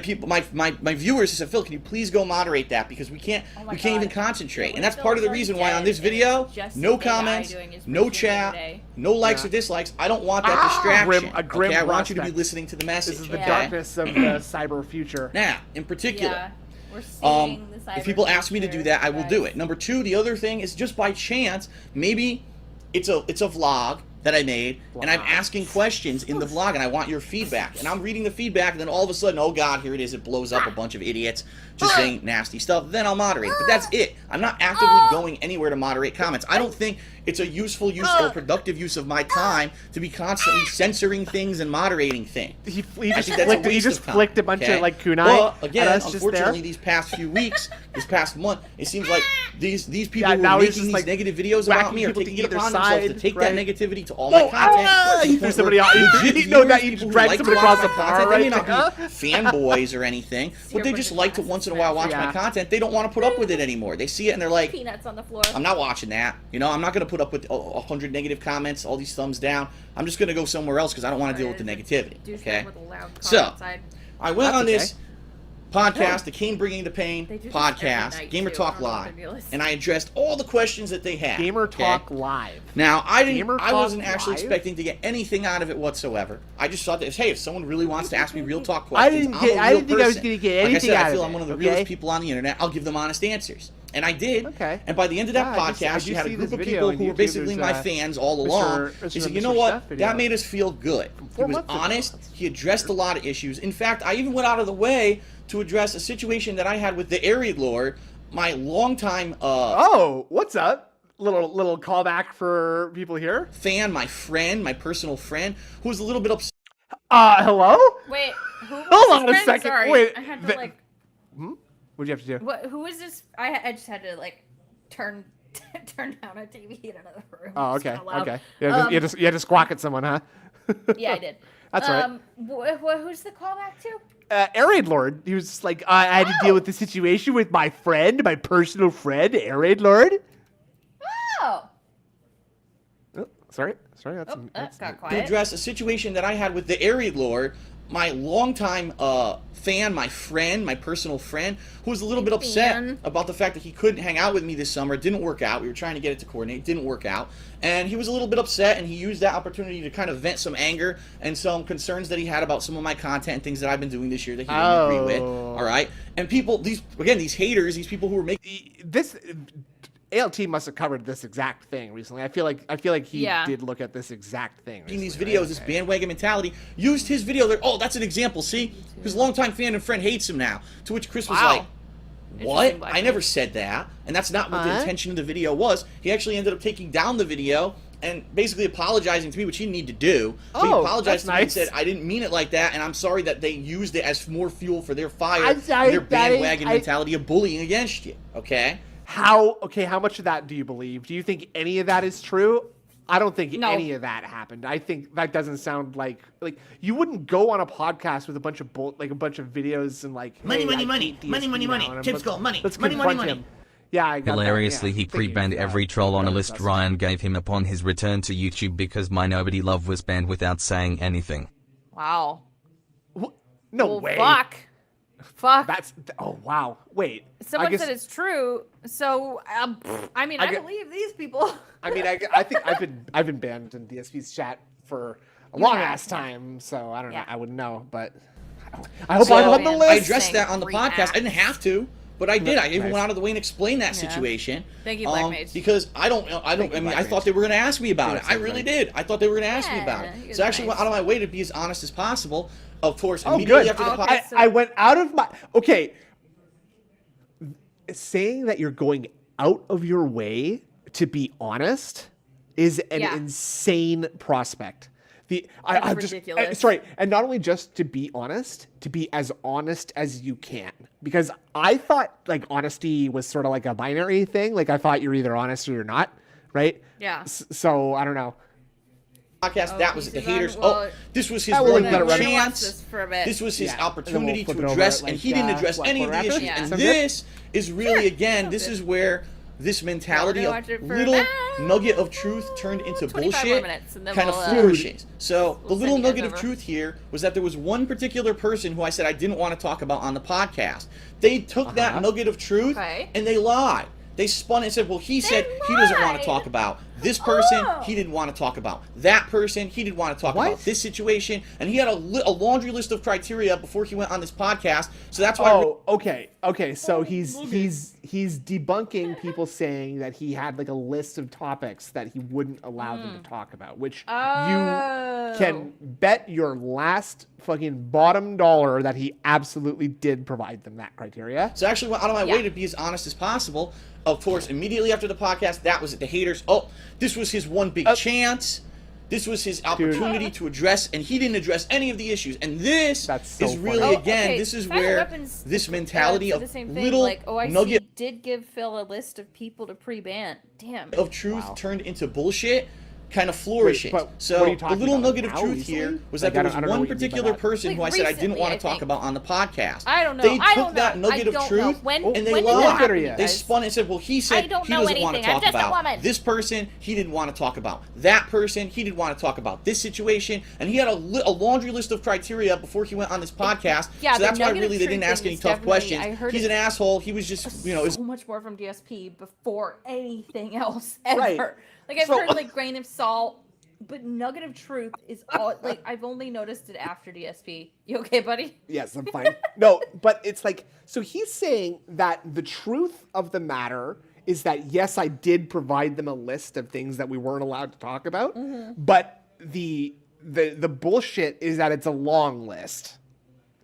people, my viewers said, Phil, can you please go moderate that because we can't even concentrate. And that's part of the reason why on this video, no comments, no chat, no likes or dislikes. I don't want that distraction. I want you to be listening to the message. This is the darkness of the cyber future. Now, in particular. We're seeing the cyber if people ask me to future, do that, I will do it. Number two, the other thing is just by chance, maybe it's a vlog that I made, and I'm asking questions in the vlog, and I want your feedback. And I'm reading the feedback, and then all of a sudden, oh God, here it is. It blows up a bunch of idiots just saying nasty stuff. Then I'll moderate. But that's it. I'm not actively going anywhere to moderate comments. I don't think it's a useful use or productive use of my time to be constantly censoring things and moderating things. He just flicked a bunch of like kunai. Well, again, unfortunately, these past few weeks, this past month, it seems like these people who are making these negative videos about me are taking it upon themselves to take that negativity to all my content. You threw somebody off. You know that you dragged somebody across the bar, right? They may not be fanboys or anything, but they just like to once in a while watch my content. They don't want to put up with it anymore. They see it and they're like, peanuts on the floor. I'm not watching that. You know, I'm not going to put up with 100 negative comments, all these thumbs down. I'm just going to go somewhere else because I don't want to deal with the negativity. Okay? So, I went on this podcast, the Kane Bringing the Pain podcast, Gamer Talk Live, and I addressed all the questions that they had. Gamer Talk Live. Now, I wasn't actually expecting to get anything out of it whatsoever. I just thought that, hey, if someone really wants to ask me real talk questions, I didn't think I was going to get anything out of it. I feel I'm one of the realest people on the internet. I'll give them honest answers. And I did. Okay. And by the end of that podcast, you had a group of people who were basically my fans all along. He said, you know what? That made us feel good. He was honest. He addressed a lot of issues. In fact, I even went out of the way to address a situation that I had with the Area Lord, my longtime oh, what's up? Little callback for people here. Fan, my friend, my personal friend, who was a little bit upset. Hello? Wait, who was Hold on a friend? second. Sorry, wait. I had to What'd you have to do? Who is this? I just had to like turn down a TV in another room. Oh, okay. Okay. You had to squawk at someone, huh? Yeah, I did. That's right. Who's the callback to? Air Raid Lord. He was just like, I had to deal with the situation with my friend, my personal friend, Air Raid Lord. Oh. Sorry. That's got quiet. To address a situation that I had with the Air Raid Lord, my longtime fan, my friend, my personal friend, who was a little bit upset about the fact that he couldn't hang out with me this summer. It didn't work out. We were trying to get it to coordinate. It didn't work out. And he was a little bit upset, and he used that opportunity to kind of vent some anger and some concerns that he had about some of my content and things that I've been doing this year that he didn't agree with. All right? And people, these haters, these people who were making... This... ALT must have covered this exact thing recently. I feel like he did look at this exact thing. In these videos, this bandwagon mentality, used his video there. Oh, that's an example. See, his longtime fan and friend hates him now. To which Chris was like, what? I never said that. And that's not what the intention of the video was. He actually ended up taking down the video and basically apologizing to me, which he didn't need to do. But he apologized to me and said, I didn't mean it like that, and I'm sorry that they used it as more fuel for their fire, their bandwagon mentality of bullying against you, okay? How much of that do you believe? Do you think any of that is true? I don't think any of that happened. I think that doesn't sound like you wouldn't go on a podcast with a bunch of videos and like money. Chips go money. Let's money. him. Yeah, I got Hilariously, that. he pre-banned every troll on a list Ryan gave him upon his return to YouTube because My Nobody Love was banned without saying anything. Wow. No way. Fuck. Wow. Wait. Someone said it's true. So I believe these people. I mean, I think I've been banned in DSP's chat for a long ass time, so I don't know. I wouldn't know, but I hope I'm on the list. I addressed that on the podcast. I didn't have to, but I did. I even went out of the way and explained that situation. Thank you, Blackmates. Because I thought they were going to ask me about it. I really did. I thought they were going to ask me about it. So I actually went out of my way to be as honest as possible. Of course, immediately after the podcast. I went out of my... Okay. Saying that you're going out of your way to be honest is an insane prospect. Ridiculous. Sorry, and not only just to be honest, to be as honest as you can. Because I thought like honesty was sort of like a binary thing. Like I thought you're either honest or you're not, right? Yeah. So I don't know. Podcast, that was the haters. This was his one chance. This was his opportunity to address, and he didn't address any of the issues. And this is really, again, this is where this mentality of little nugget of truth turned into bullshit kind of flourishes. So the little nugget of truth here was that there was one particular person who I said I didn't want to talk about on the podcast. They took that nugget of truth and they lied. They spun it and said, well, he said he doesn't want to talk about this person. He didn't want to talk about that person. He didn't want to talk about this situation. And he had a laundry list of criteria before he went on this podcast. So that's why. Okay. So he's debunking people saying that he had like a list of topics that he wouldn't allow them to talk about, which you can bet your last fucking bottom dollar that he absolutely did provide them that criteria. So I actually went out of my way to be as honest as possible. Of course, immediately after the podcast, that was it. The haters. This was his one big chance. This was his opportunity to address, and he didn't address any of the issues. And this is really, this is where this mentality of little nugget he did give Phil a list of people to pre-ban. Damn. Of truth turned into bullshit. Kind of flourishing. So the little nugget of truth here was that there was one particular person who I said I didn't want to talk about on the podcast. I don't know. They took that nugget of truth and they lied. They spun it and said, well, he said he doesn't want to talk about this person. He didn't want to talk about that person. He didn't want to talk about this situation. And he had a laundry list of criteria before he went on this podcast. So that's why really they didn't ask any tough questions. He's an asshole. He was just, so much more from DSP before anything else ever. Like I've heard like grain of salt, but nugget of truth is all like I've only noticed it after DSP. You okay, buddy? Yes, I'm fine. No, but it's like so he's saying that the truth of the matter is that yes, I did provide them a list of things that we weren't allowed to talk about, but the bullshit is that it's a long list.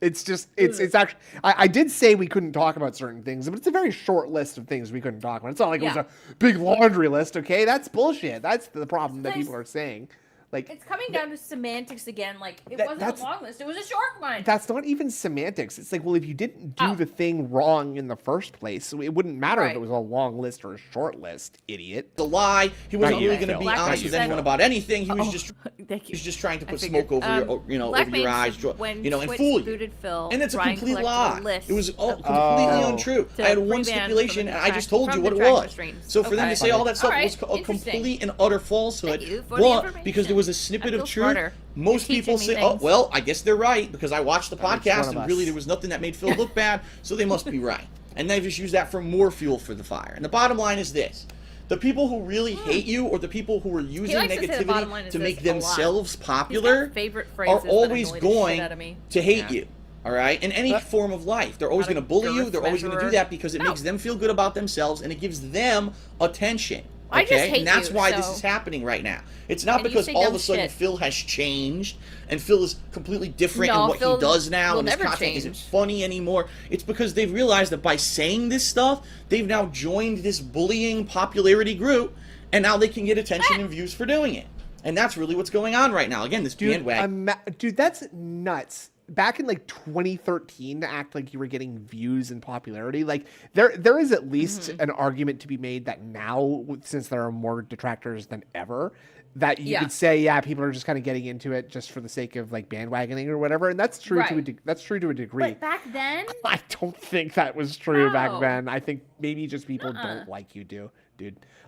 It's just, it's actually, I did say we couldn't talk about certain things, but it's a very short list of things we couldn't talk about. It's not like it was a big laundry list, okay? That's bullshit. That's the problem that people are saying. Like, it's coming down to semantics again. Like, it wasn't a long list. It was a short one. That's not even semantics. It's like, well, if you didn't do the thing wrong in the first place, it wouldn't matter if it was a long list or a short list, idiot. The lie. He wasn't really going to be honest with anyone about anything. He was just trying to put smoke over your, over your eyes, and fool you. And it's a complete lie. It was completely untrue. I had one stipulation, and I just told you what it was. So for them to say all that stuff was a complete and utter falsehood, but because there was a snippet of truth, most people say, well, I guess they're right, because I watched the podcast, and really there was nothing that made Phil look bad, so they must be right. And they just use that for more fuel for the fire. And the bottom line is this. The people who really hate you, or the people who are using negativity to make themselves popular, are always going to hate you. All right? In any form of life. They're always going to bully you. They're always going to do that because it makes them feel good about themselves, and it gives them attention. I just hate and that's you, why so... this is happening right now. It's not because all of a sudden Phil has changed and Phil is completely different in what he does now and his content isn't funny anymore. It's because they've realized that by saying this stuff, they've now joined this bullying popularity group, and now they can get attention and views for doing it. And that's really what's going on right now. Again, this bandwagon. Dude, that's nuts. Back in like 2013, to act like you were getting views and popularity, like there is at least an argument to be made that now, since there are more detractors than ever, that you could say, people are just kind of getting into it just for the sake of like bandwagoning or whatever, and that's true that's true to a degree. But back then, I don't think that was true back then. I think maybe just people don't like you, dude.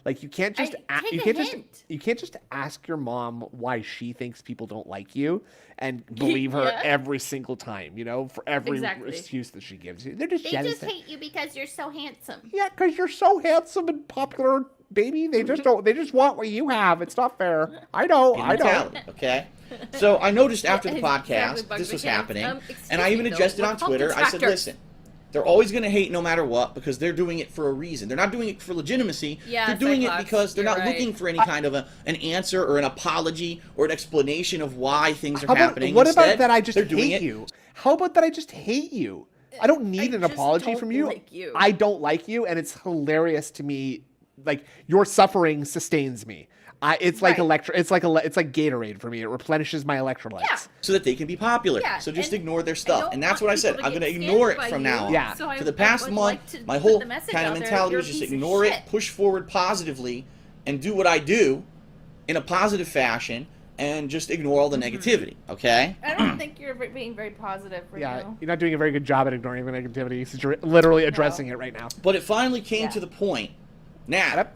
Like you can't just you can't just ask your mom why she thinks people don't like you and believe her every single time, for every excuse that she gives you. They're just jealous. They just hate you because you're so handsome. Yeah, because you're so handsome and popular, baby. They just don't. They just want what you have. It's not fair. I know. Okay. So I noticed after the podcast this was happening, and I even adjusted on Twitter. I said, listen. They're always going to hate no matter what because they're doing it for a reason. They're not doing it for legitimacy. They're doing it because they're not looking for any kind of an answer or an apology or an explanation of why things are happening. What about that I just hate you? How about that I just hate you? I don't need an apology from you. I don't like you, and it's hilarious to me. Like, your suffering sustains me. It's like it's like Gatorade for me. It replenishes my electrolytes so that they can be popular. So just ignore their stuff, and that's what I said. I'm going to ignore it from now on. So for the past month, my whole kind of mentality was just ignore it, push forward positively, and do what I do in a positive fashion, and just ignore all the negativity. Okay? I don't think you're being very positive right now. You're not doing a very good job at ignoring the negativity since you're literally addressing it right now. But it finally came to the point.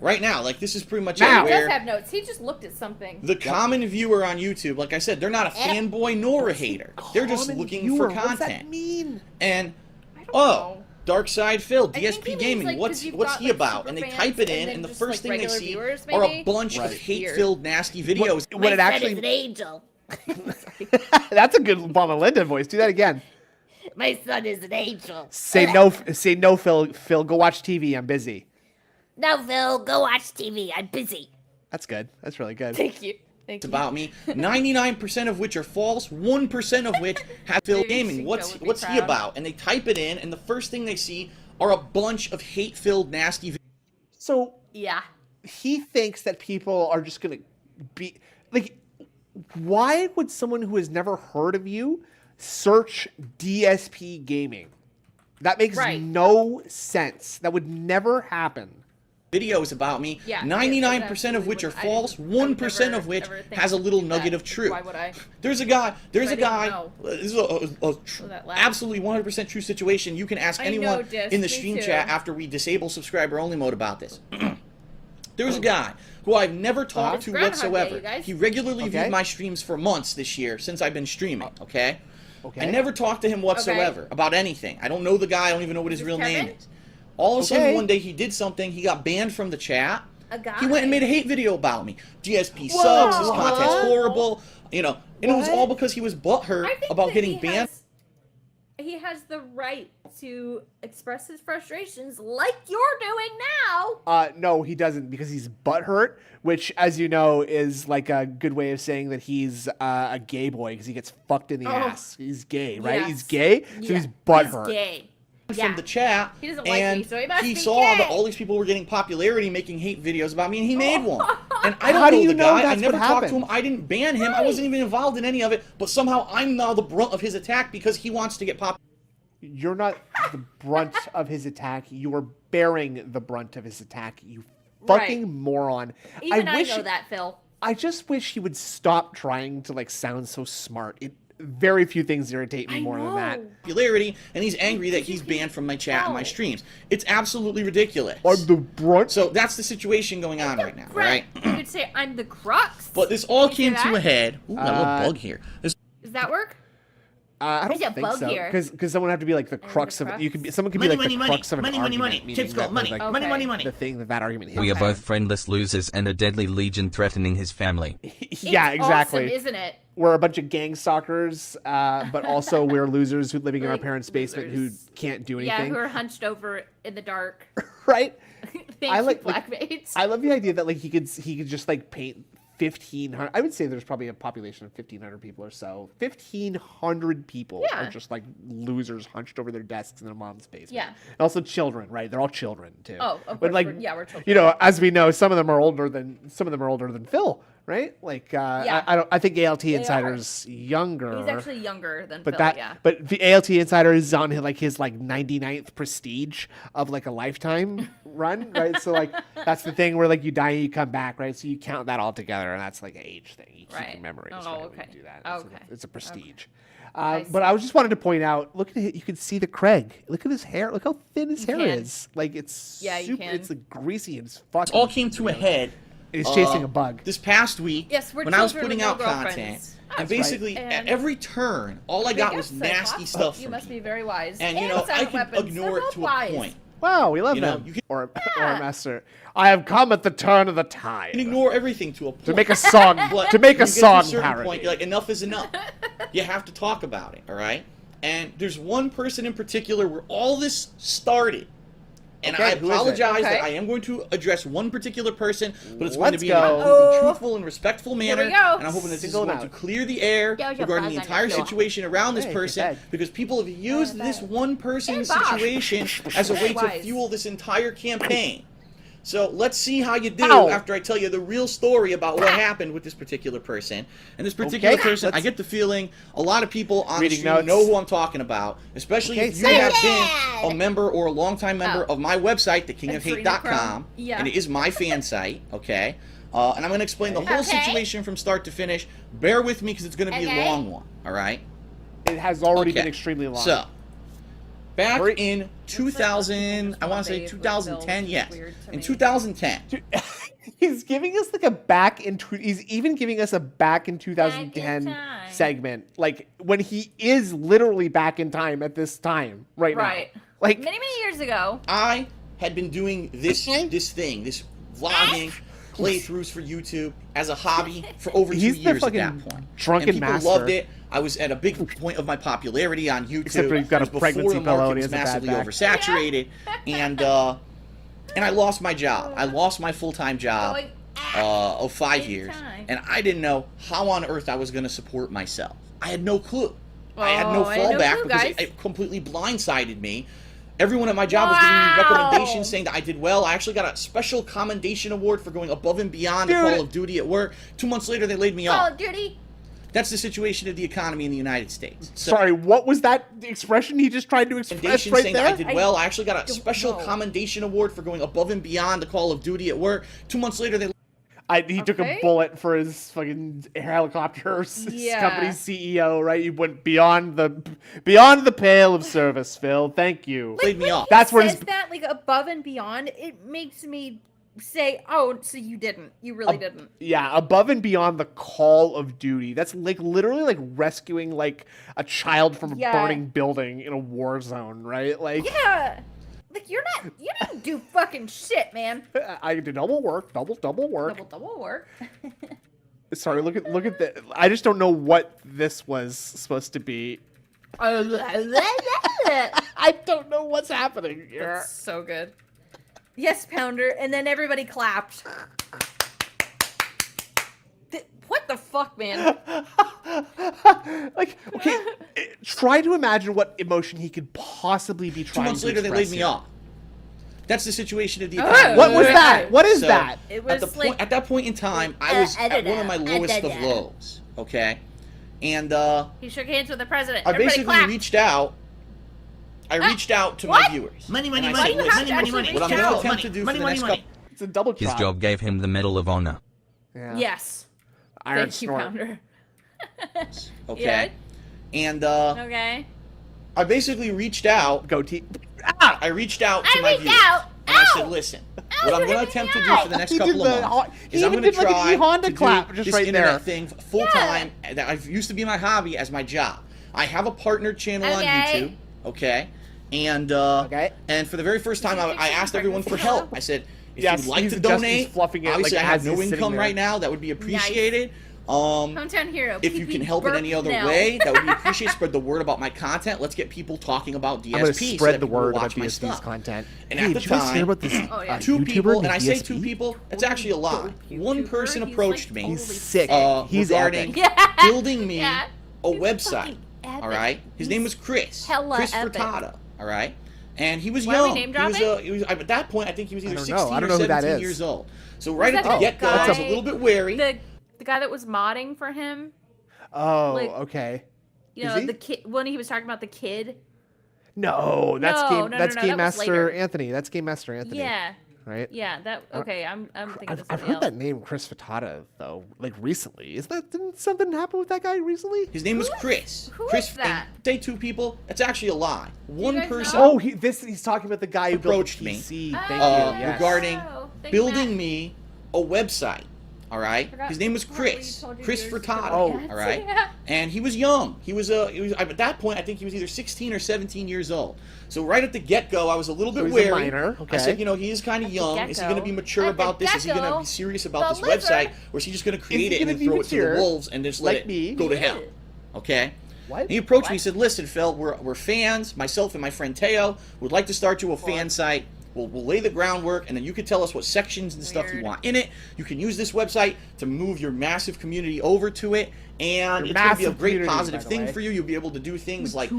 Right now, like this is pretty much He does have notes. He just looked at something. The common viewer on YouTube, like I said, they're not a fanboy nor a hater. They're just looking for content. What does that mean? And Dark Side Phil, DSP Gaming, what's he about? And they type it in, and the first thing they see are a bunch of hate-filled, nasty videos. What it actually is an angel. That's a good Obama Linda voice. Do that again. My son is an angel. Say no, Phil. Phil, go watch TV. I'm busy. No, Phil, go watch TV. I'm busy. That's good. That's really good. Thank you. It's about me. 99% of which are false. 1% of which have Phil Gaming. What's he about? And they type it in, and the first thing they see are a bunch of hate-filled, nasty videos. So he thinks that people are just gonna be like. Why would someone who has never heard of you search DSP Gaming? That makes no sense. That would never happen. Videos about me, 99% of which are false, 1% of which has a little nugget of truth. Why would I? There's a guy, this is a absolutely 100% true situation. You can ask anyone in the stream chat after we disable subscriber only mode about this. There's a guy who I've never talked to whatsoever. He regularly viewed my streams for months this year since I've been streaming, okay? I never talked to him whatsoever about anything. I don't know the guy. I don't even know what his real name is. All of a sudden, one day he did something. He got banned from the chat. He went and made a hate video about me. DSP sucks. His content's horrible. And it was all because he was butthurt about getting banned. He has the right to express his frustrations like you're doing now. No, he doesn't, because he's butthurt, which, as you know, is like a good way of saying that he's a gay boy because he gets fucked in the ass. He's gay, right? Yes. He's gay, so he's butthurt. He's gay. From the chat, he doesn't like me, so he must be saw gay. that all these people were getting popularity making hate videos about me, and he made one. And I don't know the guy. I never talked to him. I didn't ban him. I wasn't even involved in any of it. But somehow I'm now the brunt of his attack because he wants to get popular. You're not the brunt of his attack. You are bearing the brunt of his attack. You fucking moron. Even I know that, Phil. I just wish he would stop trying to sound so smart. Very few things irritate me more than that. Popularity, and he's angry that he's banned from my chat and my streams. It's absolutely ridiculous. I'm the brunt. So that's the situation going on right now, right? You could say I'm the crux. But this all came to a head. Ooh, a little bug here. Does that work? I don't think so. Because someone would have to be like the crux of it. Someone could be like the crux of an argument. Chips go, money. The thing that argument hits. We are both friendless losers and a deadly legion threatening his family. Yeah, exactly. Awesome, isn't it? We're a bunch of gang stalkers, but also we're losers who living in our parents' basement who can't do anything. Yeah, who are hunched over in the dark. Right? Blackmates. I love the idea that like he could just like paint 1,500. I would say there's probably a population of 1,500 people or so. 1,500 people are just like losers hunched over their desks in their mom's basement. Yeah. And also children, right? They're all children too. Oh, of course. But like, we're children. You know, as we know, some of them are older than Phil, right? Like, I think ALT Insider's younger. He's actually younger than but Phil. But the ALT Insider is on his like 99th prestige of like a lifetime run, right? So like that's the thing where like you die and you come back, right? So you count that all together, and that's like an age thing. You keep your memories. Oh, okay. When you do that. It's a prestige. Okay. But I was just wanted to point out, look at it. You can see the Craig. Look at his hair. Look how thin his hair is. Like it's super, it's like greasy and fucking. It all came to a head. He's chasing a bug. This past week, when I was putting out content, and basically at every turn, all I got was nasty stuff. You must be very wise. And you know, I can ignore it to a point. Wow, we love them. Or Master. I have come at the turn of the tide. You can ignore everything to a point. To make a song. To make a song parody. Point, you're like, enough is enough. You have to talk about it, all right? And there's one person in particular where all this started. And I apologize that I am going to address one particular person, but it's going to be in a completely truthful and respectful manner. And I'm hoping that this is going to clear the air regarding the entire situation around this person, because people have used this one person's situation as a way to fuel this entire campaign. So let's see how you do after I tell you the real story about what happened with this particular person. And this particular person, I get the feeling a lot of people on the stream know who I'm talking about, especially if you have been a member or a longtime member of my website, thekingofhate.com, and it is my fan site, okay? And I'm going to explain the whole situation from start to finish. Bear with me because it's going to be a long one, all right? It has already been extremely long. So, back in 2000, I want to say 2010, yes. In 2010. He's giving us like a he's even giving us a back in 2010 segment. Like when he is literally back in time at this time right now. Like many years ago. I had been doing this vlogging, playthroughs for YouTube as a hobby for over 2 years at that point. Drunken master. People loved it. I was at a big point of my popularity on YouTube. Except for you've got a pregnancy pillow and he has massively oversaturated, and I lost my job. I lost my full-time job of 5 years, and I didn't know how on earth I was going to support myself. I had no clue. I had no fallback because it completely blindsided me. Everyone at my job was giving me recommendations saying that I did well. I actually got a special commendation award for going above and beyond the Call of Duty at work. 2 months later, they laid me off. Call of Duty. That's the situation of the economy in the United States. So, sorry, what was that expression he just tried to express right there? I did well. I actually got a special commendation award for going above and beyond the Call of Duty at work. 2 months later, they... He took a bullet for his fucking helicopter company's CEO, right? He went beyond the pale of service, Phil. Thank you. Laid me off. That's what that like above and beyond. It makes me say, oh, so you didn't. You really didn't. Yeah, above and beyond the Call of Duty. That's like literally like rescuing like a child from a burning building in a war zone, right? Like like you didn't do fucking shit, man. I did double work. Double work. Sorry, look at the. I just don't know what this was supposed to be. I don't know what's happening here. That's so good. Yes, Pounder, and then everybody clapped. What the fuck, man? Like, okay, try to imagine what emotion he could possibly be trying to express. 2 months later, they laid me off. That's the situation of the economy. What was that? What is that? It was at that point in time, I was at one of my lowest of lows. Okay, and he shook hands with the president. I basically reached out. I reached out to my viewers. Money. What I'm going to attempt to do for the next couple. It's a double His job gave him the Medal of Honor. Yeah. Yes. Iron Thank you, Pounder. Okay. And I basically reached out. Goatee. I reached out to my viewers. And I said, listen, what I'm going to attempt to do for the next couple of months is I'm going to try to do this internet thing full-time that I used to be my hobby as my job. I have a partner channel on YouTube, okay? And for the very first time, I asked everyone for help. I said, if you'd like to donate, obviously I have no income right now. That would be appreciated. Hometown hero. If you can help in any other way, that would be appreciated. Spread the word about my content. Let's get people talking about DSP. I'm going to spread the word about DSP's content. And at the time, about this, two YouTuber people, and I say DSP? two people, it's actually a lie. One person approached me. He's sick. He's regarding building me a website. All right, his name was Chris. Chris Furtado. All right, and he was young. He was at that point. I think he was either 16 or 17 years old. So right at the get-go, I was a little bit wary. The guy that was modding for him. Oh, okay. You know, the kid when he was talking about the kid. No, that's Game Master Anthony. That's Game Master Anthony. Yeah. Right? Yeah, I'm thinking I've heard that name, Chris Furtado, though, like recently. Didn't something happen with that guy recently? His name was Chris. Who Chris, is that? Say two people. That's actually a lie. One person. Oh, he's talking about the guy who approached built me. Thank you. Yes. Regarding building me a website. All right. His name was Chris. Chris Furtado. All right. And he was young. He was at that point. I think he was either 16 or 17 years old. So right at the get-go, I was a little bit wary. A minor. Okay. I said, you know, he is kind of young. Is he going to be mature about this? Is he going to be serious about this website, or is he just going to create it and then throw it to the wolves and just let it go to hell? Okay. What? And he approached me. He said, "Listen, Phil, we're fans. Myself and my friend Teo would like to start you a fan site. We'll lay the groundwork, and then you can tell us what sections and stuff you want in it. You can use this website to move your massive community over to it, and it's going to be a great positive thing for you. You'll be able to do things like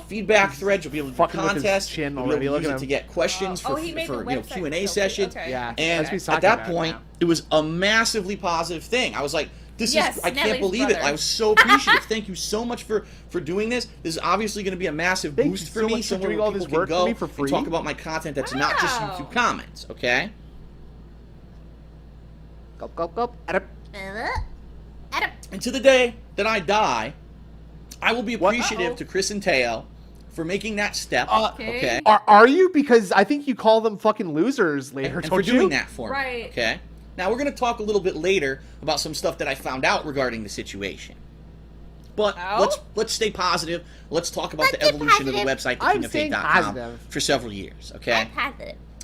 feedback threads. You'll be able to do contests. You'll be able to use it to get questions for Q&A sessions. Yeah, and at that point, it was a massively positive thing. I was like, I can't believe it. I was so appreciative. Thank you so much for doing this. This is obviously going to be a massive boost for me. Somewhere where people can go and talk about my content that's not just YouTube comments, okay? Go. And to the day that I die, I will be appreciative to Chris and Teo for making that step, okay? Are you? Because I think you call them fucking losers later, and for doing that for me, okay? Now, we're going to talk a little bit later about some stuff that I found out regarding the situation. But let's stay positive. Let's talk about the evolution of the website, thekingofhate.com, for several years, okay?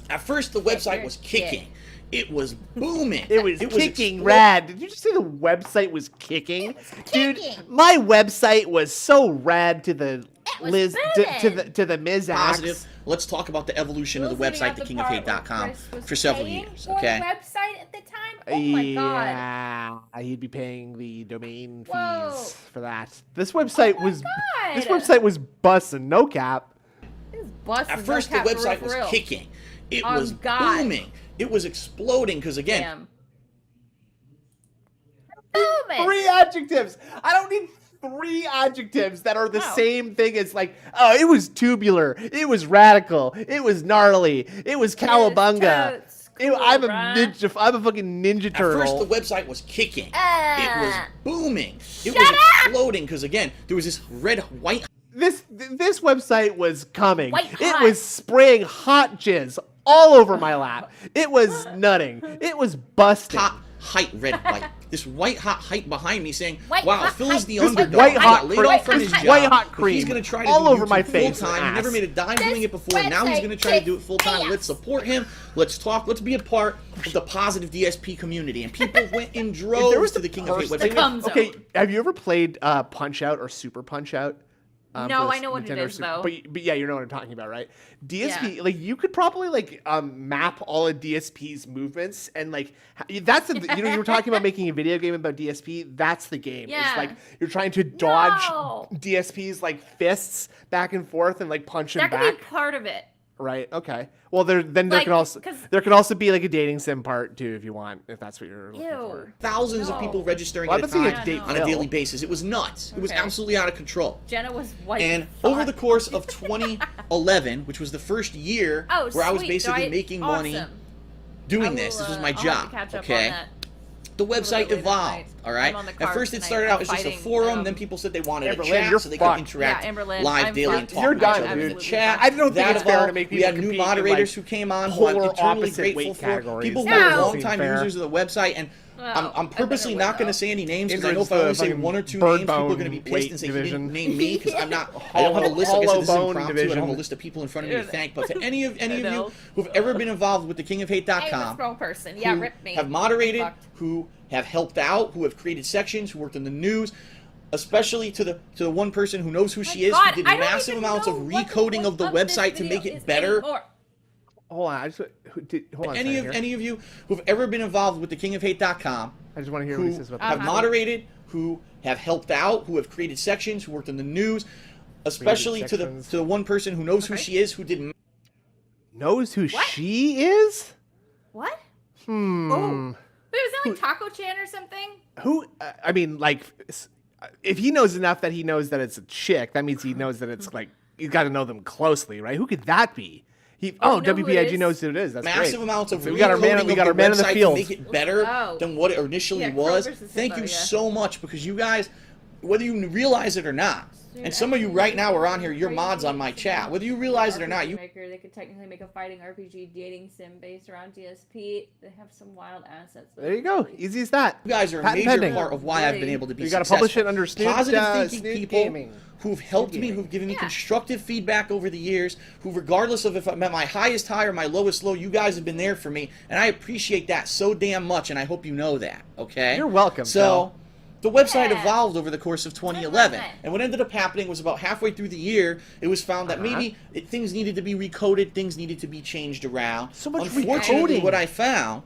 At first, the website was kicking. It was booming. It was kicking rad. Did you just say the website was kicking? Dude, my website was so rad to the to the Ms. Positive. Let's talk about the evolution of the website, thekingofhate.com, for several years, okay? Website at the time? Oh my god. Yeah, he'd be paying the domain fees for that. This website was bussin', no cap. It was bussin'. At first, the website was kicking. It was booming. It was exploding because, again... Booming! 3 adjectives! I don't need 3 adjectives that are the same thing as, like, oh, it was tubular, it was radical, it was gnarly, it was cowabunga. I'm a fucking ninja turtle. At first, the website was kicking. It was booming. It was exploding because, again, there was this white... This website was coming. It was spraying hot jizz all over my lap. It was nutting. It was busting. Hot, height, red, white. This white hot height behind me saying, wow, Phil is the underdog. White hot laid off from his job. White hot cream. He's going to try to all do over YouTube my face. full time. He never made a dime doing it before. Now he's going to try to do it full time. Let's support him. Let's talk. Let's be a part of the positive DSP community. And people went in droves to the King of Hate website. Okay, have you ever played Punch Out or Super Punch Out? No, I know what it is, though. But yeah, you know what I'm talking about, right? DSP, like, you could probably, like, map all of DSP's movements, and, like, that's the, you know, you were talking about making a video game about DSP, that's the game. Yeah. It's, like, you're trying to dodge DSP's, like, fists back and forth and, like, punch him back. That could be part of it. Right, okay. Well, there could also be, like, a dating sim part, too, if you want, if that's what you're looking for. Thousands of people registering at a time on a daily basis. It was nuts. It was absolutely out of control. Jenna was white. And over the course of 2011, which was the first year where I was basically making money doing this was my job, okay? The website evolved, all right? At first, it started out as just a forum. Then people said they wanted a chat so they could interact live daily and talk to each other in the chat. I don't think it's fair to make people We had new moderators who came on who I'm eternally grateful for. People who are longtime users of the website. And I'm purposely not going to say any names because I know if I only say 1 or 2 names, people are going to be pissed and say he didn't name me because I'm not. I don't have a list. I guess this is impromptu. I don't have a list of people in front of me to thank. But to any of you who've ever been involved with thekingofhate.com, wrong person. rip me. Have moderated, who who have helped out, who have created sections, who worked in the news, especially to the one person who knows who she is, who did massive amounts of recoding of the website to make it better. Hold on, Any of you who've ever been involved with thekingofhate.com, I just want to hear what he says about have moderated, who have helped out, who have created sections, who worked in the news, especially to the one person who knows who she is, who did knows who she is. What? Oh, wait, was that like Taco Chan or something? Who? I mean, like, if he knows enough that he knows that it's a chick, that means he knows that it's like you got to know them closely, right? Who could that be? WPIG knows who it is. That's massive great. amounts of we got our man in the field to make it better than what it initially was. Thank you so much, because you guys, whether you realize it or not, and some of you right now are on here, you're mods on my chat. Whether you realize it or not, they could technically make a fighting RPG dating sim based around DSP. They have some wild assets. There you go. Easy as that. You guys are a major part of why I've been able to be successful. You got to publish it under Snoop. Positive thinking people who've helped me, who've given me constructive feedback over the years, who regardless of if I'm at my highest high or my lowest low, you guys have been there for me, and I appreciate that so damn much, and I hope you know that, okay? You're welcome, So, the website evolved over the course of 2011, and what ended up happening was about halfway through the year, it was found that maybe things needed to be recoded, things needed to be changed around. So much Unfortunately, recoding. what I found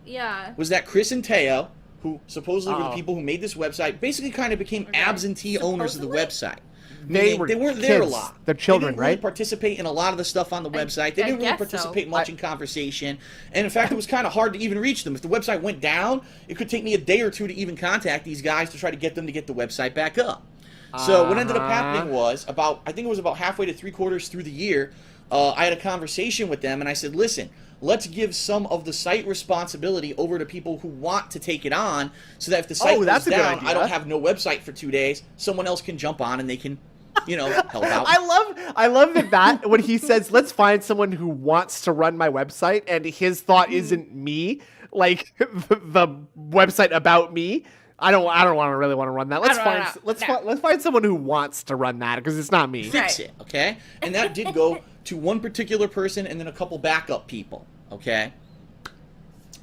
was that Chris and Teo, who supposedly were the people who made this website, basically kind of became absentee owners of the website. They weren't kids. there a lot. They're children, they didn't really right? participate in a lot of the stuff on the website. They didn't really participate much in conversation. And in fact, it was kind of hard to even reach them. If the website went down, it could take me a day or two to even contact these guys to try to get them to get the website back up. So what ended up happening was, I think it was about halfway to 3/4 through the year, I had a conversation with them, and I said, listen, let's give some of the site responsibility over to people who want to take it on, so that if the site goes down, I don't have no website for 2 days, someone else can jump on and they can help out. I love that when he says, let's find someone who wants to run my website, and his thought isn't me, like the website about me. I don't really want to run that. Let's find someone who wants to run that, because it's not me. Fix it, okay? And that did go to one particular person and then a couple backup people, okay?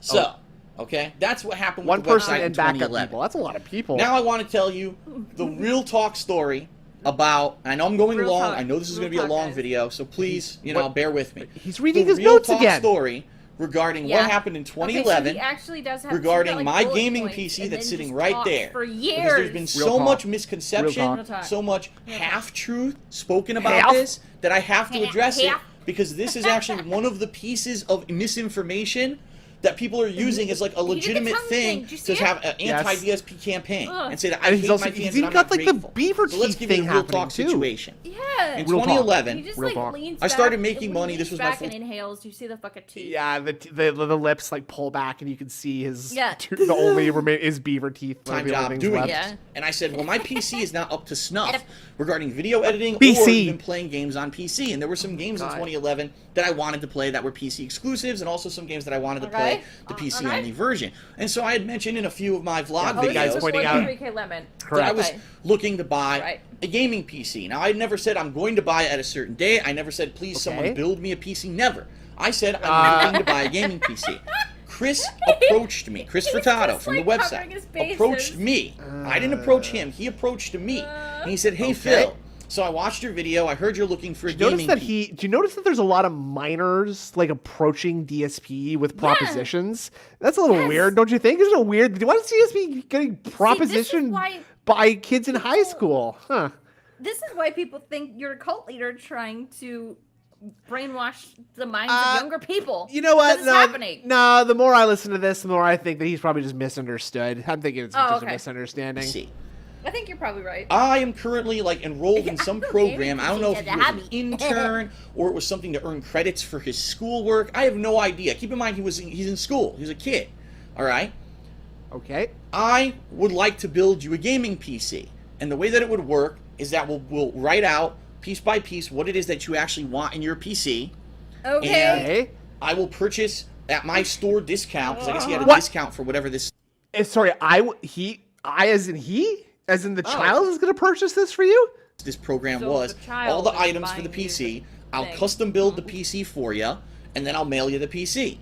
So, okay, that's what happened with the website in 2011. People. That's a lot of people. Now I want to tell you the real talk story about, and I know I'm going long, I know this is going to be a long video, so please, bear with me. He's reading his notes again. The real talk story regarding what happened in 2011 so he actually does have regarding my gaming PC that's sitting right there. For years. Because there's been so much misconception, so much half-truth spoken about this, that I have to address it, because this is actually one of the pieces of misinformation that people are using as like a legitimate thing to have an anti-DSP campaign and say that I hate my fans he's and even I'm got not like grateful. the beaver So let's teeth give thing you a real happening talk too. situation. Yeah. In 2011, he just like leans I started back, making money. This was back my and inhales. You see the fucking teeth. Yeah, the lips like pull back and you can see his the only his beaver teeth. Time job doing it. And I said, well, my PC is not up to snuff regarding video editing or even playing games on PC. And there were some games in 2011 that I wanted to play that were PC exclusives, and also some games that I wanted to play the PC only version. And so I had mentioned in a few of my vlog videos that I was looking to buy a gaming PC. Now, I never said I'm going to buy it at a certain day. I never said, please, someone build me a PC. Never. I said I'm looking to buy a gaming PC. Chris approached me. Chris Furtado from the website approached me. I didn't approach him. He approached me. And he said, hey, Phil. So I watched your video. I heard you're looking for a gaming PC. Do you notice that there's a lot of minors like approaching DSP with propositions? That's a little weird, don't you think? Isn't it weird? Why is DSP getting propositioned by kids in high school? Huh. This is why people think you're a cult leader trying to brainwash the minds of younger people. You know what? This is happening. No, the more I listen to this, the more I think that he's probably just misunderstood. I'm thinking it's just a misunderstanding. See. I think you're probably right. I am currently enrolled in some program. I don't know if he was an intern or it was something to earn credits for his schoolwork. I have no idea. Keep in mind he's in school. He's a kid. All right? Okay. I would like to build you a gaming PC. And the way that it would work is that we'll write out piece by piece what it is that you actually want in your PC. Okay. And I will purchase at my store discount, because I guess he had a discount for whatever this... Sorry, as in the child is going to purchase this for you? This program was all the items for the PC. I'll custom build the PC for you, and then I'll mail you the PC.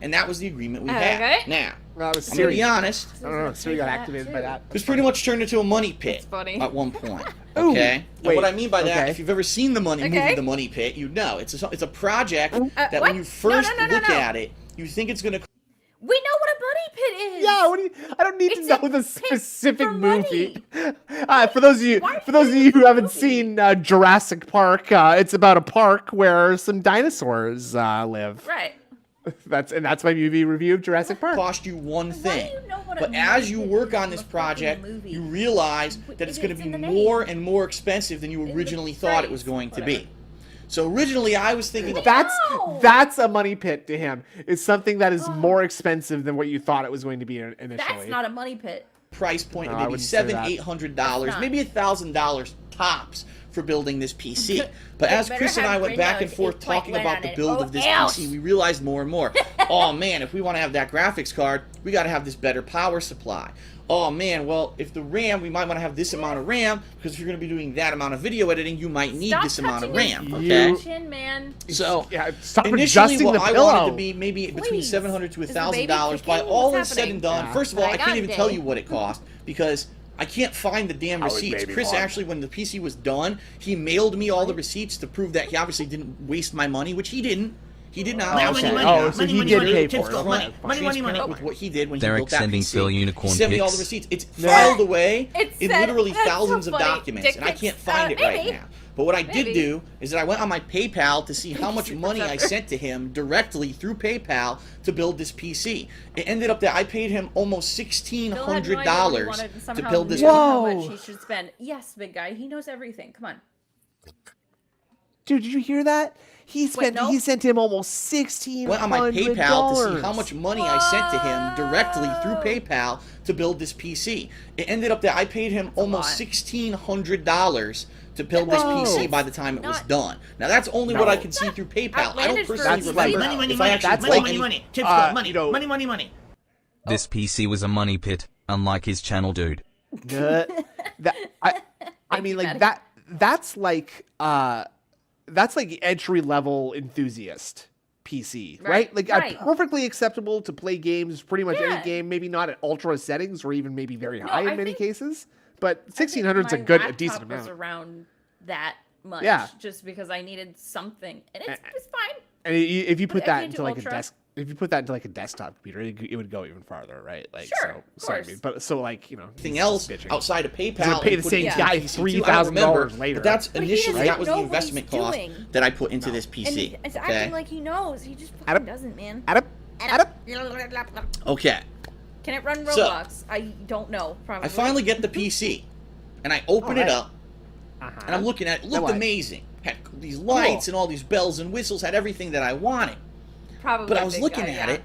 And that was the agreement we had. Now, I'm going to be honest. I don't know. Siri got activated by that. It was pretty much turned into a money pit at one point. Okay? And what I mean by that, if you've ever seen the movie The Money Pit, you know. It's a project that when you first look at it, you think it's going to... We know what a money pit is. Yeah, I don't need to know the specific movie. For those of you who haven't seen Jurassic Park, it's about a park where some dinosaurs live. Right. That's my movie review of Jurassic Park. Cost you one thing, but as you work on this project, you realize that it's going to be more and more expensive than you originally thought it was going to be. So originally, I was thinking that's a money pit to him. It's something that is more expensive than what you thought it was going to be initially. That's not a money pit. Price point maybe $700-800, maybe $1,000 tops for building this PC. But as Chris and I went back and forth talking about the build of this PC, we realized more and more, oh man, if we want to have that graphics card, we got to have this better power supply. Oh man, well, if the RAM, we might want to have this amount of RAM, because if you're going to be doing that amount of video editing, you might need this amount of RAM, okay? So, initially, what I wanted to be maybe between $700 to $1,000. By all is said and done, first of all, I can't even tell you what it cost, because I can't find the damn receipts. Chris actually, when the PC was done, he mailed me all the receipts to prove that he obviously didn't waste my money, which he didn't. He did not. So he did pay for it. Money. With what he did when he Derek built that sending PC. Phil Unicorn He sent me all the pics. receipts. It's filed away in literally thousands of documents, and I can't find it right now. But what I did do is that I went on my PayPal to see how much money I sent to him directly through PayPal to build this PC. It ended up that I paid him almost $1,600 to build this PC. How much he should spend. Yes, big guy. He knows everything. Come on. Dude, did you hear that? He sent him almost $1,600. Went on my PayPal to see how much money I sent to him directly through PayPal to build this PC. It ended up that I paid him almost $1,600 to build this PC by the time it was done. Now that's only what I can see through PayPal. I don't personally remember if I actually Money. This PC was a money pit, unlike his channel, dude. That's like entry level enthusiast PC, right? Like perfectly acceptable to play games, pretty much any game, maybe not at ultra settings or even maybe very high in many cases. But 1,600 is a decent amount. Was around that much, just because I needed something, and it's fine. And if you put that into like a desktop computer, it would go even farther, right? Like, anything else outside of PayPal, pay the same guy $3,000 later. But that's initially that was the investment cost that I put into this PC. And it's acting like he knows. He just fucking doesn't, man. Okay. Can it run Roblox? I don't know. Probably. I finally get the PC, and I open it up, and I'm looking at it. It looked amazing. Had these lights and all these bells and whistles. Had everything that I wanted. Probably. But I was looking at it,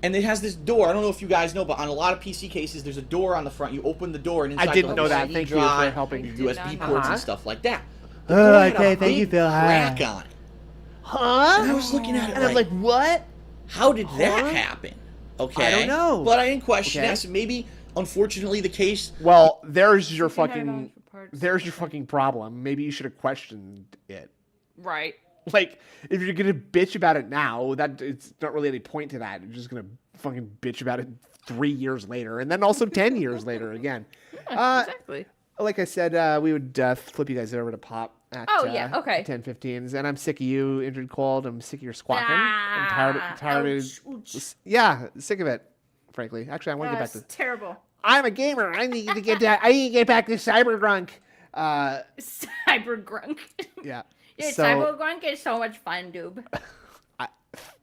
and it has this door. I don't know if you guys know, but on a lot of PC cases, there's a door on the front. You open the door, and inside I didn't know that. Thank you for helping. USB ports and stuff like that. Okay, thank you, Phil. Crack on it. And I was looking at it, and I'm like, what? How did that happen? Okay. I don't know. But I didn't question that. So maybe, unfortunately, the case. Well, there's your fucking problem. Maybe you should have questioned it. Right. Like, if you're gonna bitch about it now, that it's not really any point to that. You're just gonna fucking bitch about it 3 years later, and then also 10 years later again. Yeah, exactly. Like I said, we would flip you guys over to Pop at 10:15s, and I'm sick of you, injured cold. I'm sick of your squawking. I'm tired of sick of it. Frankly, actually, I want to get back to terrible. I'm a gamer. I need to get back to Cybergrunk. Cybergrunk. Yeah. Dude, Cybergrunk is so much fun, dude.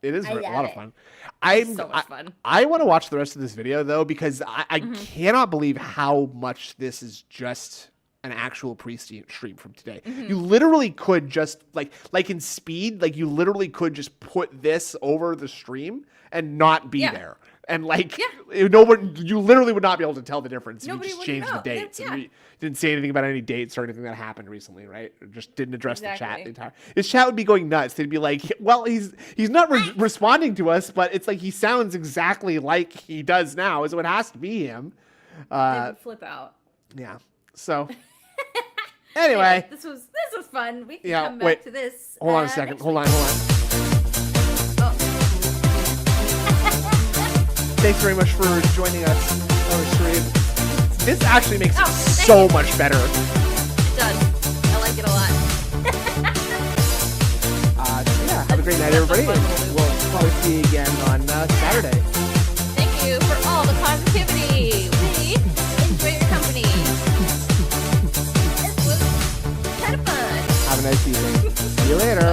It is a lot of fun. So much fun. I want to watch the rest of this video, though, because I cannot believe how much this is just an actual pre-stream from today. You literally could just, like in Speed, like you literally could just put this over the stream and not be there. And you literally would not be able to tell the difference if you just changed the dates. And didn't say anything about any dates or anything that happened recently, right? Or just didn't address the chat the entire. His chat would be going nuts. They'd be like, "Well, he's not responding to us, but it's like he sounds exactly like he does now, so it has to be him." They would flip out. Yeah. So. Anyway, this was fun. We can come back to this. Hold on a second. Hold on. thanks very much for joining us on the stream. This actually makes it so much better. It does. I like it a lot. Yeah, have a great night, everybody. We'll probably see you again on Saturday. Thank you for all the positivity. We enjoy your company. This was kind of fun. Have a nice evening. See you later.